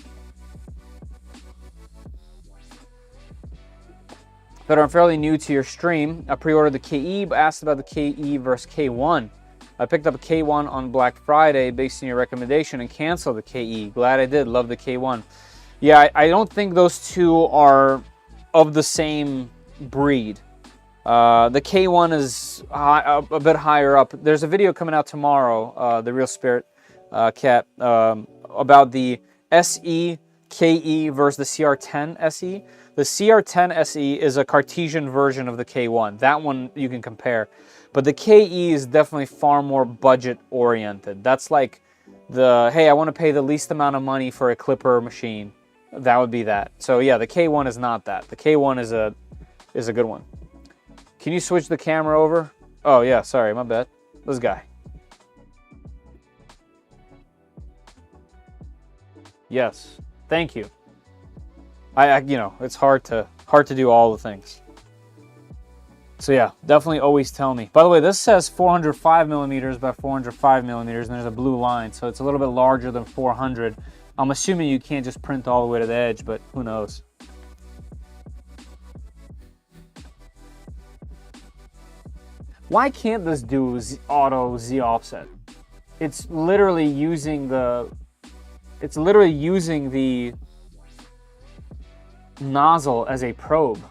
But I'm fairly new to your stream. I pre-ordered the KE, but asked about the KE versus K1. I picked up a K1 on Black Friday based on your recommendation and canceled the KE. Glad I did. Love the K1. Yeah, I don't think those two are of the same breed. The K1 is a bit higher up. There's a video coming out tomorrow, the Real Spirit Cat, about the SE KE versus the CR10 SE. The CR10 SE is a Cartesian version of the K1. That one you can compare. But the KE is definitely far more budget oriented. That's like the, hey, I want to pay the least amount of money for a clipper machine. That would be that. So yeah, the K1 is not that. The K1 is a good one. Can you switch the camera over? Oh yeah, sorry, my bad. This guy. Yes, thank you. You know, it's hard to do all the things. So yeah, definitely always tell me. By the way, this says 405 millimeters by 405 millimeters, and there's a blue line, so it's a little bit larger than 400. I'm assuming you can't just print all the way to the edge, but who knows? Why can't this do auto Z offset? It's literally using the nozzle as a probe.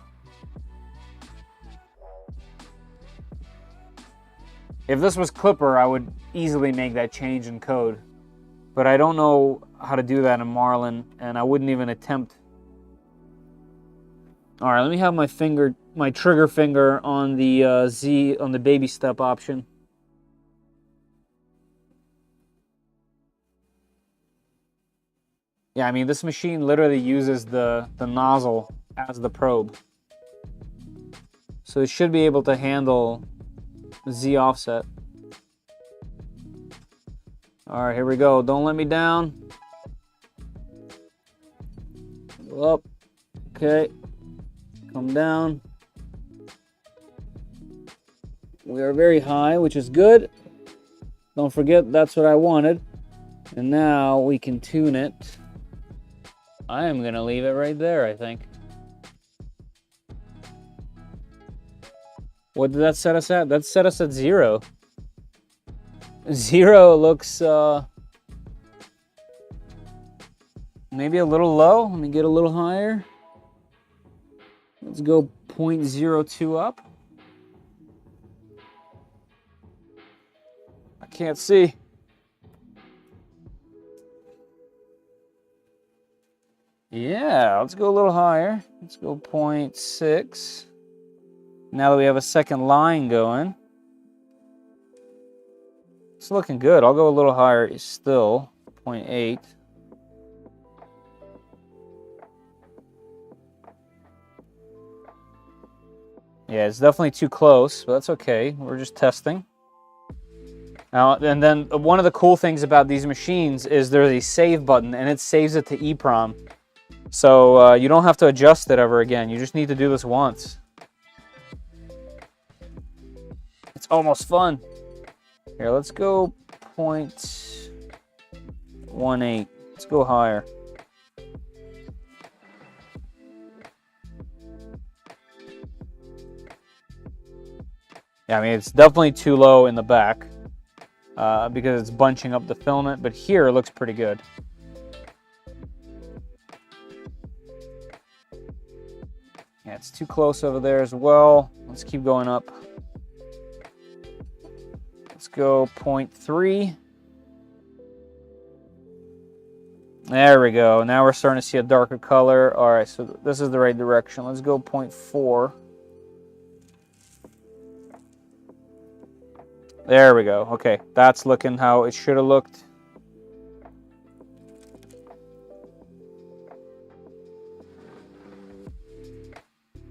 If this was Clipper, I would easily make that change in code. But I don't know how to do that in Marlin, and I wouldn't even attempt. All right, let me have my trigger finger on the on the baby step option. Yeah, I mean, this machine literally uses the nozzle as the probe. So it should be able to handle Z offset. All right, here we go. Don't let me down. Up. Okay. Come down. We are very high, which is good. Don't forget, that's what I wanted. And now we can tune it. I am going to leave it right there, I think. What did that set us at? That set us at 0. 0 looks maybe a little low. Let me get a little higher. Let's go 0.02 up. I can't see. Yeah, let's go a little higher. Let's go 0.6. Now that we have a second line going. It's looking good. I'll go a little higher still. 0.8. Yeah, it's definitely too close, but that's okay. We're just testing. Now, and then one of the cool things about these machines is there's a save button, and it saves it to EEPROM. So you don't have to adjust it ever again. You just need to do this once. It's almost fun. Here, let's go 0.18. Let's go higher. Yeah, I mean, it's definitely too low in the back because it's bunching up the filament, but here it looks pretty good. Yeah, it's too close over there as well. Let's keep going up. Let's go 0.3. There we go. Now we're starting to see a darker color. All right, so this is the right direction. Let's go 0.4. There we go. Okay, that's looking how it should have looked.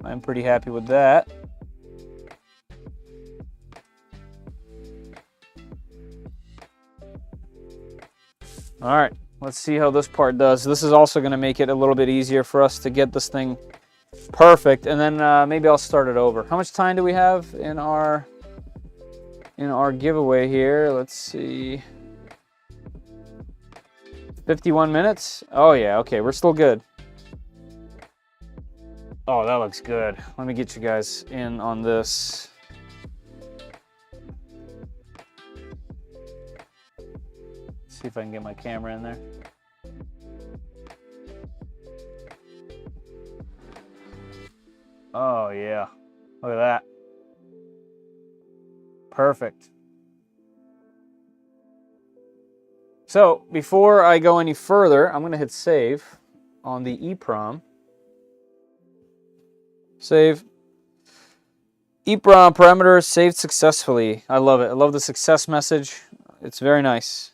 I'm pretty happy with that. All right, let's see how this part does. This is also going to make it a little bit easier for us to get this thing perfect, and then maybe I'll start it over. How much time do we have in our giveaway here? Let's see. 51 minutes? Oh yeah, okay, we're still good. Oh, that looks good. Let me get you guys in on this. See if I can get my camera in there. Oh yeah, look at that. Perfect. So before I go any further, I'm gonna hit save on the EEPROM. Save. EEPROM parameters saved successfully. I love it. I love the success message. It's very nice.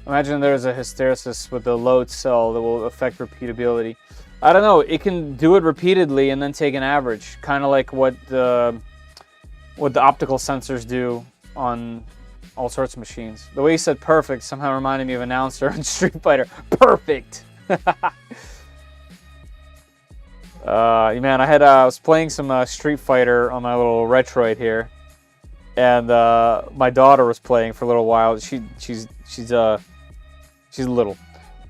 Imagine there's a hysteresis with the load cell that will affect repeatability. I don't know. It can do it repeatedly and then take an average, kind of like what the optical sensors do on all sorts of machines. The way he said "perfect" somehow reminded me of an announcer in Street Fighter. Perfect. Man, I was playing some Street Fighter on my little Retroid here, and my daughter was playing for a little while. She's little,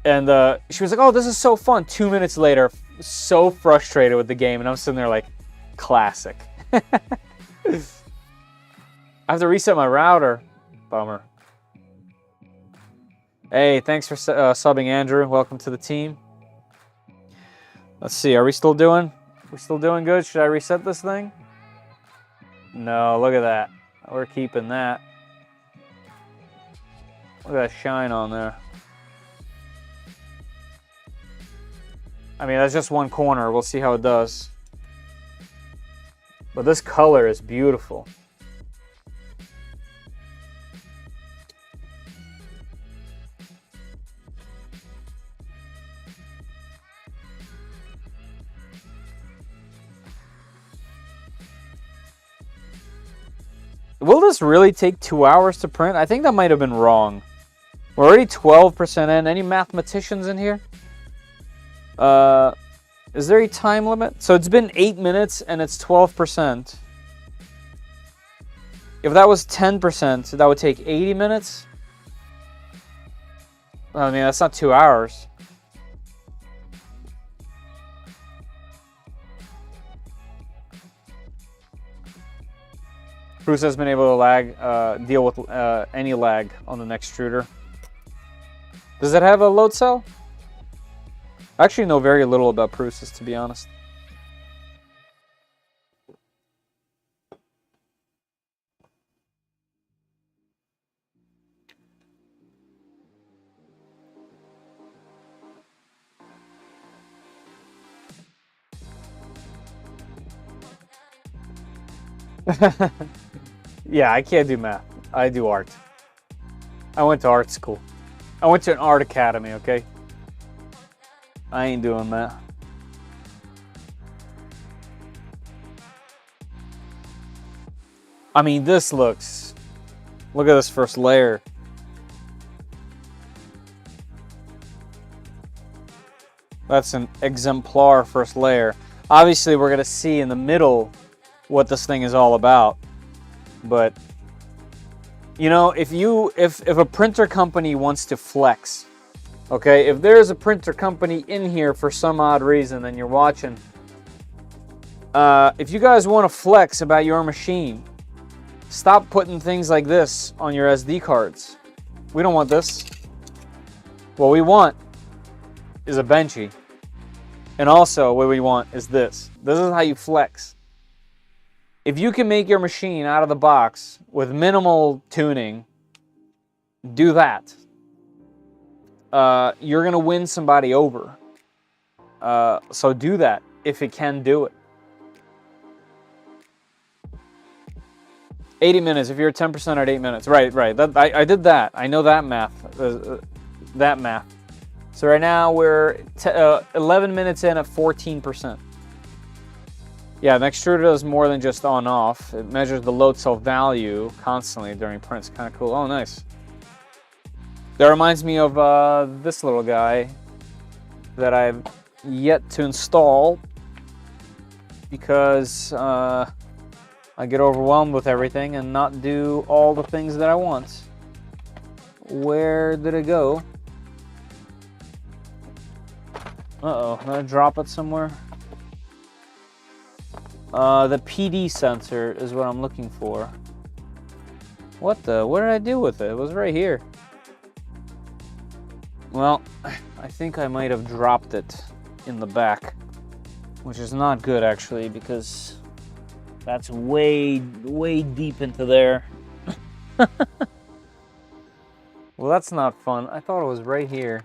and she was like, "Oh, this is so fun." 2 minutes later, so frustrated with the game, and I'm sitting there like, "Classic." I have to reset my router. Bummer. Hey, thanks for subbing, Andrew. Welcome to the team. Let's see. Are we still doing? We still doing good? Should I reset this thing? No. Look at that. We're keeping that. Look at that shine on there. I mean, that's just one corner. We'll see how it does. But this color is beautiful. Will this really take 2 hours to print? I think that might have been wrong. We're already 12% in. Any mathematicians in here? Is there a time limit? So it's been 8 minutes and it's 12%. If that was 10%, that would take 80 minutes. I mean, that's not 2 hours. Bruce has been able to deal with any lag on the next extruder. Does it have a load cell? I actually know very little about Prusa's, to be honest. Yeah, I can't do math. I do art. I went to art school. I went to an art academy, okay? I ain't doing that. I mean, this looks... Look at this first layer. That's an exemplar first layer. Obviously, we're going to see in the middle what this thing is all about. But, you know, if a printer company wants to flex, okay, if there's a printer company in here for some odd reason and you're watching, if you guys want to flex about your machine, stop putting things like this on your SD cards. We don't want this. What we want is a benchy. And also what we want is this. This is how you flex. If you can make your machine out of the box with minimal tuning, do that. You're going to win somebody over. So do that if it can do it. 80 minutes, if you're 10% at 8 minutes. Right. I did that. I know that math. That math. So right now we're 11 minutes in at 14%. Yeah, the extruder does more than just on-off. It measures the load cell value constantly during prints. Kind of cool. Oh, nice. That reminds me of this little guy that I've yet to install because I get overwhelmed with everything and not do all the things that I want. Where did it go? Uh-oh, did I drop it somewhere? The PD sensor is what I'm looking for. What did I do with it? It was right here. Well, I think I might have dropped it in the back, which is not good actually because that's way deep into there. Well, that's not fun. I thought it was right here.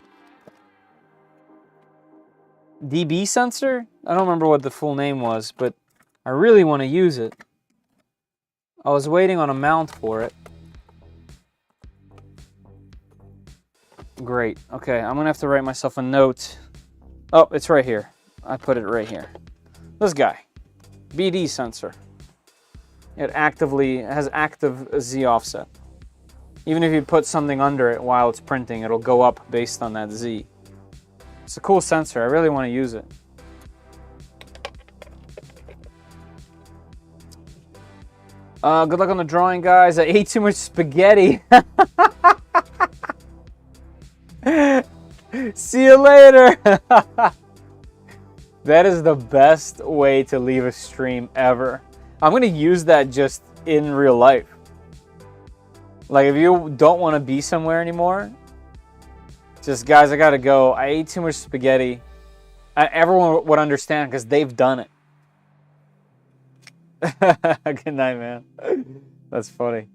DB sensor? I don't remember what the full name was, but I really want to use it. I was waiting on a mount for it. Great. Okay, I'm going to have to write myself a note. Oh, it's right here. I put it right here. This guy. BD sensor. It has active Z offset. Even if you put something under it while it's printing, it'll go up based on that Z. It's a cool sensor. I really want to use it. Good luck on the drawing, guys. I ate too much spaghetti. See you later. That is the best way to leave a stream ever. I'm going to use that just in real life. Like, if you don't want to be somewhere anymore, just, guys, I got to go. I ate too much spaghetti. Everyone would understand because they've done it. Good night, man. That's funny.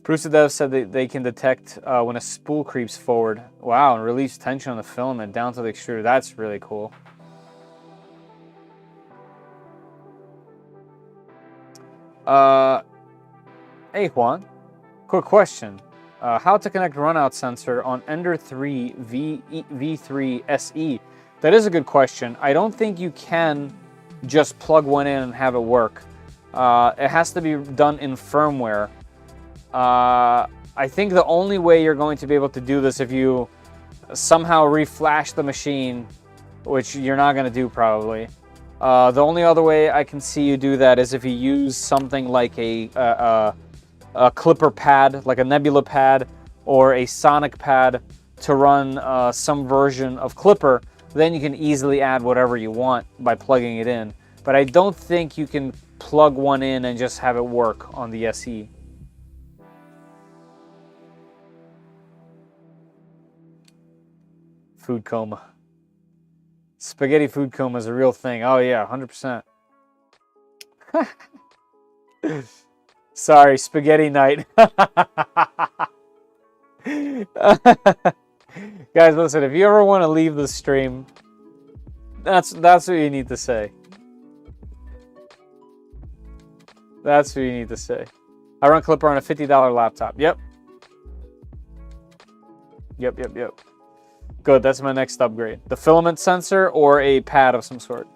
Prusadev said that they can detect when a spool creeps forward. Wow, and release tension on the filament down to the extruder. That's really cool. Hey, Juan. Quick question. How to connect runout sensor on Ender 3 V3 SE? That is a good question. I don't think you can just plug one in and have it work. It has to be done in firmware. I think the only way you're going to be able to do this if you somehow reflash the machine, which you're not going to do probably. The only other way I can see you do that is if you use something like a clipper pad, like a nebula pad or a sonic pad to run some version of clipper. Then you can easily add whatever you want by plugging it in. But I don't think you can plug one in and just have it work on the SE. Food coma. Spaghetti food coma is a real thing. Oh yeah, 100%. Sorry, spaghetti night. Guys, listen, if you ever want to leave the stream, that's what you need to say. That's what you need to say. I run Clipper on a $50 laptop. Yep. Yep. Good, that's my next upgrade. The filament sensor or a pad of some sort.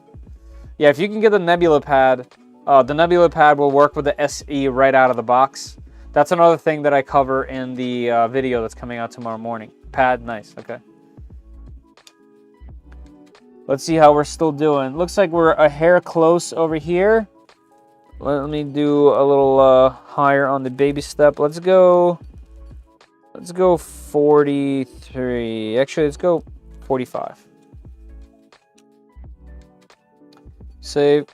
Yeah, if you can get the Nebula pad will work with the SE right out of the box. That's another thing that I cover in the video that's coming out tomorrow morning. Pad, nice, okay. Let's see how we're still doing. Looks like we're a hair close over here. Let me do a little higher on the baby step. Let's go 43. Actually, let's go 45. Save.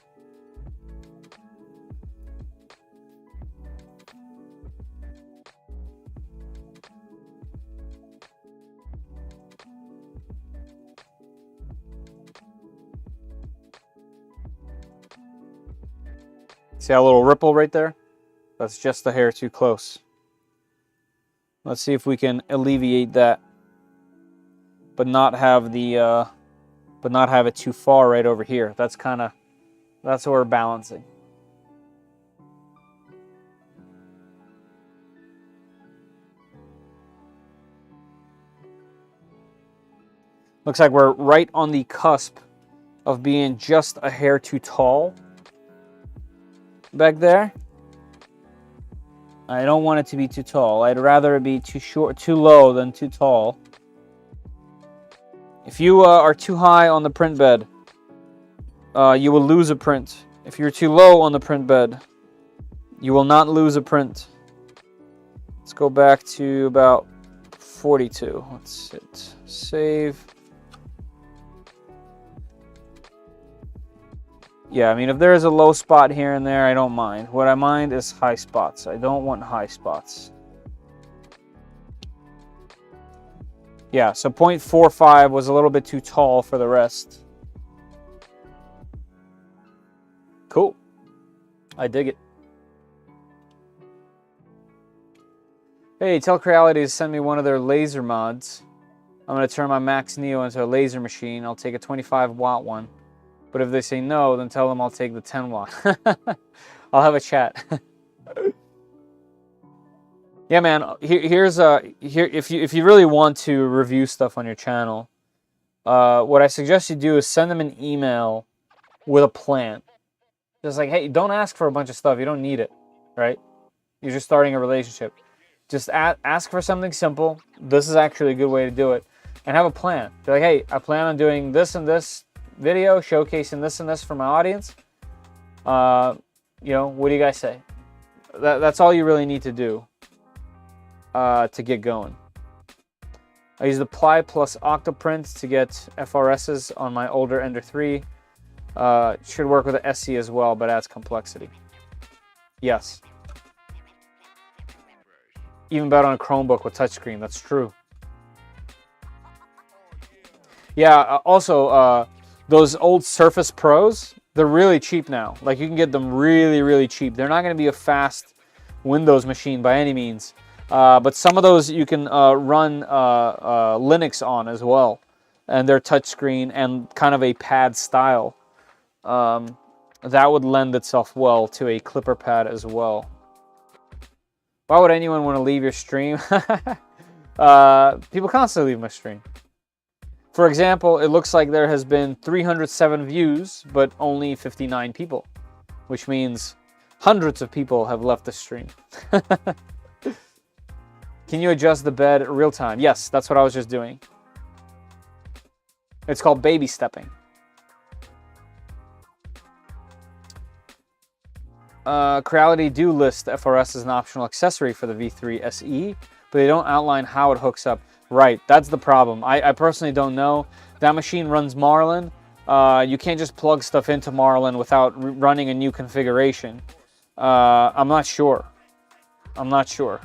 See that little ripple right there? That's just the hair too close. Let's see if we can alleviate that, but not have the, but not have it too far right over here. That's what we're balancing. Looks like we're right on the cusp of being just a hair too tall back there. I don't want it to be too tall. I'd rather it be too low than too tall. If you are too high on the print bed, you will lose a print. If you're too low on the print bed, you will not lose a print. Let's go back to about 42. Let's hit save. Yeah, I mean, if there is a low spot here and there, I don't mind. What I mind is high spots. I don't want high spots. Yeah, so 0.45 was a little bit too tall for the rest. Cool. I dig it. Hey, tell Creality to send me one of their laser mods. I'm going to turn my Max Neo into a laser machine. I'll take a 25-watt one. But if they say no, then tell them I'll take the 10-watt. I'll have a chat. Yeah, man. If you really want to review stuff on your channel, what I suggest you do is send them an email with a plan. Just like, hey, don't ask for a bunch of stuff. You don't need it, right? You're just starting a relationship. Just ask for something simple. This is actually a good way to do it, and have a plan. Be like, hey, I plan on doing this and this video, showcasing this and this for my audience. You know, what do you guys say? That's all you really need to do to get going. I use the Ply plus Octoprint to get FRSs on my older Ender 3. Should work with the SE as well, but adds complexity. Yes. Even better on a Chromebook with touchscreen. That's true. Yeah, also, those old Surface Pros, they're really cheap now. Like, you can get them really, really cheap. They're not going to be a fast Windows machine by any means. But some of those you can run Linux on as well. And they're touchscreen and kind of a pad style. That would lend itself well to a Clipper pad as well. Why would anyone want to leave your stream? People constantly leave my stream. For example, it looks like there has been 307 views, but only 59 people, which means hundreds of people have left the stream. Can you adjust the bed real time? Yes, that's what I was just doing. It's called baby stepping. Creality do list FRS as an optional accessory for the V3 SE, but they don't outline how it hooks up. Right, that's the problem. I personally don't know. That machine runs Marlin. You can't just plug stuff into Marlin without running a new configuration. I'm not sure. I'm not sure.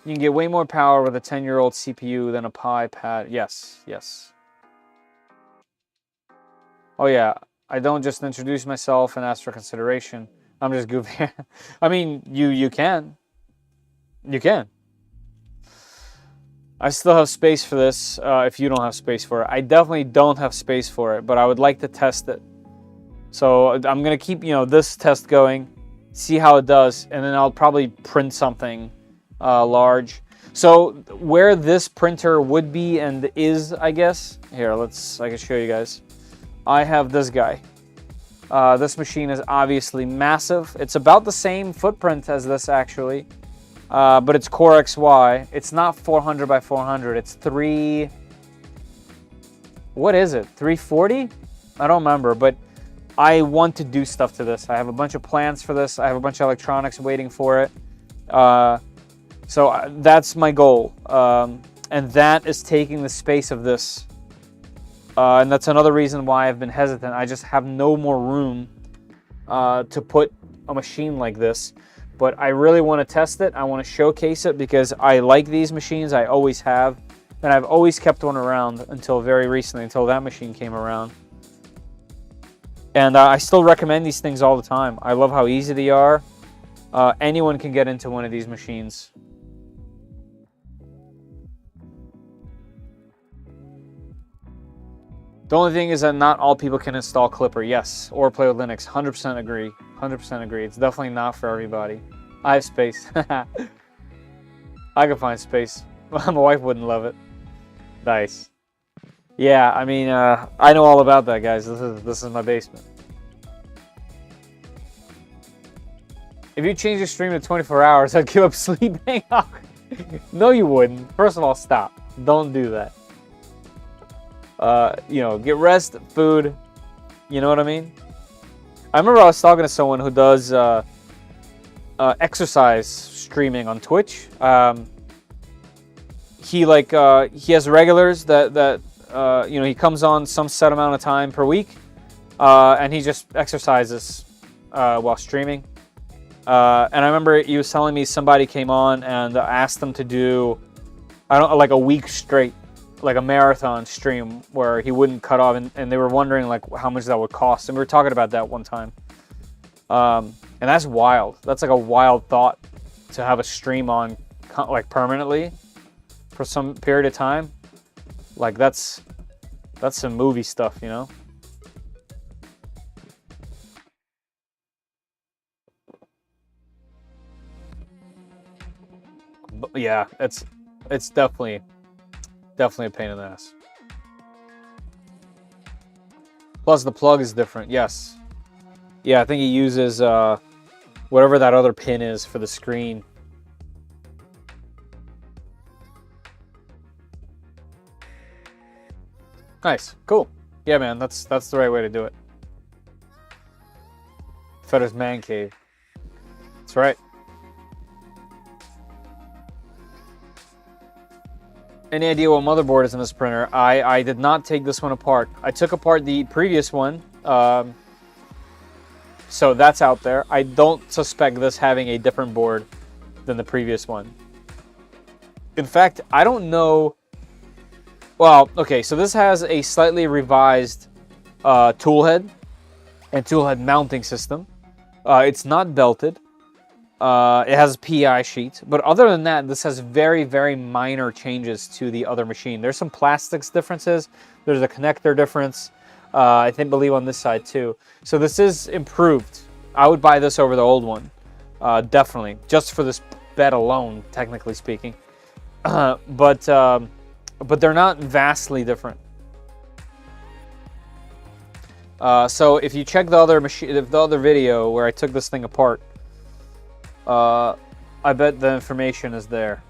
You can get way more power with a 10-year-old CPU than a Pi pad. Yes, yes. Oh yeah, I don't just introduce myself and ask for consideration. I'm just goofy. I mean, you can. You can. I still have space for this if you don't have space for it. I definitely don't have space for it, but I would like to test it. So I'm going to keep, this test going, see how it does, and then I'll probably print something large. So where this printer would be and is, I guess, here, I can show you guys. I have this guy. This machine is obviously massive. It's about the same footprint as this, actually. But it's Core XY. It's not 400 by 400. It's what is it? 340? I don't remember, but I want to do stuff to this. I have a bunch of plans for this. I have a bunch of electronics waiting for it. So that's my goal. And that is taking the space of this. And that's another reason why I've been hesitant. I just have no more room to put a machine like this. But I really want to test it. I want to showcase it because I like these machines. I always have. And I've always kept one around until very recently, until that machine came around. And I still recommend these things all the time. I love how easy they are. Anyone can get into one of these machines. The only thing is that not all people can install Clipper, yes, or play with Linux. 100% agree. 100% agree. It's definitely not for everybody. I have space. I can find space. My wife wouldn't love it. Nice. Yeah, I mean, I know all about that, guys. This is my basement. If you change your stream to 24 hours, I'd give up sleeping. No, you wouldn't. First of all, stop. Don't do that. Get rest, food. You know what I mean? I remember I was talking to someone who does exercise streaming on Twitch. He has regulars that he comes on some set amount of time per week, and he just exercises while streaming. And I remember he was telling me somebody came on and asked them to do, like a week straight, like a marathon stream where he wouldn't cut off, and they were wondering like how much that would cost. And we were talking about that one time. And that's wild. That's like a wild thought to have a stream on like permanently for some period of time. Like that's some movie stuff, you know? But yeah, it's definitely a pain in the ass. Plus the plug is different, yes. Yeah, I think he uses whatever that other pin is for the screen. Nice, cool. Yeah, man, that's the right way to do it. Fedor's man cave. That's right. Any idea what motherboard is in this printer? I did not take this one apart. I took apart the previous one, so that's out there. I don't suspect this having a different board than the previous one. In fact, I don't know. Well, okay, so this has a slightly revised toolhead and toolhead mounting system. It's not belted. It has a PI sheet, but other than that, this has very, very minor changes to the other machine. There's some plastics differences. There's a connector difference. I believe on this side too. So this is improved. I would buy this over the old one, definitely, just for this bed alone, technically speaking. But they're not vastly different. So if you check the other video where I took this thing apart, I bet the information is there.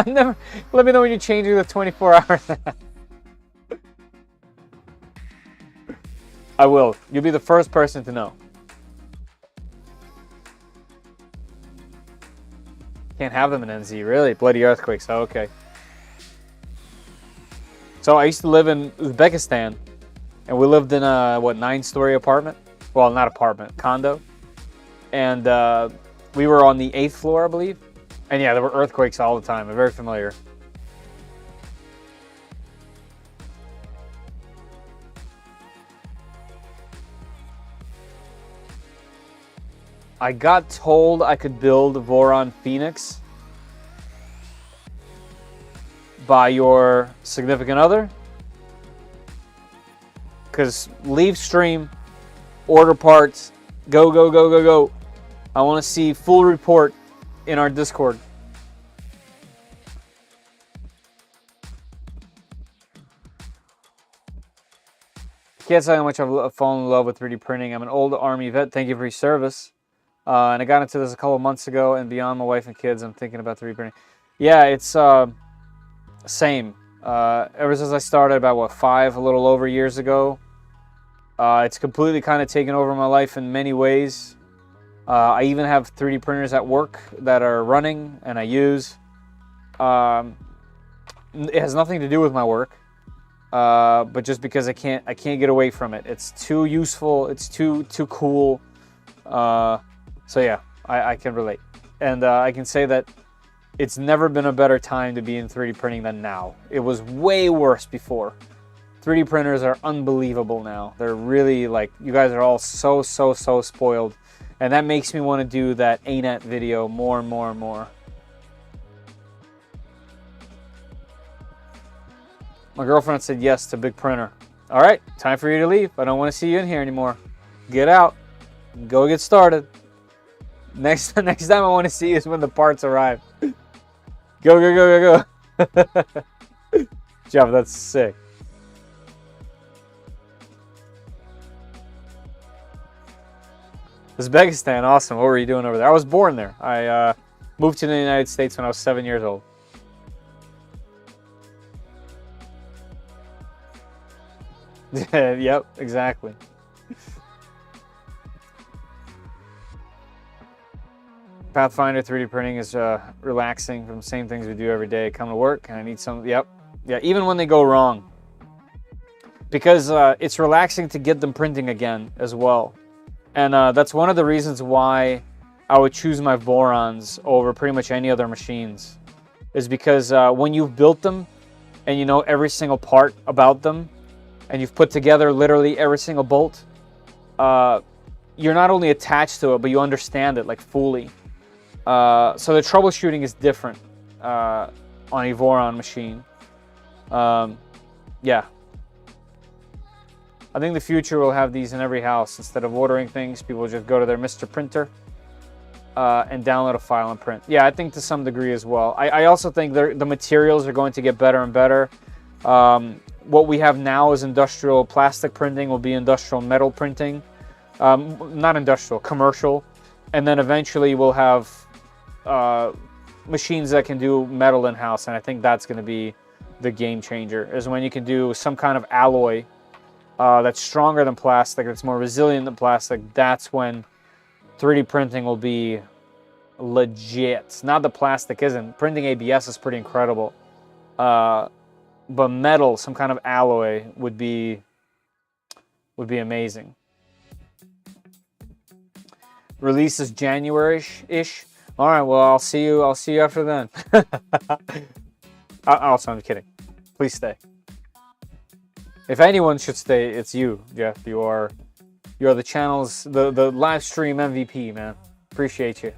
Never. Let me know when you're changing the 24 hours. I will. You'll be the first person to know. Can't have them in NZ, really? Bloody earthquakes. Oh, okay. So I used to live in Uzbekistan, and we lived in a 9-story apartment. Well, not apartment, condo. And we were on the 8th floor, I believe. And yeah, there were earthquakes all the time. I'm very familiar. I got told I could build Voron Phoenix by your significant other. Because leave stream, order parts, go, go, go, go, go. I want to see full report in our Discord. Can't tell you how much I've fallen in love with 3D printing. I'm an old Army vet. Thank you for your service. And I got into this a couple months ago, and beyond my wife and kids, I'm thinking about 3D printing. Yeah, it's same. Ever since I started about, what, 5, a little over years ago, it's completely kind of taken over my life in many ways. I even have 3D printers at work that are running and I use. It has nothing to do with my work. But just because I can't get away from it. It's too useful. It's too cool. So yeah, I can relate, and I can say that it's never been a better time to be in 3D printing than now. It was way worse before. 3D printers are unbelievable now. They're really, like, you guys are all so spoiled, and that makes me want to do that ANET video more and more and more. My girlfriend said yes to big printer. All right, time for you to leave. I don't want to see you in here anymore. Get out. Go get started. Next time I want to see you is when the parts arrive. Go, go, go, go, go. Jeff, that's sick. Uzbekistan, awesome. What were you doing over there? I was born there. I moved to the United States when I was 7 years old. Yep, exactly. Pathfinder 3D printing is relaxing from the same things we do every day. Come to work and I need some, yep. Yeah, even when they go wrong. Because it's relaxing to get them printing again as well. And that's one of the reasons why I would choose my Vorons over pretty much any other machines. Is because when you've built them and you know every single part about them, and you've put together literally every single bolt, you're not only attached to it, but you understand it like fully. So the troubleshooting is different on a Voron machine. Yeah. I think the future will have these in every house. Instead of ordering things, people just go to their Mr. Printer and download a file and print. Yeah, I think to some degree as well. I also think the materials are going to get better and better. What we have now is industrial plastic printing, will be industrial metal printing. Not industrial, commercial. And then eventually we'll have machines that can do metal in-house, and I think that's going to be the game changer, is when you can do some kind of alloy that's stronger than plastic, that's more resilient than plastic. That's when 3D printing will be legit. Not that plastic isn't. Printing ABS is pretty incredible. But metal, some kind of alloy, would be amazing. Release is January-ish. All right, well, I'll see you after then. Also, I'm kidding. Please stay. If anyone should stay, it's you, Jeff. You are the channel's the live stream MVP, man. Appreciate you.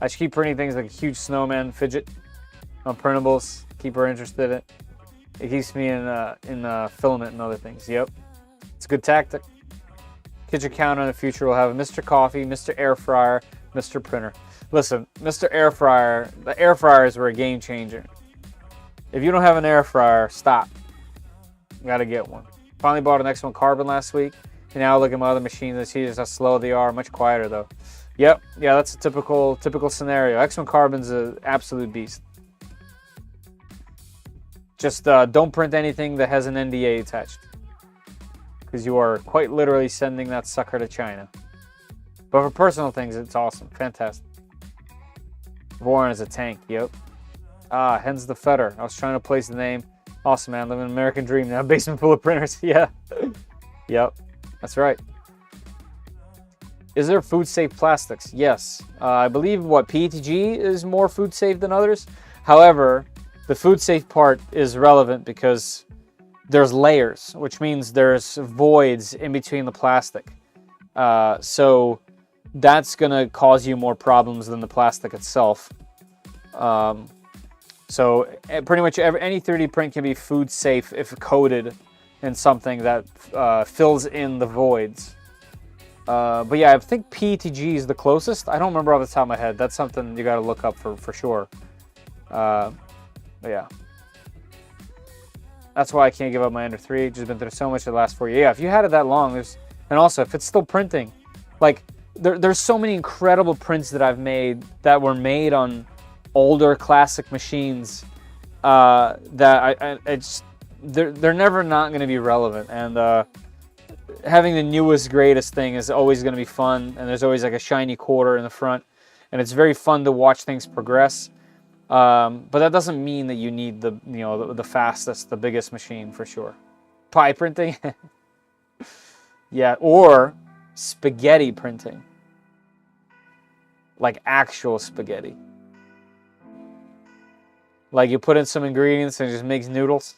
I should keep printing things like a huge snowman fidget on printables. Keep her interested in it. It keeps me in filament and other things. Yep, it's a good tactic. Kitchen counter in the future will have a Mr. Coffee, Mr. Air Fryer, Mr. Printer. Listen, Mr. Air Fryer, the air fryers were a game changer. If you don't have an air fryer, stop. You gotta get one. Finally bought an X1 Carbon last week. And now look at my other machines and see just how slow they are. Much quieter though. Yep, yeah, that's a typical scenario. X1 Carbon's an absolute beast. Just don't print anything that has an NDA attached, because you are quite literally sending that sucker to China. But for personal things, it's awesome. Fantastic. Warren is a tank. Yep. Ah, hence the Fetter. I was trying to place the name. Awesome, man. Living an American dream now. Basement full of printers. Yeah. Yep. That's right. Is there food-safe plastics? Yes. I believe, PETG is more food-safe than others. However, the food-safe part is relevant because there's layers, which means there's voids in between the plastic. So that's going to cause you more problems than the plastic itself. So pretty much any 3D print can be food safe if coated in something that fills in the voids. But yeah, I think PETG is the closest. I don't remember off the top of my head. That's something you got to look up for sure. But yeah. That's why I can't give up my Ender 3. Just been through so much the last 4 years. Yeah, if you had it that long, and also if it's still printing, like there's so many incredible prints that I've made that were made on older classic machines that they're never not going to be relevant. And having the newest, greatest thing is always going to be fun. And there's always like a shiny quarter in the front, and it's very fun to watch things progress. But that doesn't mean that you need the fastest, the biggest machine for sure. Pie printing, yeah, or spaghetti printing, like actual spaghetti. Like you put in some ingredients and it just makes noodles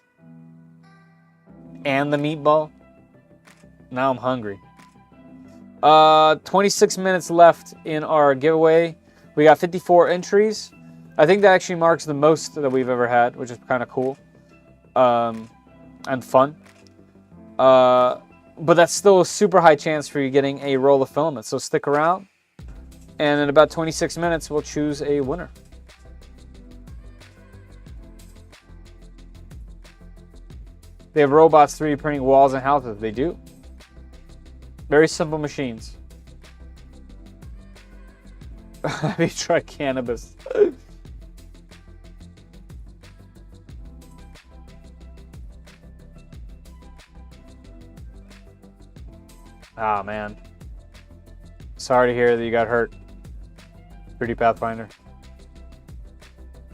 and the meatball. Now I'm hungry. 26 minutes left in our giveaway. We got 54 entries. I think that actually marks the most that we've ever had, which is kind of cool and fun. But that's still a super high chance for you getting a roll of filament. So stick around, and in about 26 minutes, we'll choose a winner. They have robots 3D printing walls and houses. They do. Very simple machines. Have you tried cannabis? Ah, man. Sorry to hear that you got hurt. 3D Pathfinder.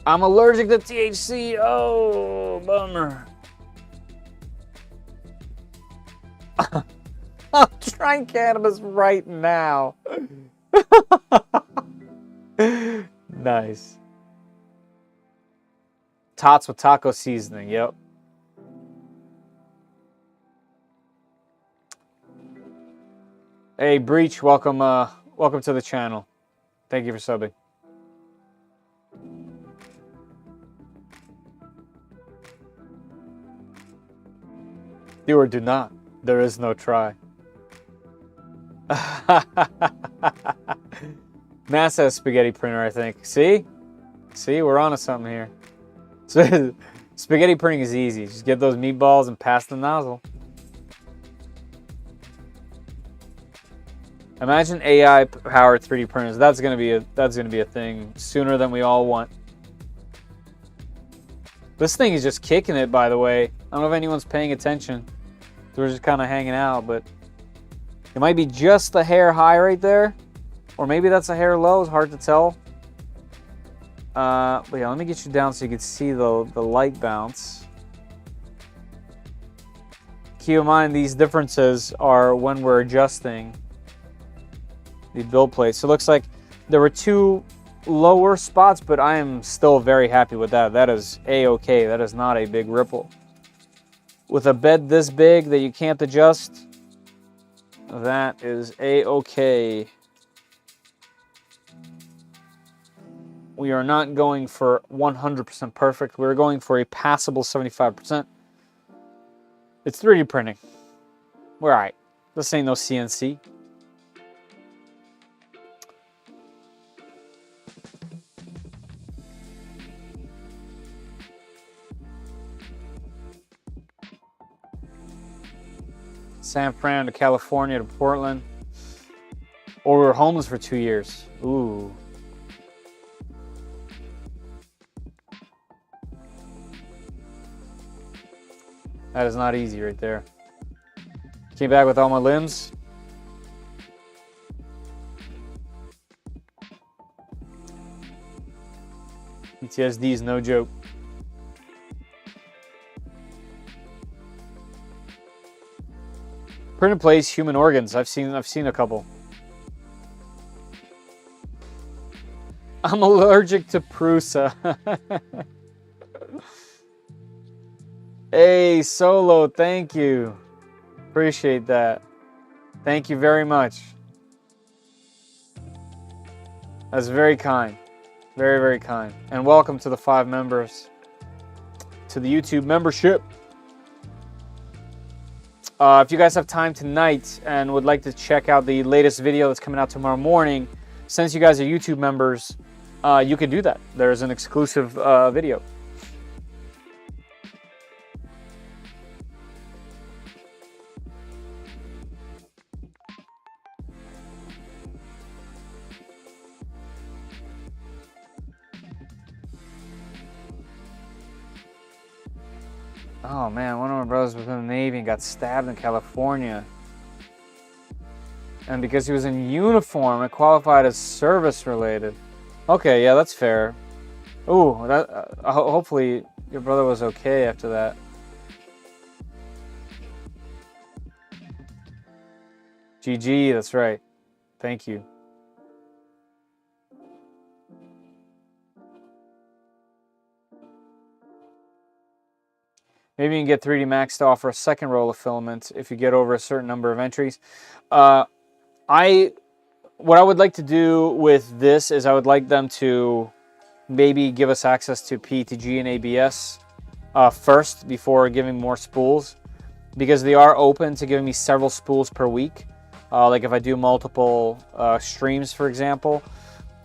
I'm allergic to THC. Oh, bummer. I'm trying cannabis right now. Nice. Tots with taco seasoning. Yep. Hey, Breach, welcome to the channel. Thank you for subbing. Do or do not. There is no try. NASA spaghetti printer, I think. See, we're onto something here. So, spaghetti printing is easy. Just get those meatballs and pass the nozzle. Imagine AI-powered 3D printers. That's gonna be a thing sooner than we all want. This thing is just kicking it, by the way. I don't know if anyone's paying attention. We're just kind of hanging out, but it might be just a hair high right there, or maybe that's a hair low. It's hard to tell. But yeah, let me get you down so you can see the light bounce. Keep in mind, these differences are when we're adjusting the build plate. So it looks like there were 2 lower spots, but I am still very happy with that. That is A-okay. That is not a big ripple. With a bed this big that you can't adjust, that is A-okay. We are not going for 100% perfect. We're going for a passable 75%. It's 3D printing. We're all right. This ain't no CNC. San Fran to California to Portland. Or we were homeless for 2 years. Ooh. That is not easy right there. Came back with all my limbs. PTSD is no joke. Print in place human organs. I've seen a couple. I'm allergic to Prusa. Hey, Solo, thank you. Appreciate that. Thank you very much. That's very kind. Very, very kind. And welcome to the 5 members to the YouTube membership. If you guys have time tonight and would like to check out the latest video that's coming out tomorrow morning, since you guys are YouTube members, you can do that. There's an exclusive video. Oh man, one of my brothers was in the Navy and got stabbed in California. And because he was in uniform, it qualified as service related. Okay, yeah, that's fair. Ooh, that hopefully your brother was okay after that. GG, that's right. Thank you. Maybe you can get 3D Max to offer a second roll of filament if you get over a certain number of entries. What I would like to do with this is I would like them to maybe give us access to PETG and ABS first before giving more spools, because they are open to giving me several spools per week. Like if I do multiple streams, for example,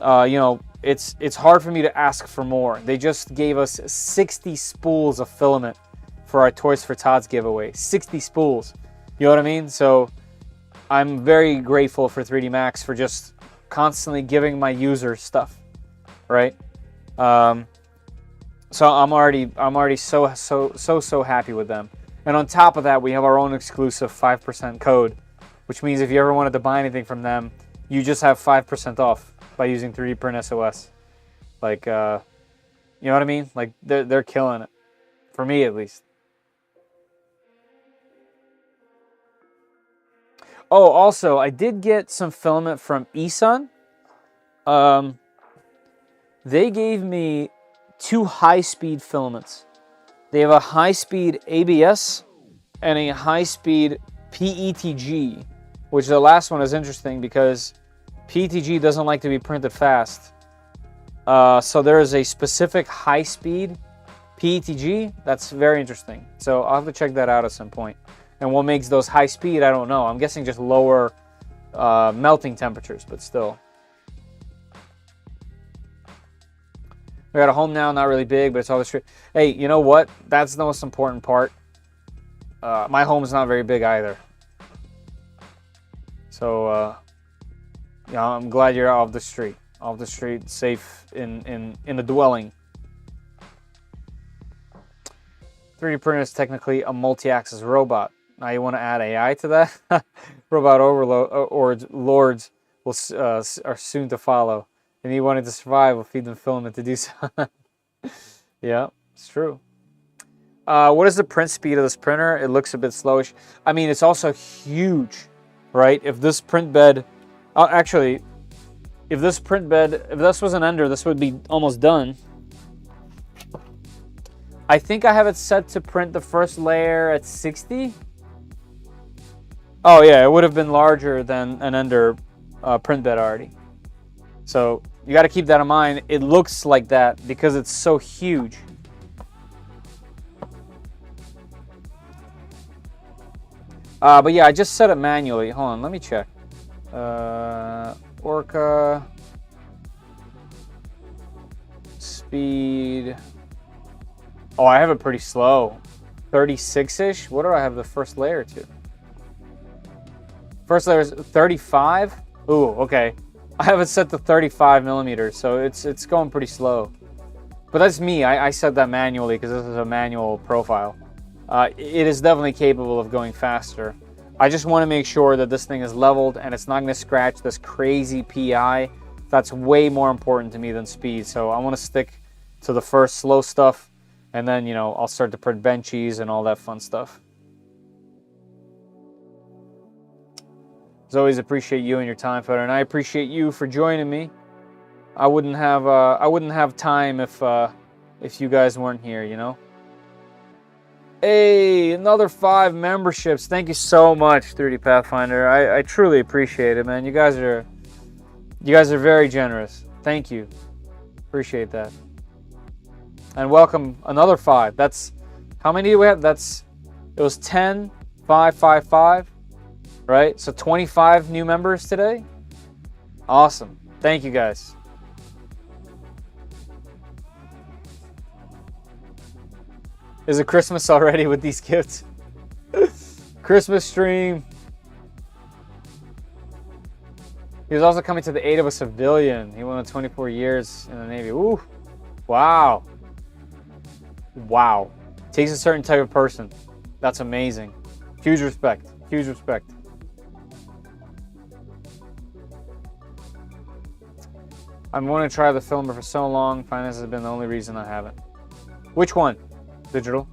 you know, it's hard for me to ask for more. They just gave us 60 spools of filament for our Toys for Tots giveaway. 60 spools. You know what I mean? So I'm very grateful for 3D Max for just constantly giving my users stuff, right? So I'm already so happy with them. And on top of that, we have our own exclusive 5% code, which means if you ever wanted to buy anything from them, you just have 5% off by using 3D Print SOS. Like, you know what I mean? Like they're killing it, for me at least. Oh, also, I did get some filament from eSun. They gave me 2 high-speed filaments. They have a high-speed ABS and a high-speed PETG, which the last one is interesting because PETG doesn't like to be printed fast. So there is a specific high-speed PETG that's very interesting. So I'll have to check that out at some point. And what makes those high speed, I don't know. I'm guessing just lower melting temperatures, but still. We got a home now, not really big, but it's always true. Hey, you know what? That's the most important part. My home's not very big either. So, yeah, I'm glad you're off the street. Off the street, safe in a dwelling. 3D printer is technically a multi-axis robot. Now you want to add AI to that? Robot overlords will are soon to follow. And he wanted to survive, will feed them filament to do so. Yeah, it's true. What is the print speed of this printer? It looks a bit slowish. I mean, it's also huge, right? If this print bed, actually, if this was an ender, this would be almost done. I think I have it set to print the first layer at 60. Oh yeah, it would have been larger than an ender print bed already. So you got to keep that in mind. It looks like that because it's so huge. But yeah, I just set it manually. Hold on, let me check. Orca speed. Oh, I have it pretty slow. 36-ish. What do I have the first layer to? First layer is 35. Ooh, okay. I have it set to 35 millimeters, so it's going pretty slow. But that's me. I set that manually because this is a manual profile. It is definitely capable of going faster. I just want to make sure that this thing is leveled and it's not going to scratch this crazy PI. That's way more important to me than speed. So I want to stick to the first slow stuff, and then, you know, I'll start to print benchies and all that fun stuff. As always, appreciate you and your time, Feder, and I appreciate you for joining me. I wouldn't have time if you guys weren't here, you know. Hey, another 5 memberships. Thank you so much, 3D Pathfinder. I truly appreciate it, man. You guys are very generous. Thank you. Appreciate that. And welcome another 5. That's how many do we have? It was 10, 5, 5, 5, right? So 25 new members today. Awesome. Thank you guys. Is it Christmas already with these gifts? Christmas stream. He was also coming to the aid of a civilian. He went on 24 years in the Navy. Ooh. Wow. Wow. Takes a certain type of person. That's amazing. Huge respect. Huge respect. I've wanted to try the Filament for so long. Finance has been the only reason I haven't. Which one? Digital.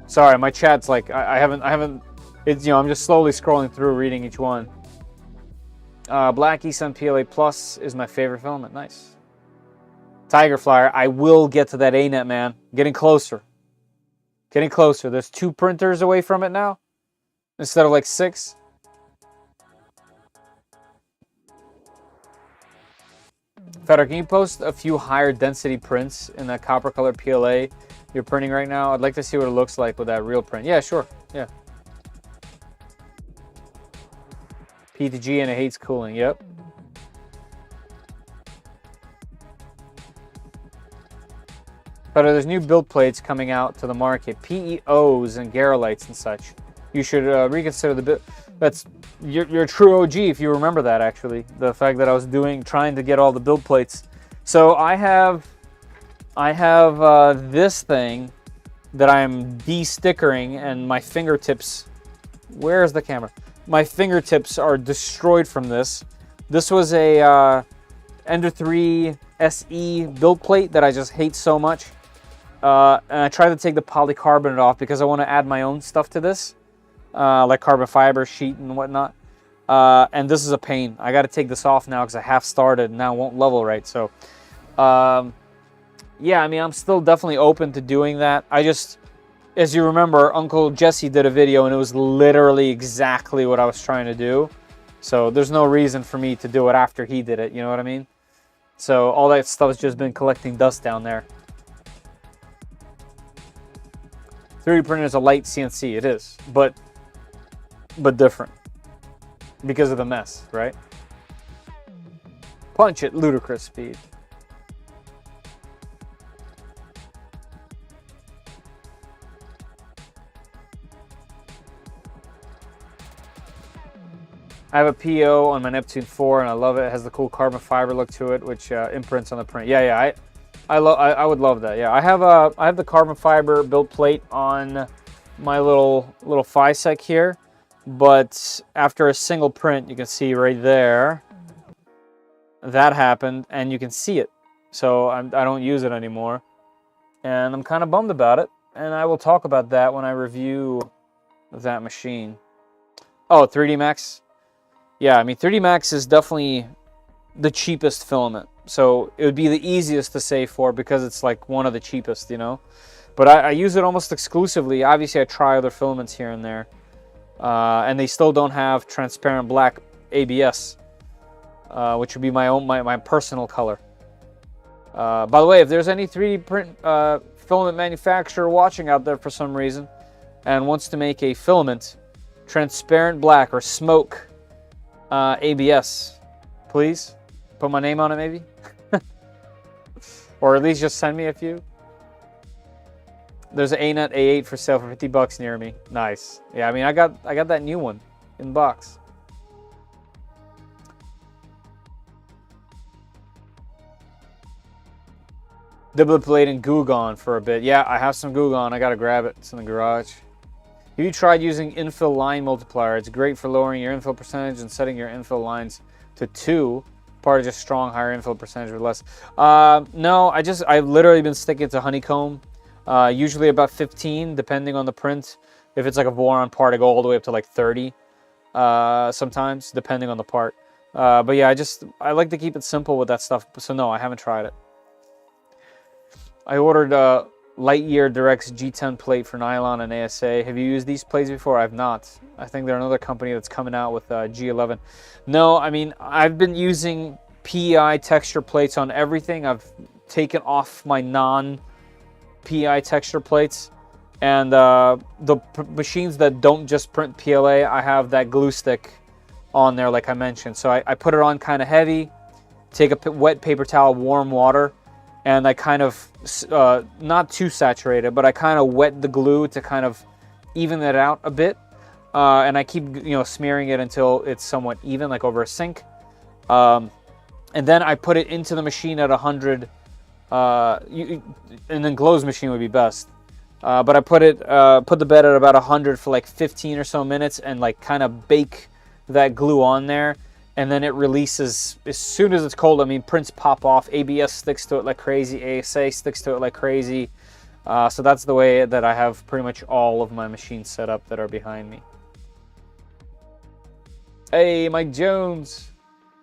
Sorry, my chat's like I haven't. It's, you know, I'm just slowly scrolling through, reading each one. Black Esun PLA Plus is my favorite filament. Nice. Tiger Flyer. I will get to that ANET, man. Getting closer. Getting closer. There's 2 printers away from it now, instead of like 6. Feder, can you post a few higher density prints in that copper color PLA you're printing right now? I'd like to see what it looks like with that real print. Yeah, sure. Yeah. P2G and it hates cooling. Yep. But there's new build plates coming out to the market. PEOs and Garolites and such. You should reconsider the build. You're a true OG if you remember that, actually. The fact that I was trying to get all the build plates. So I have this thing that I'm de-stickering, and my fingertips. Where's the camera? My fingertips are destroyed from this. This was a Ender 3 SE build plate that I just hate so much. And I tried to take the polycarbonate off because I want to add my own stuff to this. Like carbon fiber sheet and whatnot. And this is a pain. I got to take this off now because I half started and now it won't level right. So, yeah, I mean, I'm still definitely open to doing that. I just, as you remember, Uncle Jesse did a video and it was literally exactly what I was trying to do. So there's no reason for me to do it after he did it. You know what I mean? So all that stuff has just been collecting dust down there. 3D printer is a light CNC. It is, but different because of the mess, right? Punch at ludicrous speed. I have a PO on my Neptune 4 and I love it. It has the cool carbon fiber look to it, which imprints on the print. Yeah, I would love that. Yeah, I have the carbon fiber build plate on my little FISEC here, but after a single print, you can see right there that happened, and you can see it. So I don't use it anymore, and I'm kind of bummed about it. And I will talk about that when I review that machine. Oh, 3D Max. Yeah, I mean 3D Max is definitely the cheapest filament. So it would be the easiest to save for because it's like one of the cheapest, you know. But I use it almost exclusively. Obviously, I try other filaments here and there. And they still don't have transparent black ABS, which would be my personal color. By the way, if there's any 3D print filament manufacturer watching out there for some reason and wants to make a filament transparent black or smoke ABS, please put my name on it maybe. Or at least just send me a few. There's an ANET A8 for sale for $50 near me. Nice. Yeah, I mean I got that new one in the box. Debilitating Gugon for a bit. Yeah, I have some Gugon. I gotta grab it. It's in the garage. Have you tried using infill line multiplier? It's great for lowering your infill percentage and setting your infill lines to 2. Part of just strong higher infill percentage with less. No, I've literally been sticking to honeycomb. Usually about 15, depending on the print. If it's like a Voron part, I go all the way up to like 30. Sometimes, depending on the part. But yeah, I like to keep it simple with that stuff. So no, I haven't tried it. I ordered Lightyear directs G10 plate for nylon and ASA. Have you used these plates before? I've not. I think they're another company that's coming out with G11. No, I mean, I've been using PEI texture plates on everything. I've taken off my non-PEI texture plates. And the machines that don't just print PLA, I have that glue stick on there like I mentioned. So I put it on kind of heavy, take a wet paper towel, warm water, and I kind of, not too saturated, but I kind of wet the glue to kind of even it out a bit. And I keep, smearing it until it's somewhat even, like over a sink. And then I put it into the machine at 100, and then Glow's machine would be best. But I put the bed at about 100 for like 15 or so minutes and like kind of bake that glue on there. And then it releases as soon as it's cold. I mean, prints pop off. ABS sticks to it like crazy. ASA sticks to it like crazy. So that's the way that I have pretty much all of my machines set up that are behind me. Hey, Mike Jones.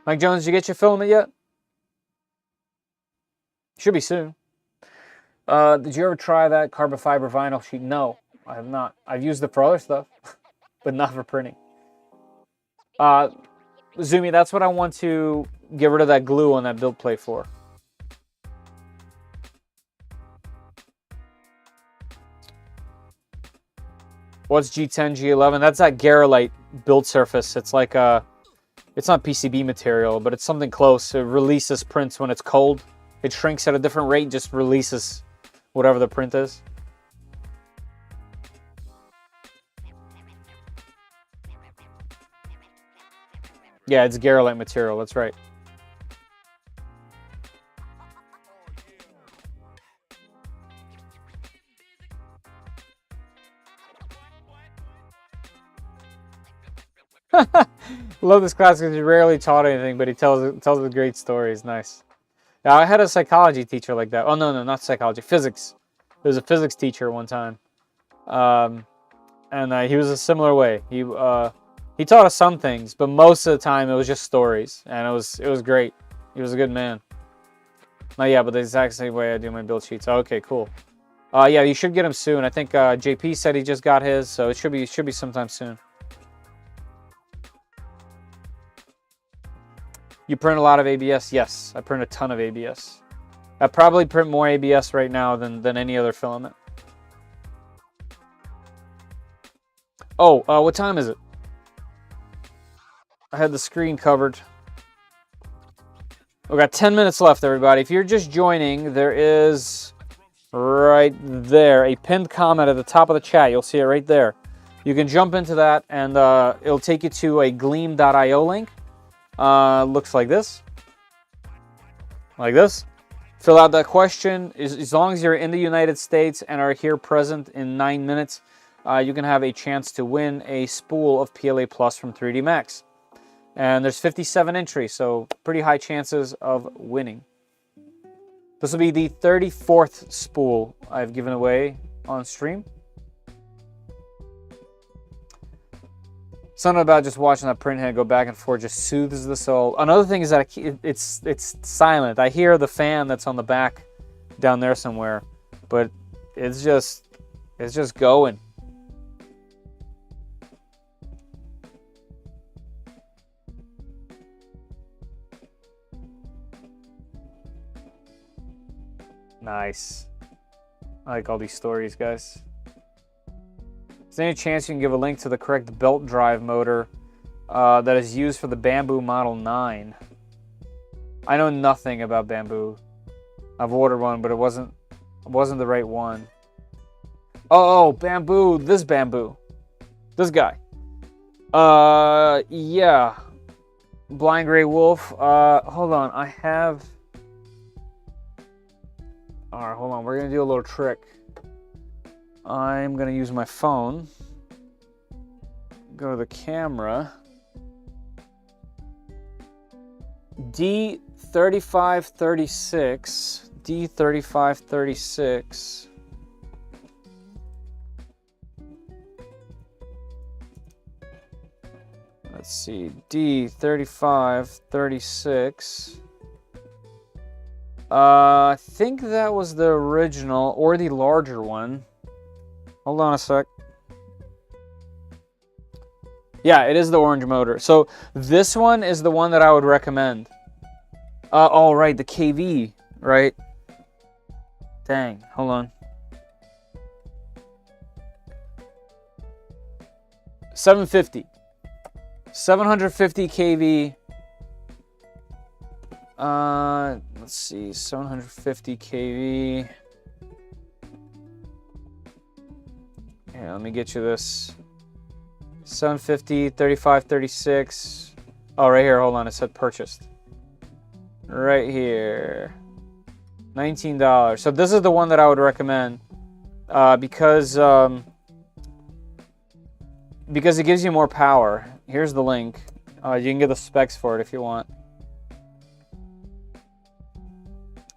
Mike Jones, did you get your filament yet? Should be soon. Did you ever try that carbon fiber vinyl sheet? No, I have not. I've used it for other stuff, but not for printing. Zumi, that's what I want to get rid of that glue on that build plate for. What's G10, G11? That's that Garolite build surface. It's like it's not PCB material, but it's something close. It releases prints when it's cold. It shrinks at a different rate, just releases whatever the print is. Yeah, it's Garolite material, that's right. Love this class because he rarely taught anything, but he tells great stories. Nice. Yeah, I had a psychology teacher like that. Oh, no, not psychology. Physics. There was a physics teacher one time. And he was a similar way. He taught us some things, but most of the time it was just stories. And it was great. He was a good man. Oh, yeah, but the exact same way I do my build sheets. Okay, cool. Yeah, you should get him soon. I think JP said he just got his, so it should be sometime soon. You print a lot of ABS? Yes, I print a ton of ABS. I probably print more ABS right now than any other filament. Oh, what time is it? I had the screen covered. We've got 10 minutes left, everybody. If you're just joining, there is right there a pinned comment at the top of the chat. You'll see it right there. You can jump into that, and it'll take you to a gleam.io link. Looks like this. Like this. Fill out that question. As long as you're in the United States and are here present in 9 minutes, you can have a chance to win a spool of PLA Plus from 3D Max. And there's 57 entries, so pretty high chances of winning. This will be the 34th spool I've given away on stream. Something about just watching that print head go back and forth just soothes the soul. Another thing is that it's silent. I hear the fan that's on the back down there somewhere, but it's just going. Nice. I like all these stories, guys. Is there any chance you can give a link to the correct belt drive motor that is used for the Bamboo Model 9? I know nothing about Bamboo. I've ordered one, but it wasn't the right one. Oh, Bamboo. This Bamboo. This guy. Yeah. Blind Gray Wolf. Hold on. I have... Alright, hold on. We're going to do a little trick. I'm going to use my phone. Go to the camera. D3536. D3536. Let's see. D3536. I think that was the original or the larger one. Hold on a sec. Yeah, it is the orange motor. So this one is the one that I would recommend. Oh, right, the KV, right? Dang, hold on. 750. 750 kV. Let's see, 750 kV. Here, let me get you this. 750, 35, 36. Oh, right here, hold on, it said purchased. Right here. $19. So this is the one that I would recommend. Because it gives you more power. Here's the link. You can get the specs for it if you want.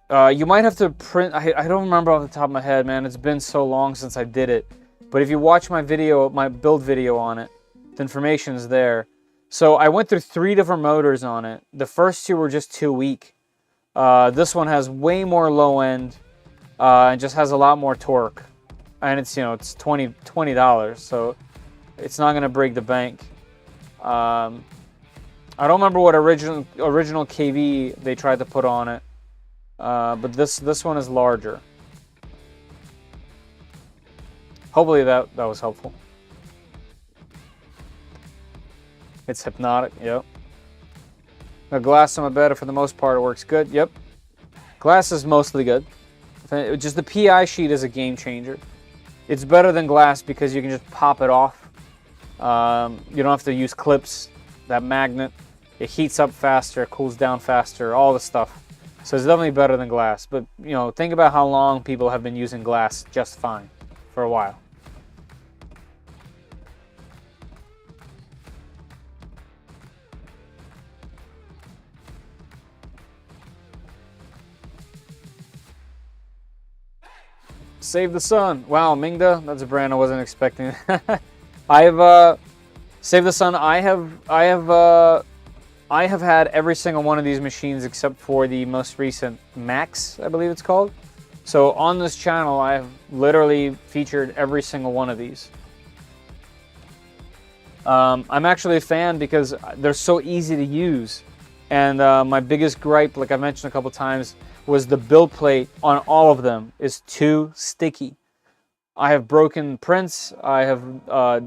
You might have to print. I don't remember off the top of my head, man. It's been so long since I did it. But if you watch my video, my build video on it, the information is there. So I went through 3 different motors on it. The first 2 were just too weak. This one has way more low end and just has a lot more torque. And it's, you know, it's $20, so it's not gonna break the bank. I don't remember what original KV they tried to put on it, but this one is larger. Hopefully that was helpful. It's hypnotic. Yep. The glass on my bed, for the most part, it works good. Yep. Glass is mostly good. Just the PI sheet is a game changer. It's better than glass because you can just pop it off. You don't have to use clips. That magnet, it heats up faster, cools down faster, all the stuff. So it's definitely better than glass. But, you know, think about how long people have been using glass just fine for a while. Save the Sun. Wow, Mingda, that's a brand I wasn't expecting. I've Save the Sun. I have had every single one of these machines except for the most recent Max, I believe it's called. So on this channel, I have literally featured every single one of these. I'm actually a fan because they're so easy to use. And my biggest gripe, like I mentioned a couple times, was the build plate on all of them is too sticky. I have broken prints. I have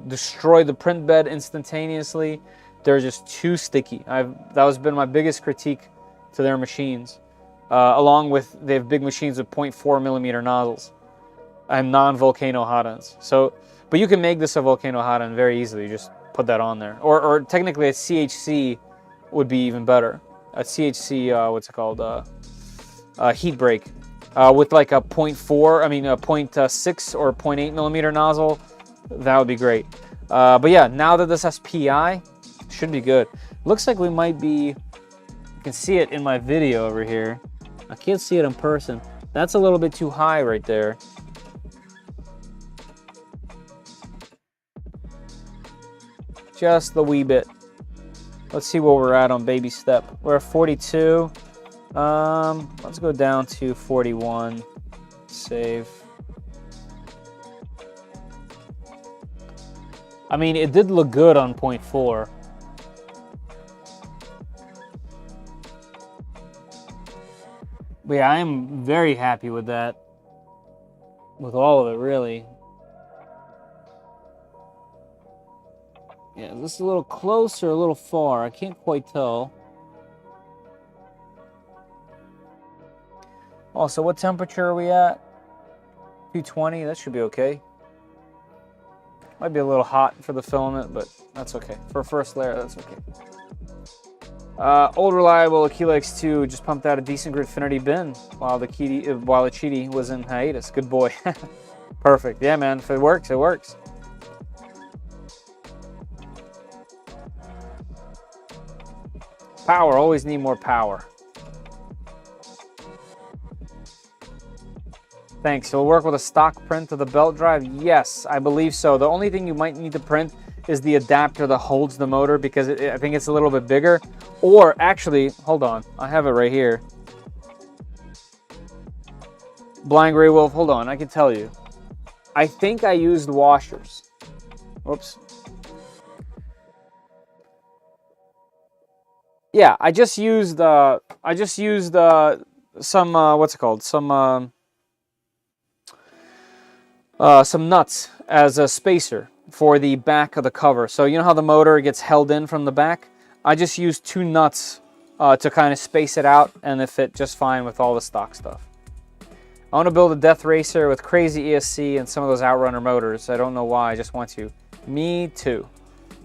destroyed the print bed instantaneously. They're just too sticky. That has been my biggest critique to their machines. Along with, they have big machines with 0.4 millimeter nozzles and non-volcano hot ends. So, but you can make this a volcano hot end very easily. You just put that on there. Or technically a CHC would be even better. A CHC, what's it called? Heat break. With like a 0.4, I mean a 0.6 or 0.8 millimeter nozzle, that would be great. But yeah, now that this has PI, it should be good. Looks like we might be, you can see it in my video over here. I can't see it in person. That's a little bit too high right there. Just the wee bit. Let's see where we're at on baby step. We're at 42. Let's go down to 41. Save. I mean, it did look good on 0.4. But yeah, I am very happy with that. With all of it, really. Yeah, is this a little close or a little far? I can't quite tell. Oh, so what temperature are we at? 220, that should be okay. Might be a little hot for the filament, but that's okay. For a first layer, that's okay. Old reliable Aquila X2 just pumped out a decent Gridfinity bin while the Chidi was in hiatus. Good boy. Perfect. Yeah, man. If it works, it works. Power. Always need more power. Thanks. It'll work with a stock print of the belt drive? Yes, I believe so. The only thing you might need to print is the adapter that holds the motor because I think it's a little bit bigger. Or actually, hold on. I have it right here. Blind Gray Wolf, hold on, I can tell you. I think I used washers. Whoops. Yeah, I just used some what's it called? Some nuts as a spacer for the back of the cover. So you know how the motor gets held in from the back? I just used 2 nuts to kind of space it out, and it fit just fine with all the stock stuff. I want to build a Death Racer with crazy ESC and some of those Outrunner motors. I don't know why, I just want to. Me too.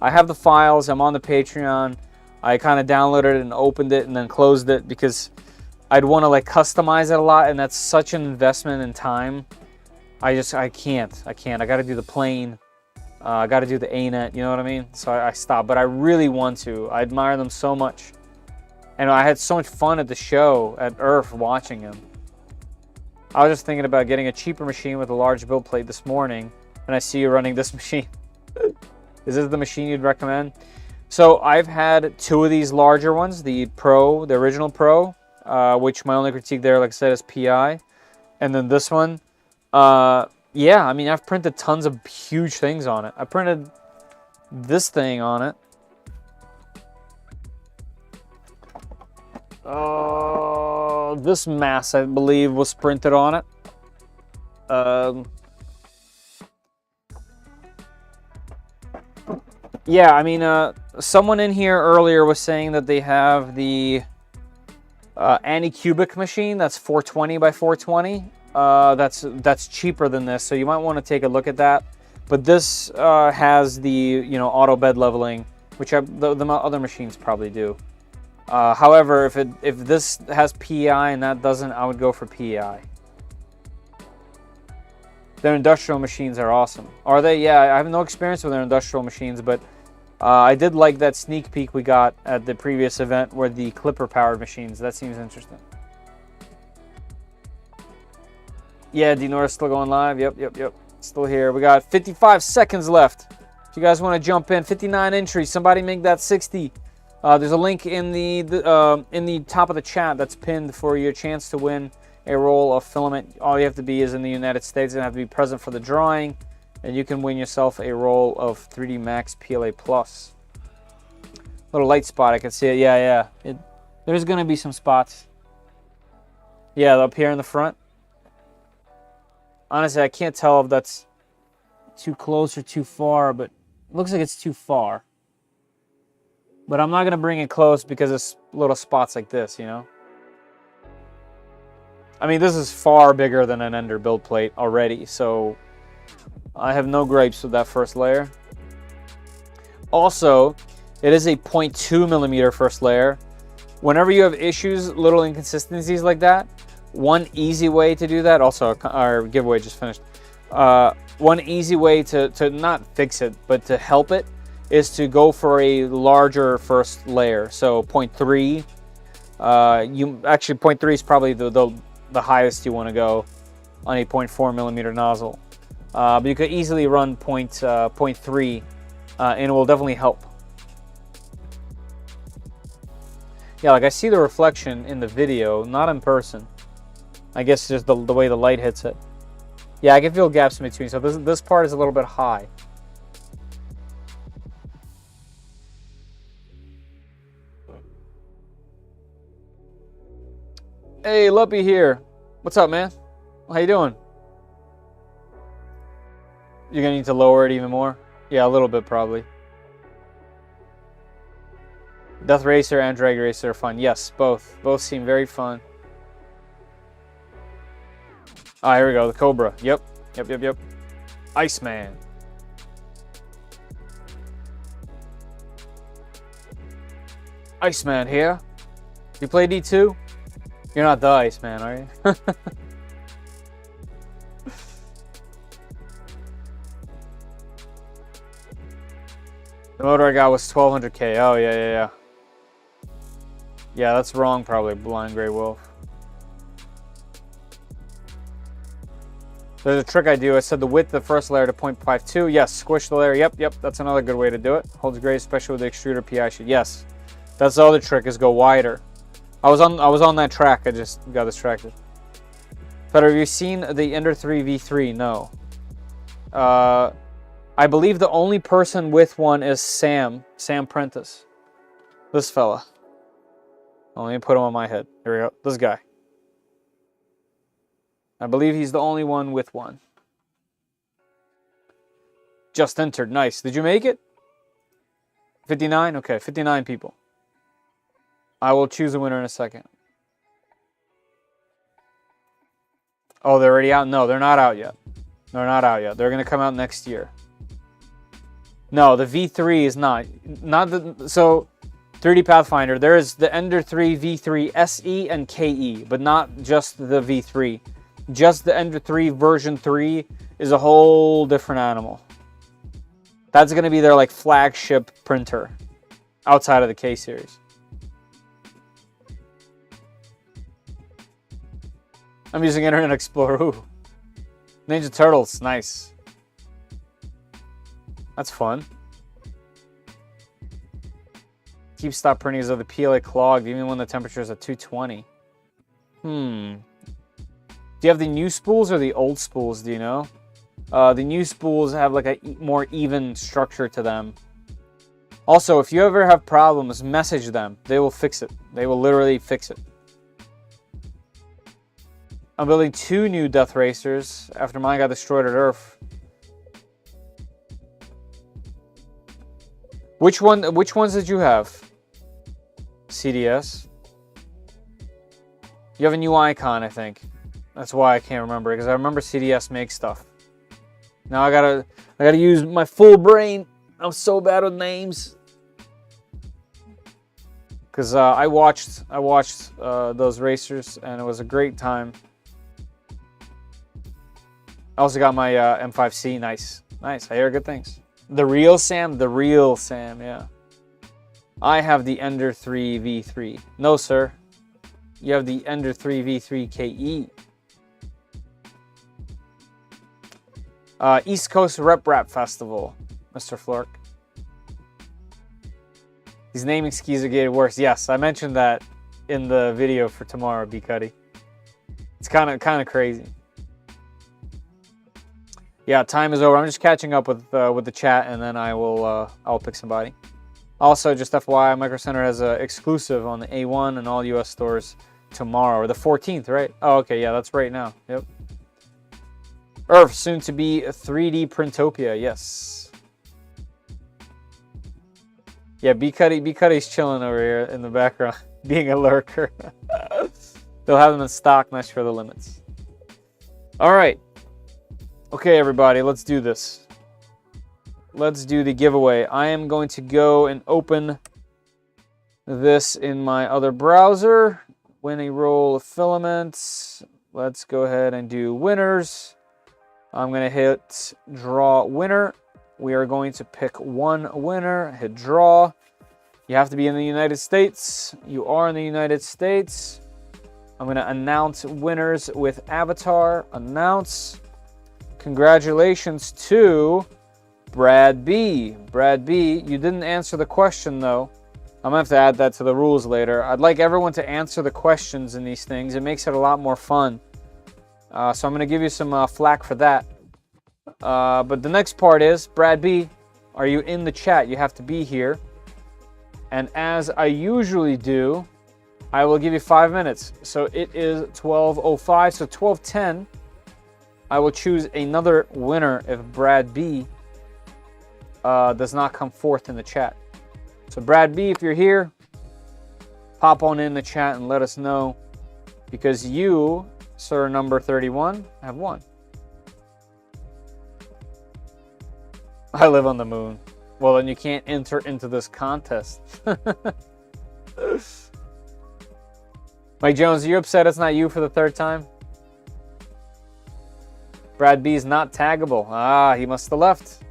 I have the files, I'm on the Patreon. I kind of downloaded it and opened it and then closed it because I'd want to like customize it a lot, and that's such an investment in time. I can't. I got to do the plane. I got to do the A-net, you know what I mean? So I stopped, but I really want to. I admire them so much. And I had so much fun at the show at Earth watching them. I was just thinking about getting a cheaper machine with a large build plate this morning, and I see you running this machine. Is this the machine you'd recommend? So I've had 2 of these larger ones, the Pro, the original Pro, which my only critique there, like I said, is PI. And then this one, yeah, I mean, I've printed tons of huge things on it. I printed this thing on it. This mass, I believe, was printed on it. Yeah, I mean, someone in here earlier was saying that they have the Anycubic machine that's 420 by 420. That's cheaper than this, so you might want to take a look at that. But this has the, you know, auto bed leveling, which the other machines probably do. However, if this has PEI and that doesn't, I would go for PEI. Their industrial machines are awesome. Are they? Yeah, I have no experience with their industrial machines, but I did like that sneak peek we got at the previous event where the Clipper-powered machines. That seems interesting. Yeah, D-Norris still going live. Yep. Still here. We got 55 seconds left. If you guys want to jump in, 59 entries. Somebody make that 60. There's a link in the top of the chat that's pinned for your chance to win a roll of Filament. All you have to be is in the United States and have to be present for the drawing, and you can win yourself a roll of 3D Max PLA Plus. Little light spot, I can see it. Yeah. There's gonna be some spots. Yeah, up here in the front. Honestly, I can't tell if that's too close or too far, but it looks like it's too far. But I'm not gonna bring it close because it's little spots like this, you know? I mean, this is far bigger than an Ender build plate already, so I have no gripes with that first layer. Also, it is a 0.2 millimeter first layer. Whenever you have issues, little inconsistencies like that, one easy way to do that, also our giveaway just finished, one easy way to not fix it, but to help it, is to go for a larger first layer. So 0.3, actually 0.3 is probably the highest you want to go on a 0.4 millimeter nozzle. But you could easily run 0.3 and it will definitely help. Yeah, like I see the reflection in the video, not in person. I guess just the way the light hits it. Yeah, I can feel gaps in between, so this part is a little bit high. Hey, Luppy here. What's up, man? How you doing? You're gonna need to lower it even more? Yeah, a little bit probably. Death Racer and Drag Racer are fun. Yes, both. Both seem very fun. Ah, here we go. The Cobra. Yep. Iceman. Iceman here. You play D2? You're not the Iceman, are you? The motor I got was 1200K. Oh, yeah. Yeah, that's wrong probably, Blind Gray Wolf. There's a trick I do. I said the width of the first layer to 0.52. Yes, squish the layer. Yep. That's another good way to do it. Holds great, especially with the extruder PI sheet. Yes, that's the other trick, is go wider. I was on that track. I just got distracted. But have you seen the Ender 3 V3? No. I believe the only person with one is Sam Prentice. This fella. Oh, let me put him on my head. Here we go. This guy. I believe he's the only one with one. Just entered. Nice. Did you make it? 59? Okay, 59 people. I will choose a winner in a second. Oh, they're already out? No, they're not out yet. They're not out yet. They're going to come out next year. No, the V3 is not. So, 3D Pathfinder, there is the Ender 3 V3 SE and KE, but not just the V3. Just the Ender 3 version 3 is a whole different animal. That's going to be their like flagship printer outside of the K series. I'm using Internet Explorer. Ooh. Ninja Turtles, nice. That's fun. Keep stop printing as though the PLA clogged even when the temperature is at 220. Do you have the new spools or the old spools, do you know? The new spools have like a more even structure to them. Also, if you ever have problems, message them. They will fix it. They will literally fix it. I'm building 2 new Death Racers after mine got destroyed at Earth. Which ones did you have? CDS. You have a new icon, I think. That's why I can't remember it, because I remember CDS makes stuff. Now I gotta use my full brain. I'm so bad with names. Because I watched those racers and it was a great time. I also got my M5C. Nice. Nice. I hear good things. The real Sam? The real Sam, yeah. I have the Ender 3 V3. No, sir. You have the Ender 3 V3 KE. East Coast Rap Festival, Mr. Flork. These naming schemes are getting worse. Yes, I mentioned that in the video for tomorrow, B Cuddy. It's kind of crazy. Yeah, time is over. I'm just catching up with the chat, and then I'll pick somebody. Also, just FYI, Micro Center has an exclusive on the A1 and all US stores tomorrow, or the 14th, right? Oh, okay, yeah, that's right now. Yep. Earth, soon to be 3D Printopia, yes. Yeah, B Cuddy's chilling over here in the background, being a lurker. They'll have them in stock, not sure the limits. All right. Okay, everybody, let's do this. Let's do the giveaway. I am going to go and open this in my other browser. Win a roll of filaments. Let's go ahead and do winners. I'm going to hit draw winner. We are going to pick one winner. Hit draw. You have to be in the United States. You are in the United States. I'm going to announce winners with avatar. Announce. Congratulations to Brad B. Brad B, you didn't answer the question though. I'm going to have to add that to the rules later. I'd like everyone to answer the questions in these things. It makes it a lot more fun. So I'm going to give you some flack for that. But the next part is, Brad B, are you in the chat? You have to be here. And as I usually do, I will give you 5 minutes. So it is 12:05, so 12:10. I will choose another winner if Brad B does not come forth in the chat. So Brad B, if you're here, pop on in the chat and let us know, because you, sir, number 31, have won. I live on the moon. Well, then you can't enter into this contest. Mike Jones, are you upset it's not you for the 3rd time? Brad B is not taggable. Ah, he must have left.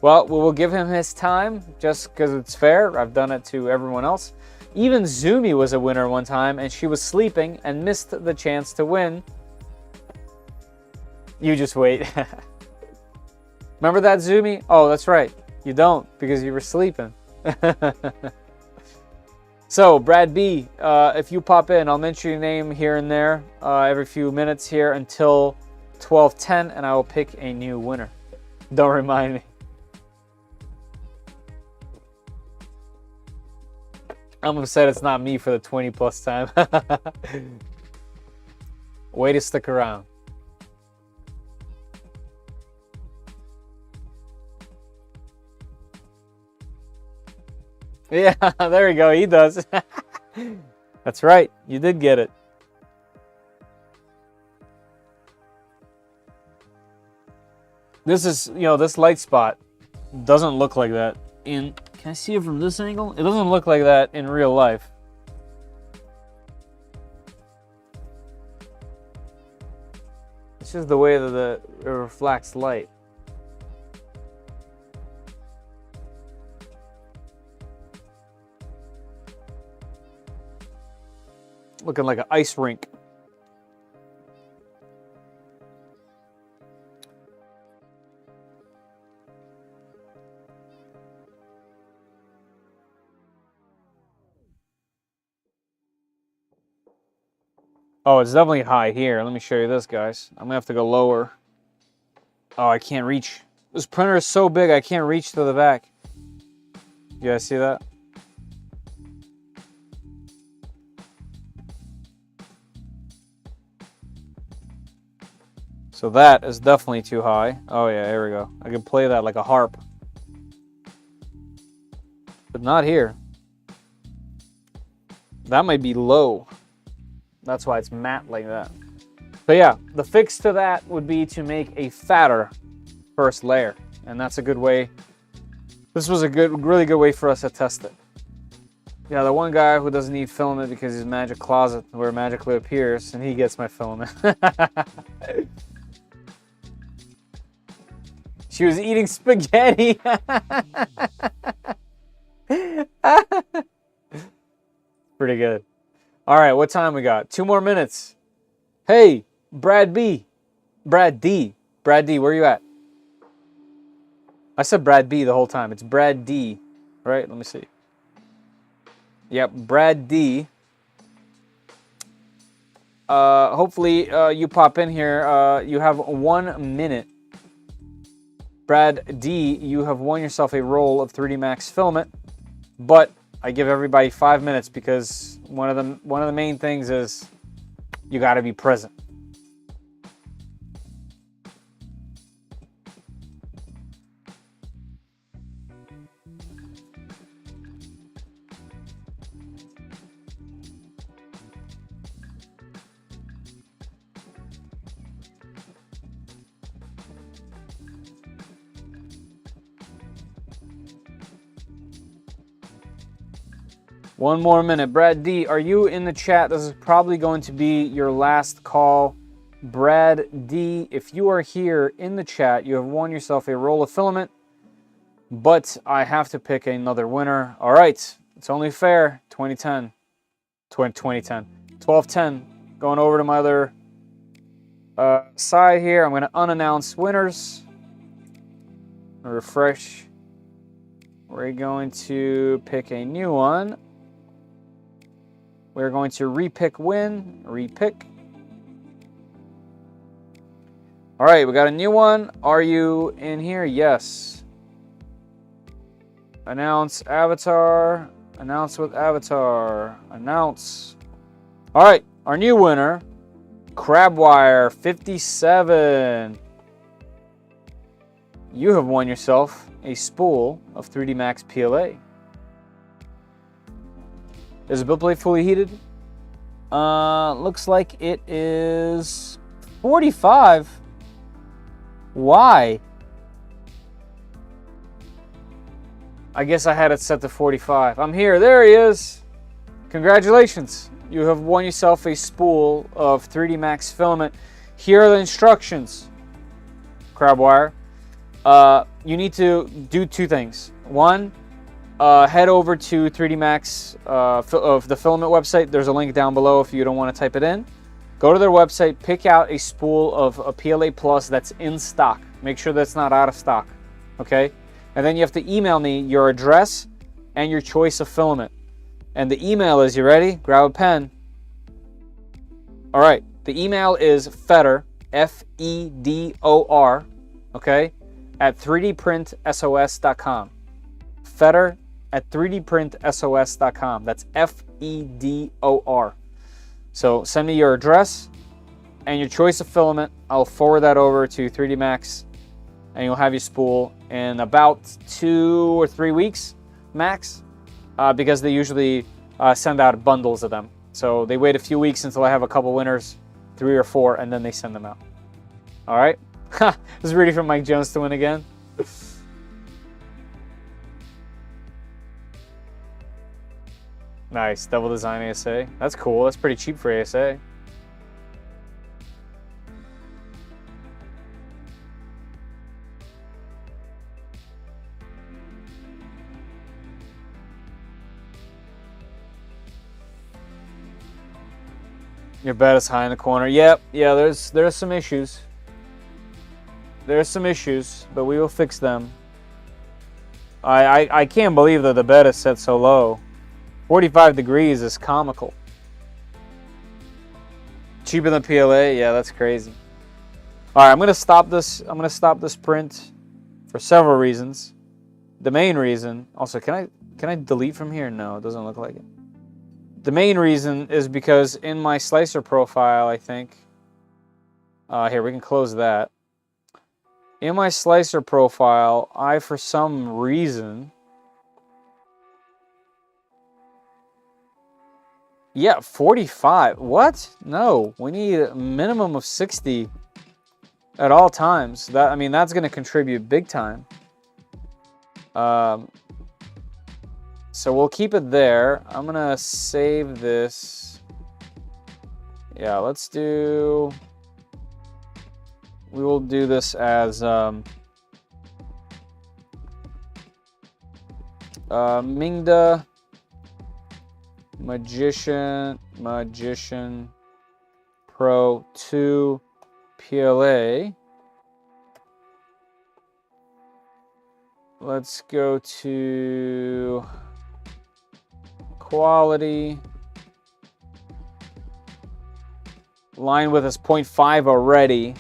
Well, we will give him his time just because it's fair. I've done it to everyone else. Even Zumi was a winner one time, and she was sleeping and missed the chance to win. You just wait. Remember that, Zumi? Oh, that's right. You don't, because you were sleeping. So, Brad B, if you pop in, I'll mention your name here and there every few minutes here until 12:10, and I will pick a new winner. Don't remind me. I'm upset it's not me for the 20 plus time. Way to stick around. Yeah, there we go. He does. That's right. You did get it. This is, you know, this light spot doesn't look like that in... Can I see it from this angle? It doesn't look like that in real life. It's just the way that it reflects light. Looking like an ice rink. Oh, it's definitely high here. Let me show you this, guys. I'm gonna have to go lower. Oh, I can't reach. This printer is so big, I can't reach to the back. You guys see that? So that is definitely too high. Oh yeah, here we go. I can play that like a harp. But not here. That might be low. That's why it's matte like that. But yeah, the fix to that would be to make a fatter first layer. And that's a good way. This was a really good way for us to test it. Yeah, the one guy who doesn't need filament because he's Magic Closet where it magically appears and he gets my filament. She was eating spaghetti. Pretty good. All right, what time we got? 2 more minutes. Hey, Brad B. Brad D. Brad D, where you at? I said Brad B the whole time. It's Brad D. Right? Let me see. Yep, Brad D. Hopefully you pop in here. You have 1 minute. Brad D, you have won yourself a roll of 3D Max filament, but I give everybody 5 minutes because one of the main things is you got to be present. One more minute. Brad D, are you in the chat? This is probably going to be your last call. Brad D, if you are here in the chat, you have won yourself a roll of filament, but I have to pick another winner. All right, it's only fair. 2010. 1210. Going over to my other side here. I'm going to unannounce winners. Refresh. We're going to pick a new one. We're going to repick win, repick. All right, we got a new one. Are you in here? Yes. Announce avatar, announce with avatar, announce. All right, our new winner, Crabwire 57. You have won yourself a spool of 3D Max PLA. Is the build plate fully heated? Looks like it is 45. Why? I guess I had it set to 45. I'm here. There he is. Congratulations. You have won yourself a spool of 3D Max filament. Here are the instructions, Crabwire. You need to do 2 things. One, head over to 3D Max of the filament website. There's a link down below if you don't want to type it in. Go to their website, pick out a spool of a PLA Plus that's in stock. Make sure that's not out of stock, okay? And then you have to email me your address and your choice of filament. And the email is, you ready? Grab a pen. All right. The email is Fedor, Fedor, okay, at 3dprintsos.com. Fedor at 3dprintsos.com. That's Fedor. So send me your address and your choice of filament. I'll forward that over to 3D Max, and you'll have your spool in about 2 or 3 weeks max, because they usually send out bundles of them. So they wait a few weeks until I have a couple winners, 3 or 4, and then they send them out. All right. This is ready for Mike Jones to win again. Nice, double design ASA. That's cool. That's pretty cheap for ASA. Your bet is high in the corner. Yep, yeah, there's some issues. There's some issues, but we will fix them. I can't believe that the bet is set so low. 45 degrees is comical. Cheaper than PLA? Yeah, that's crazy. All right, I'm gonna stop this. I'm gonna stop this print for several reasons. The main reason, also, can I delete from here? No, it doesn't look like it. The main reason is because in my slicer profile, I think. Here, we can close that. In my slicer profile, I, for some reason, yeah, 45. What? No, we need a minimum of 60 at all times. That, I mean, that's going to contribute big time. So we'll keep it there. I'm going to save this. Yeah, let's do... We will do this as Mingda Magician Pro 2 PLA. Let's go to quality. Line width is 0.5 already.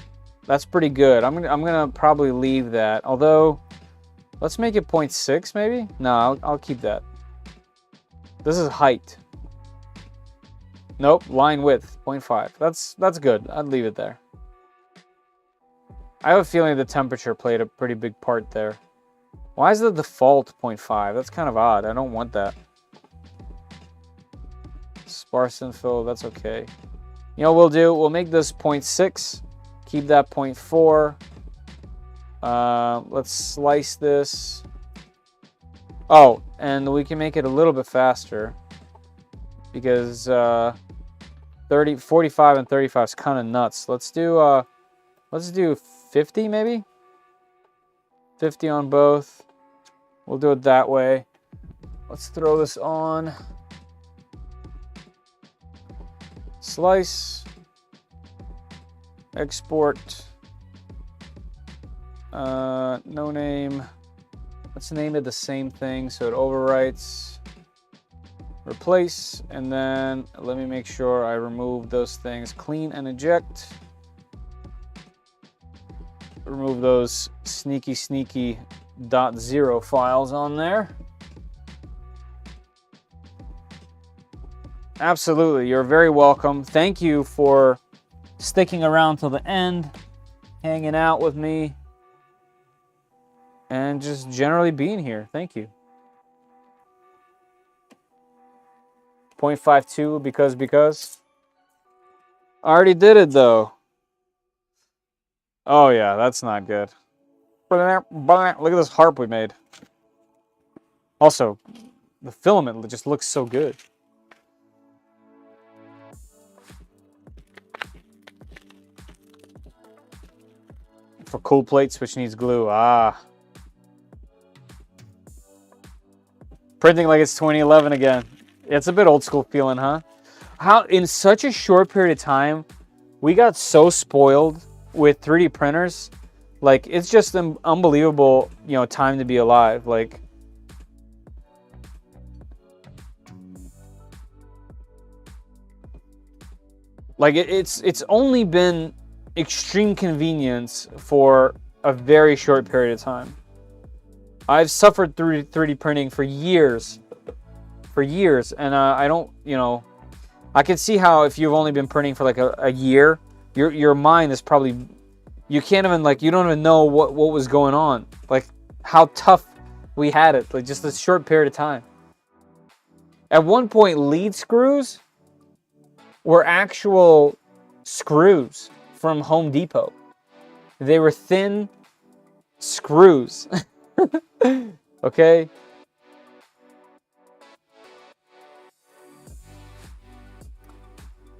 That's pretty good. I'm gonna probably leave that. Although, let's make it 0.6 maybe. No, I'll keep that. This is height. Nope, line width 0.5. That's good. I'd leave it there. I have a feeling the temperature played a pretty big part there. Why is the default 0.5? That's kind of odd. I don't want that. Sparse infill. That's okay. You know what we'll do? We'll make this 0.6. Keep that 0.4. Let's slice this. Oh, and we can make it a little bit faster because 45 and 35 is kind of nuts. Let's do 50 maybe. 50 on both. We'll do it that way. Let's throw this on. Slice. Export. No name. Let's name it the same thing so it overwrites. Replace, and then let me make sure I remove those things. Clean and eject. Remove those sneaky .0 files on there. Absolutely, you're very welcome. Thank you for sticking around till the end, hanging out with me, and just generally being here. Thank you. 0.52 because I already did it though. Oh yeah, that's not good. Look at this harp we made. Also, the filament just looks so good. For cool plates, which needs glue. Ah. Printing like it's 2011 again. It's a bit old school feeling, huh? How in such a short period of time, we got so spoiled with 3D printers. Like, it's just an unbelievable, you know, time to be alive. Like, Like, it's only been extreme convenience for a very short period of time. I've suffered through 3D printing for years. And I don't, you know, I can see how if you've only been printing for like a year, your mind is probably, you can't even, like, you don't even know what was going on. Like, how tough we had it, like, just a short period of time. At one point, lead screws were actual screws from Home Depot. They were thin screws. Okay?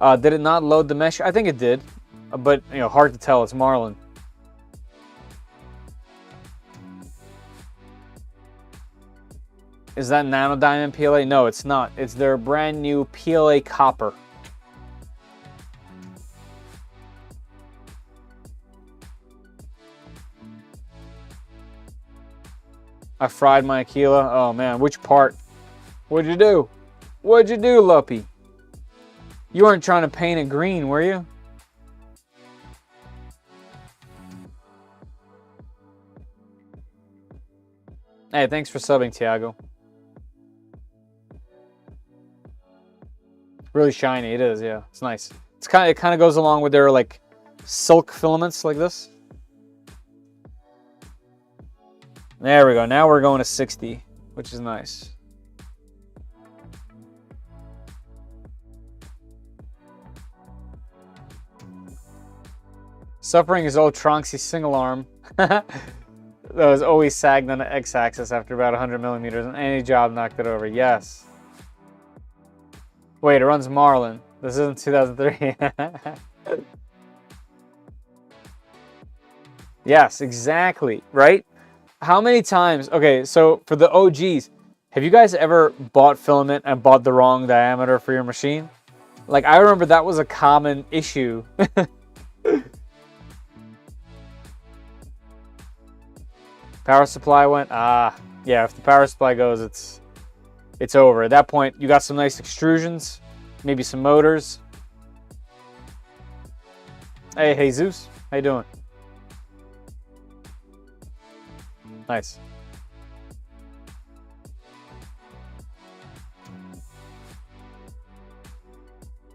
Did it not load the mesh? I think it did. But, you know, hard to tell. It's Marlin. Is that Nano Diamond PLA? No, it's not. It's their brand new PLA Copper. I fried my Aquila. Oh man, which part? What'd you do? What'd you do, Luppy? You weren't trying to paint it green, were you? Hey, thanks for subbing, Tiago. Really shiny, it is, yeah. It's nice. It kind of goes along with their like silk filaments like this. There we go. Now we're going to 60, which is nice. Suffering is old Tronxy single arm. That was always sagged on the x-axis after about 100 millimeters, and any job knocked it over. Yes. Wait, it runs Marlin. This isn't 2003. Yes, exactly. Right? How many times? Okay, so for the OGs, have you guys ever bought filament and bought the wrong diameter for your machine? Like, I remember that was a common issue. Power supply went? Ah, yeah, if the power supply goes, it's over. At that point, you got some nice extrusions, maybe some motors. Hey, Jesus, how you doing? Nice.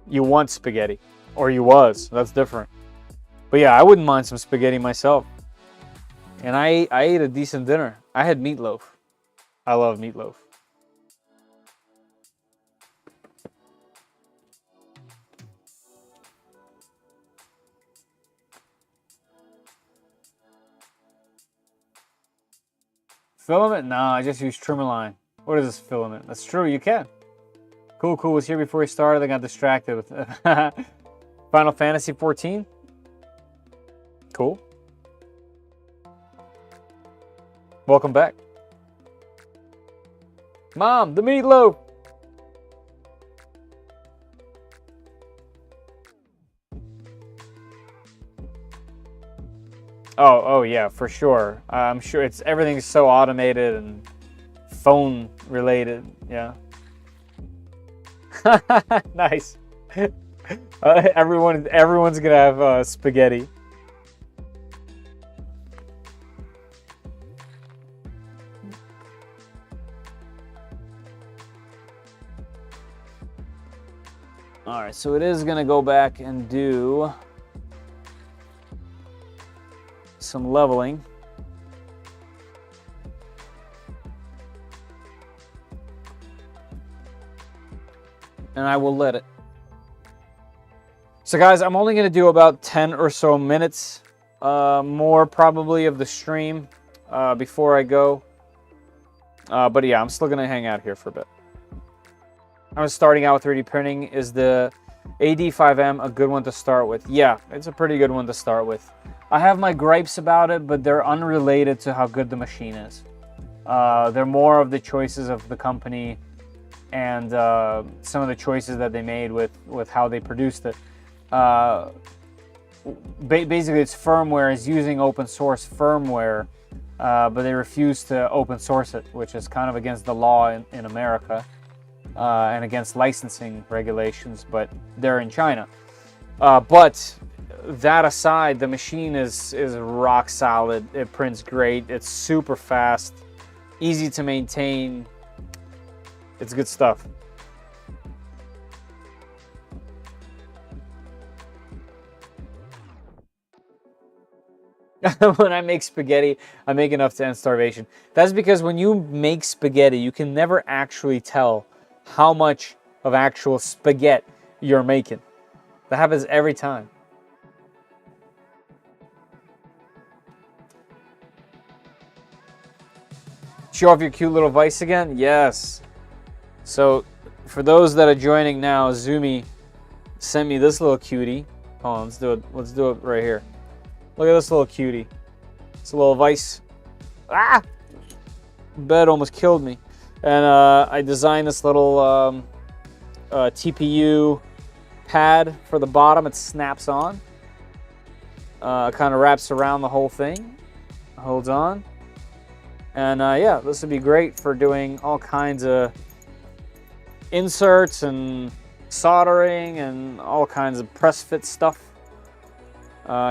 You want spaghetti, or you was. That's different. But yeah, I wouldn't mind some spaghetti myself. And I ate a decent dinner. I had meatloaf. I love meatloaf. Filament? Nah, I just use Trimmerline. What is this filament? That's true, you can. Cool was here before we started. I got distracted with Final Fantasy 14. Cool. Welcome back. Mom, the meatloaf! Oh yeah, for sure. I'm sure everything's so automated and phone related. Yeah. Nice. Everyone's gonna have spaghetti. All right, so it is gonna go back and do some leveling. And I will let it. So guys, I'm only going to do about 10 or so minutes more probably of the stream before I go. But yeah, I'm still going to hang out here for a bit. I was starting out with 3D printing. Is the AD5M a good one to start with? Yeah, it's a pretty good one to start with. I have my gripes about it, but they're unrelated to how good the machine is. They're more of the choices of the company and some of the choices that they made with how they produced it. Basically, its firmware is using open source firmware, but they refuse to open source it, which is kind of against the law in America and against licensing regulations, but they're in China. But that aside, the machine is rock solid. It prints great. It's super fast, easy to maintain. It's good stuff. When I make spaghetti, I make enough to end starvation. That's because when you make spaghetti, you can never actually tell how much of actual spaghetti you're making. That happens every time. Show off your cute little vice again? Yes. So, for those that are joining now, Zumi sent me this little cutie. Hold on, let's do it. Let's do it right here. Look at this little cutie. It's a little vice. Ah! Bed almost killed me. And I designed this little TPU pad for the bottom. It snaps on. Kind of wraps around the whole thing. Holds on. And yeah, this would be great for doing all kinds of inserts and soldering and all kinds of press fit stuff.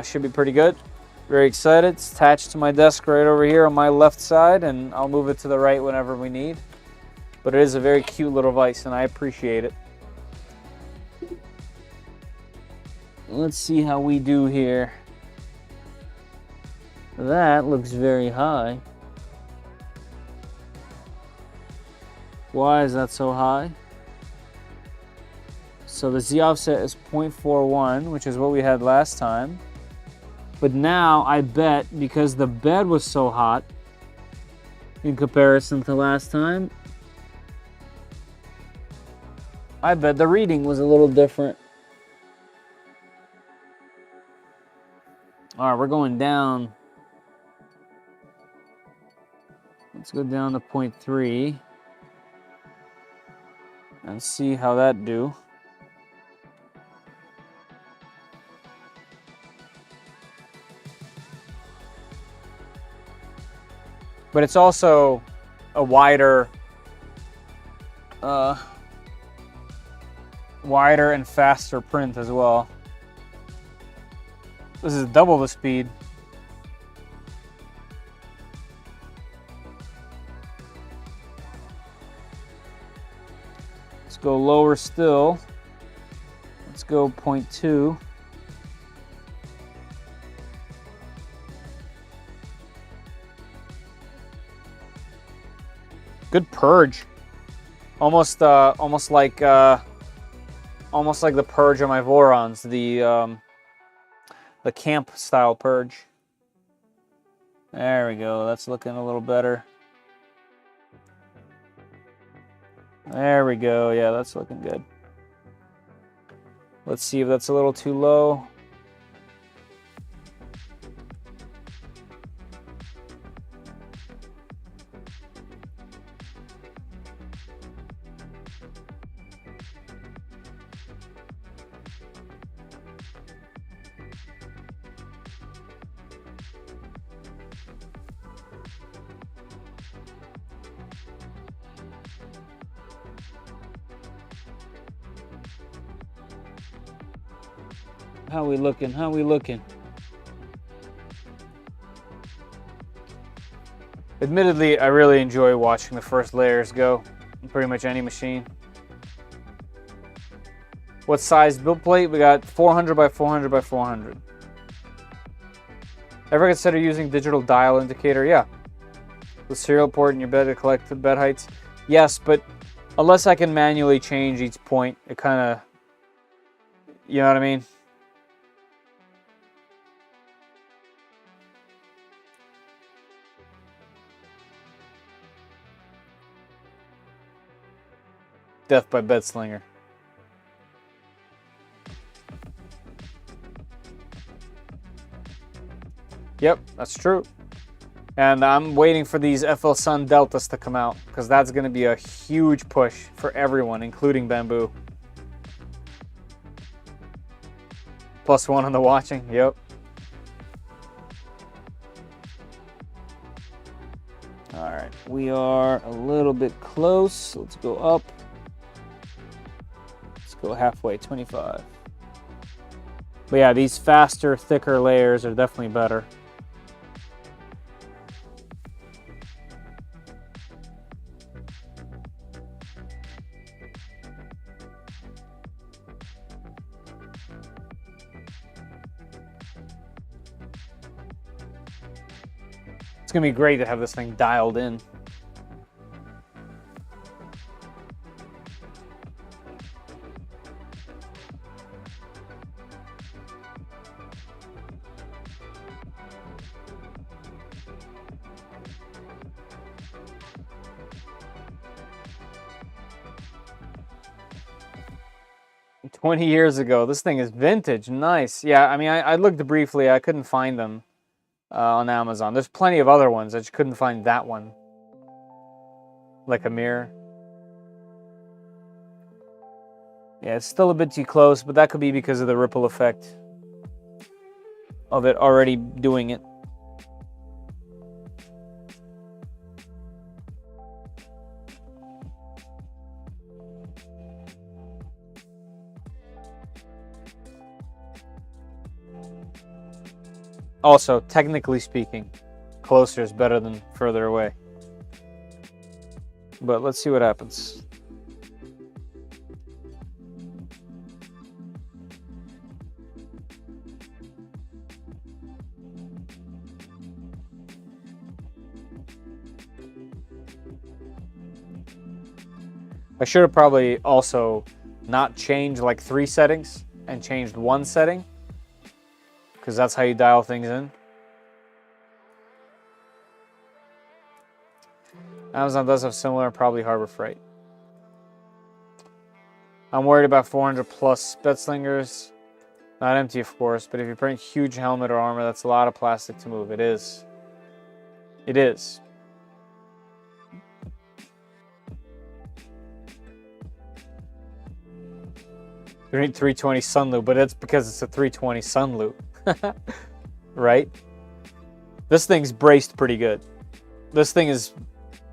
Should be pretty good. Very excited. It's attached to my desk right over here on my left side, and I'll move it to the right whenever we need. But it is a very cute little vice, and I appreciate it. Let's see how we do here. That looks very high. Why is that so high? So the Z offset is 0.41, which is what we had last time. But now I bet, because the bed was so hot in comparison to last time, I bet the reading was a little different. All right, we're going down. Let's go down to 0.3 and see how that do. But it's also a wider and faster print as well. This is double the speed. Let's go lower still. Let's go 0.2. Good purge. Almost like the purge on my Vorons, the camp style purge. There we go. That's looking a little better. There we go. Yeah, that's looking good. Let's see if that's a little too low. How we looking? How we looking? Admittedly, I really enjoy watching the first layers go on pretty much any machine. What size build plate? We got 400 by 400 by 400. Ever consider using digital dial indicator? Yeah. The serial port in your bed to collect the bed heights? Yes, but unless I can manually change each point, it kind of, you know what I mean? Death by bed slinger. Yep, that's true. And I'm waiting for these FL Sun Deltas to come out, because that's going to be a huge push for everyone, including Bamboo. +1 on the watching, yep. Alright, we are a little bit close. Let's go up. Let's go halfway, 25. But yeah, these faster, thicker layers are definitely better. It's gonna be great to have this thing dialed in. $20 years ago. This thing is vintage. Nice. Yeah, I mean, I looked briefly. I couldn't find them on Amazon. There's plenty of other ones. I just couldn't find that one. Like a mirror. Yeah, it's still a bit too close, but that could be because of the ripple effect of it already doing it. Also, technically speaking, closer is better than further away. But let's see what happens. I should have probably also not changed like 3 settings and changed 1 setting, because that's how you dial things in. Amazon does have similar, probably Harbor Freight. I'm worried about 400 plus Spetslingers. Not empty, of course, but if you're putting huge helmet or armor, that's a lot of plastic to move. It is. It is. There ain't 320 Sunloop, but it's because it's a 320 Sunloop. Right? This thing's braced pretty good. This thing is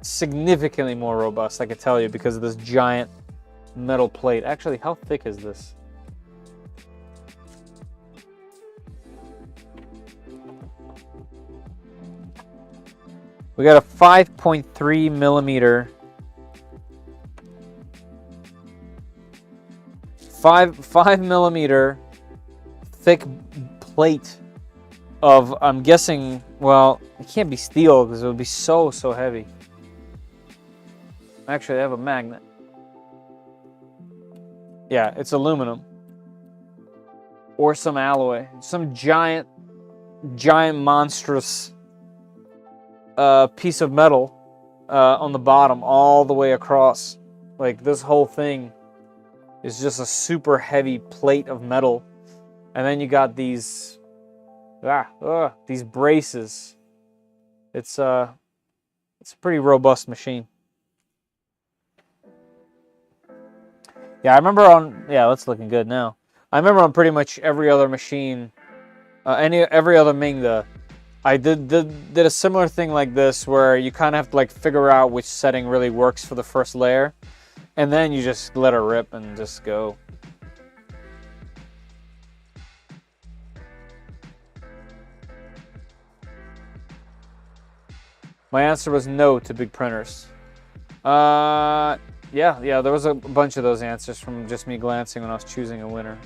significantly more robust, I can tell you, because of this giant metal plate. Actually, how thick is this? We got a 5.3 millimeter 5 millimeter thick plate of, I'm guessing, well, it can't be steel because it would be so heavy. Actually, I have a magnet. Yeah, it's aluminum. Or some alloy. Some giant monstrous piece of metal on the bottom all the way across. Like, this whole thing is just a super heavy plate of metal. And then you got these braces. It's a pretty robust machine. Yeah, I remember on, yeah, that's looking good now. I remember on pretty much every other machine, every other Mingda, I did a similar thing like this, where you kind of have to like figure out which setting really works for the first layer, and then you just let it rip and just go. My answer was no to big printers. Yeah, there was a bunch of those answers from just me glancing when I was choosing a winner.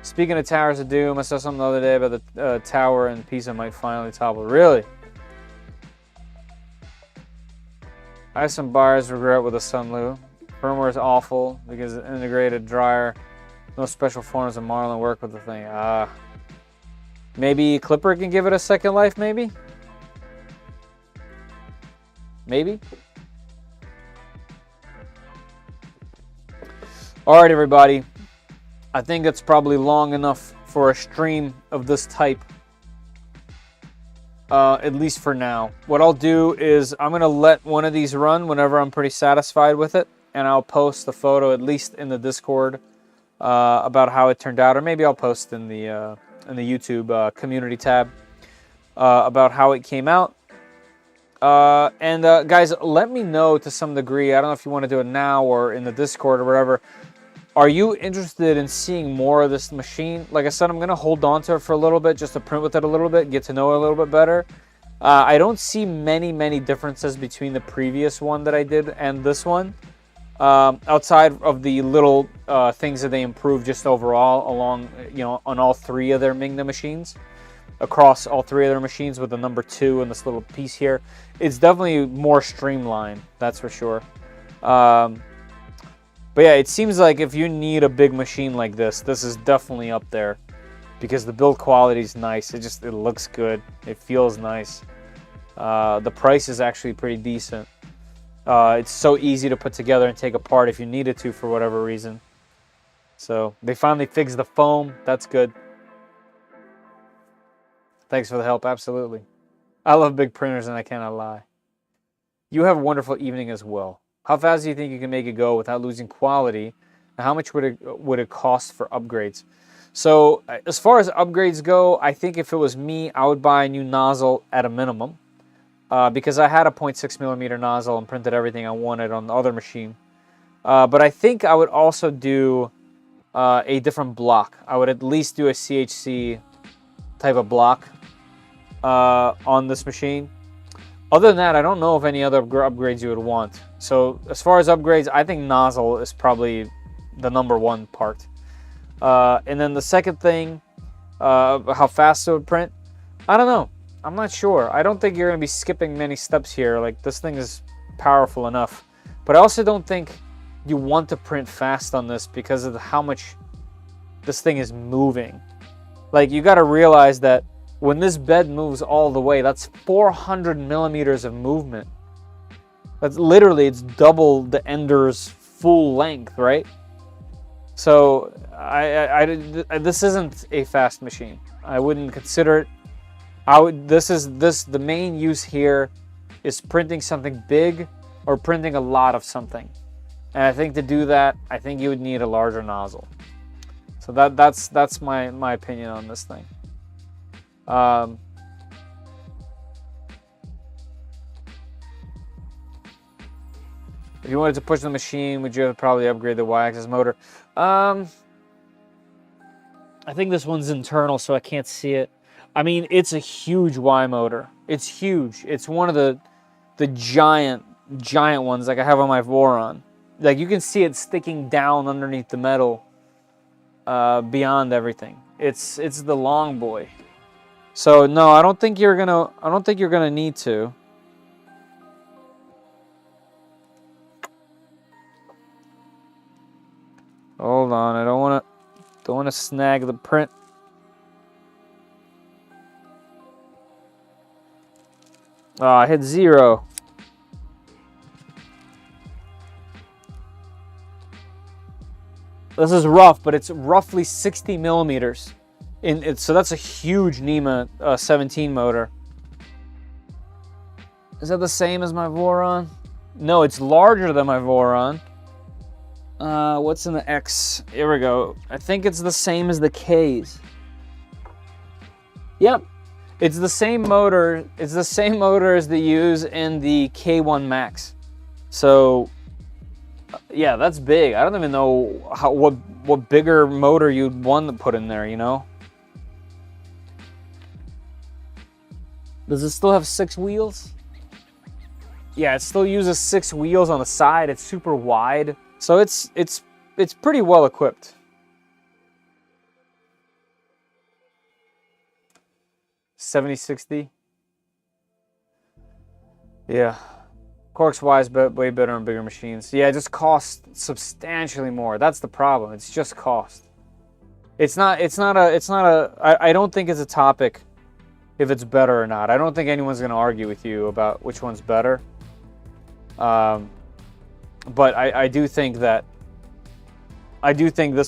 Speaking of Towers of Doom, I saw something the other day about the tower in Pisa might finally topple. Really? I have some buyer's regret with the Sunlu. Firmware is awful because the integrated dryer, no special forms of Marlin work with the thing. Maybe Clipper can give it a second life, maybe? Maybe? Alright, everybody. I think that's probably long enough for a stream of this type. At least for now. What I'll do is I'm going to let one of these run whenever I'm pretty satisfied with it. And I'll post the photo, at least in the Discord, about how it turned out. Or maybe I'll post in the YouTube community tab about how it came out. Guys, let me know to some degree. I don't know if you want to do it now or in the Discord or whatever. Are you interested in seeing more of this machine? Like I said, I'm going to hold on to it for a little bit, just to print with it a little bit, get to know it a little bit better. I don't see many differences between the previous one that I did and this one. Outside of the little things that they improved just overall along, on all three of their Mingda machines. Across all three of their machines with the number 2 and this little piece here. It's definitely more streamlined, that's for sure. But yeah, it seems like if you need a big machine like this is definitely up there, because the build quality is nice. It looks good. It feels nice. The price is actually pretty decent. It's so easy to put together and take apart if you needed to for whatever reason. So they finally fixed the foam. That's good. Thanks for the help. Absolutely. I love big printers, and I cannot lie. You have a wonderful evening as well. How fast do you think you can make it go without losing quality? And how much would it cost for upgrades? So as far as upgrades go, I think if it was me, I would buy a new nozzle at a minimum. Because I had a 0.6mm nozzle and printed everything I wanted on the other machine. But I think I would also do a different block. I would at least do a CHC type of block on this machine. Other than that, I don't know of any other upgrades you would want. So as far as upgrades, I think nozzle is probably the #1 part. And then the second thing, how fast it would print, I don't know. I'm not sure. I don't think you're going to be skipping many steps here. Like, this thing is powerful enough. But I also don't think you want to print fast on this because of how much this thing is moving. Like, you got to realize that when this bed moves all the way, that's 400 millimeters of movement. That's literally, it's double the Ender's full length, right? So this isn't a fast machine. I wouldn't consider it. The main use here is printing something big or printing a lot of something. And I think to do that, I think you would need a larger nozzle. So that's my opinion on this thing. If you wanted to push the machine, would you have probably upgrade the Y-axis motor? I think this one's internal, so I can't see it. I mean, it's a huge Y motor. It's huge. It's one of the giant ones like I have on my Voron. Like, you can see it sticking down underneath the metal beyond everything. It's the long boy. So no, I don't think you're gonna need to. Hold on, I don't wanna snag the print. Oh, I hit 0. This is rough, but it's roughly 60 millimeters. So that's a huge NEMA 17 motor. Is that the same as my Voron? No, it's larger than my Voron. What's in the X? Here we go. I think it's the same as the K's. Yep. It's the same motor. It's the same motor as they use in the K1 Max. So, yeah, that's big. I don't even know what bigger motor you'd want to put in there, you know? Does it still have 6 wheels? Yeah, it still uses 6 wheels on the side. It's super wide. So it's pretty well equipped. $70-$60. Yeah. Corks wise, but way better on bigger machines. Yeah, it just costs substantially more. That's the problem. It's just cost. I don't think it's a topic if it's better or not. I don't think anyone's going to argue with you about which one's better. But I do think this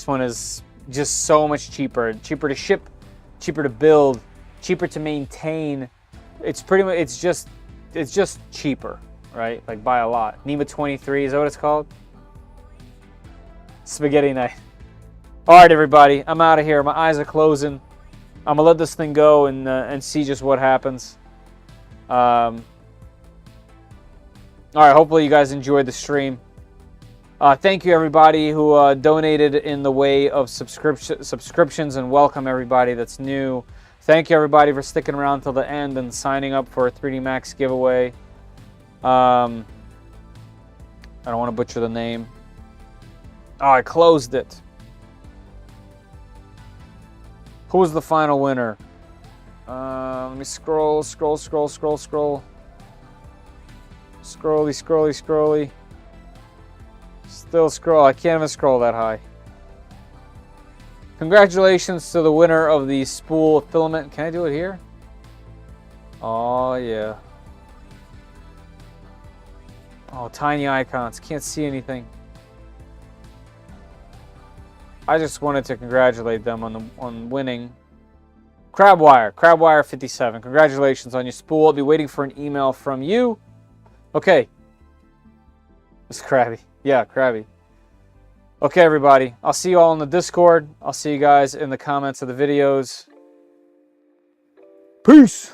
one is just so much cheaper. Cheaper to ship, cheaper to build, cheaper to maintain. It's just cheaper, right? Like, by a lot. NEMA 23, is that what it's called? Spaghetti night. All right, everybody, I'm out of here. My eyes are closing. I'm gonna let this thing go and see just what happens. All right, hopefully you guys enjoyed the stream. Thank you, everybody who donated in the way of subscriptions, and welcome everybody that's new. Thank you, everybody, for sticking around till the end and signing up for a 3D Max giveaway. I don't want to butcher the name. Oh, I closed it. Who was the final winner? Let me scroll. Scrolly. Still scroll. I can't even scroll that high. Congratulations to the winner of the spool filament. Can I do it here? Oh, yeah. Oh, tiny icons. Can't see anything. I just wanted to congratulate them on winning. Crabwire 57. Congratulations on your spool. I'll be waiting for an email from you. Okay. It's Krabby. Yeah, Krabby. Okay, everybody. I'll see you all in the Discord. I'll see you guys in the comments of the videos. Peace.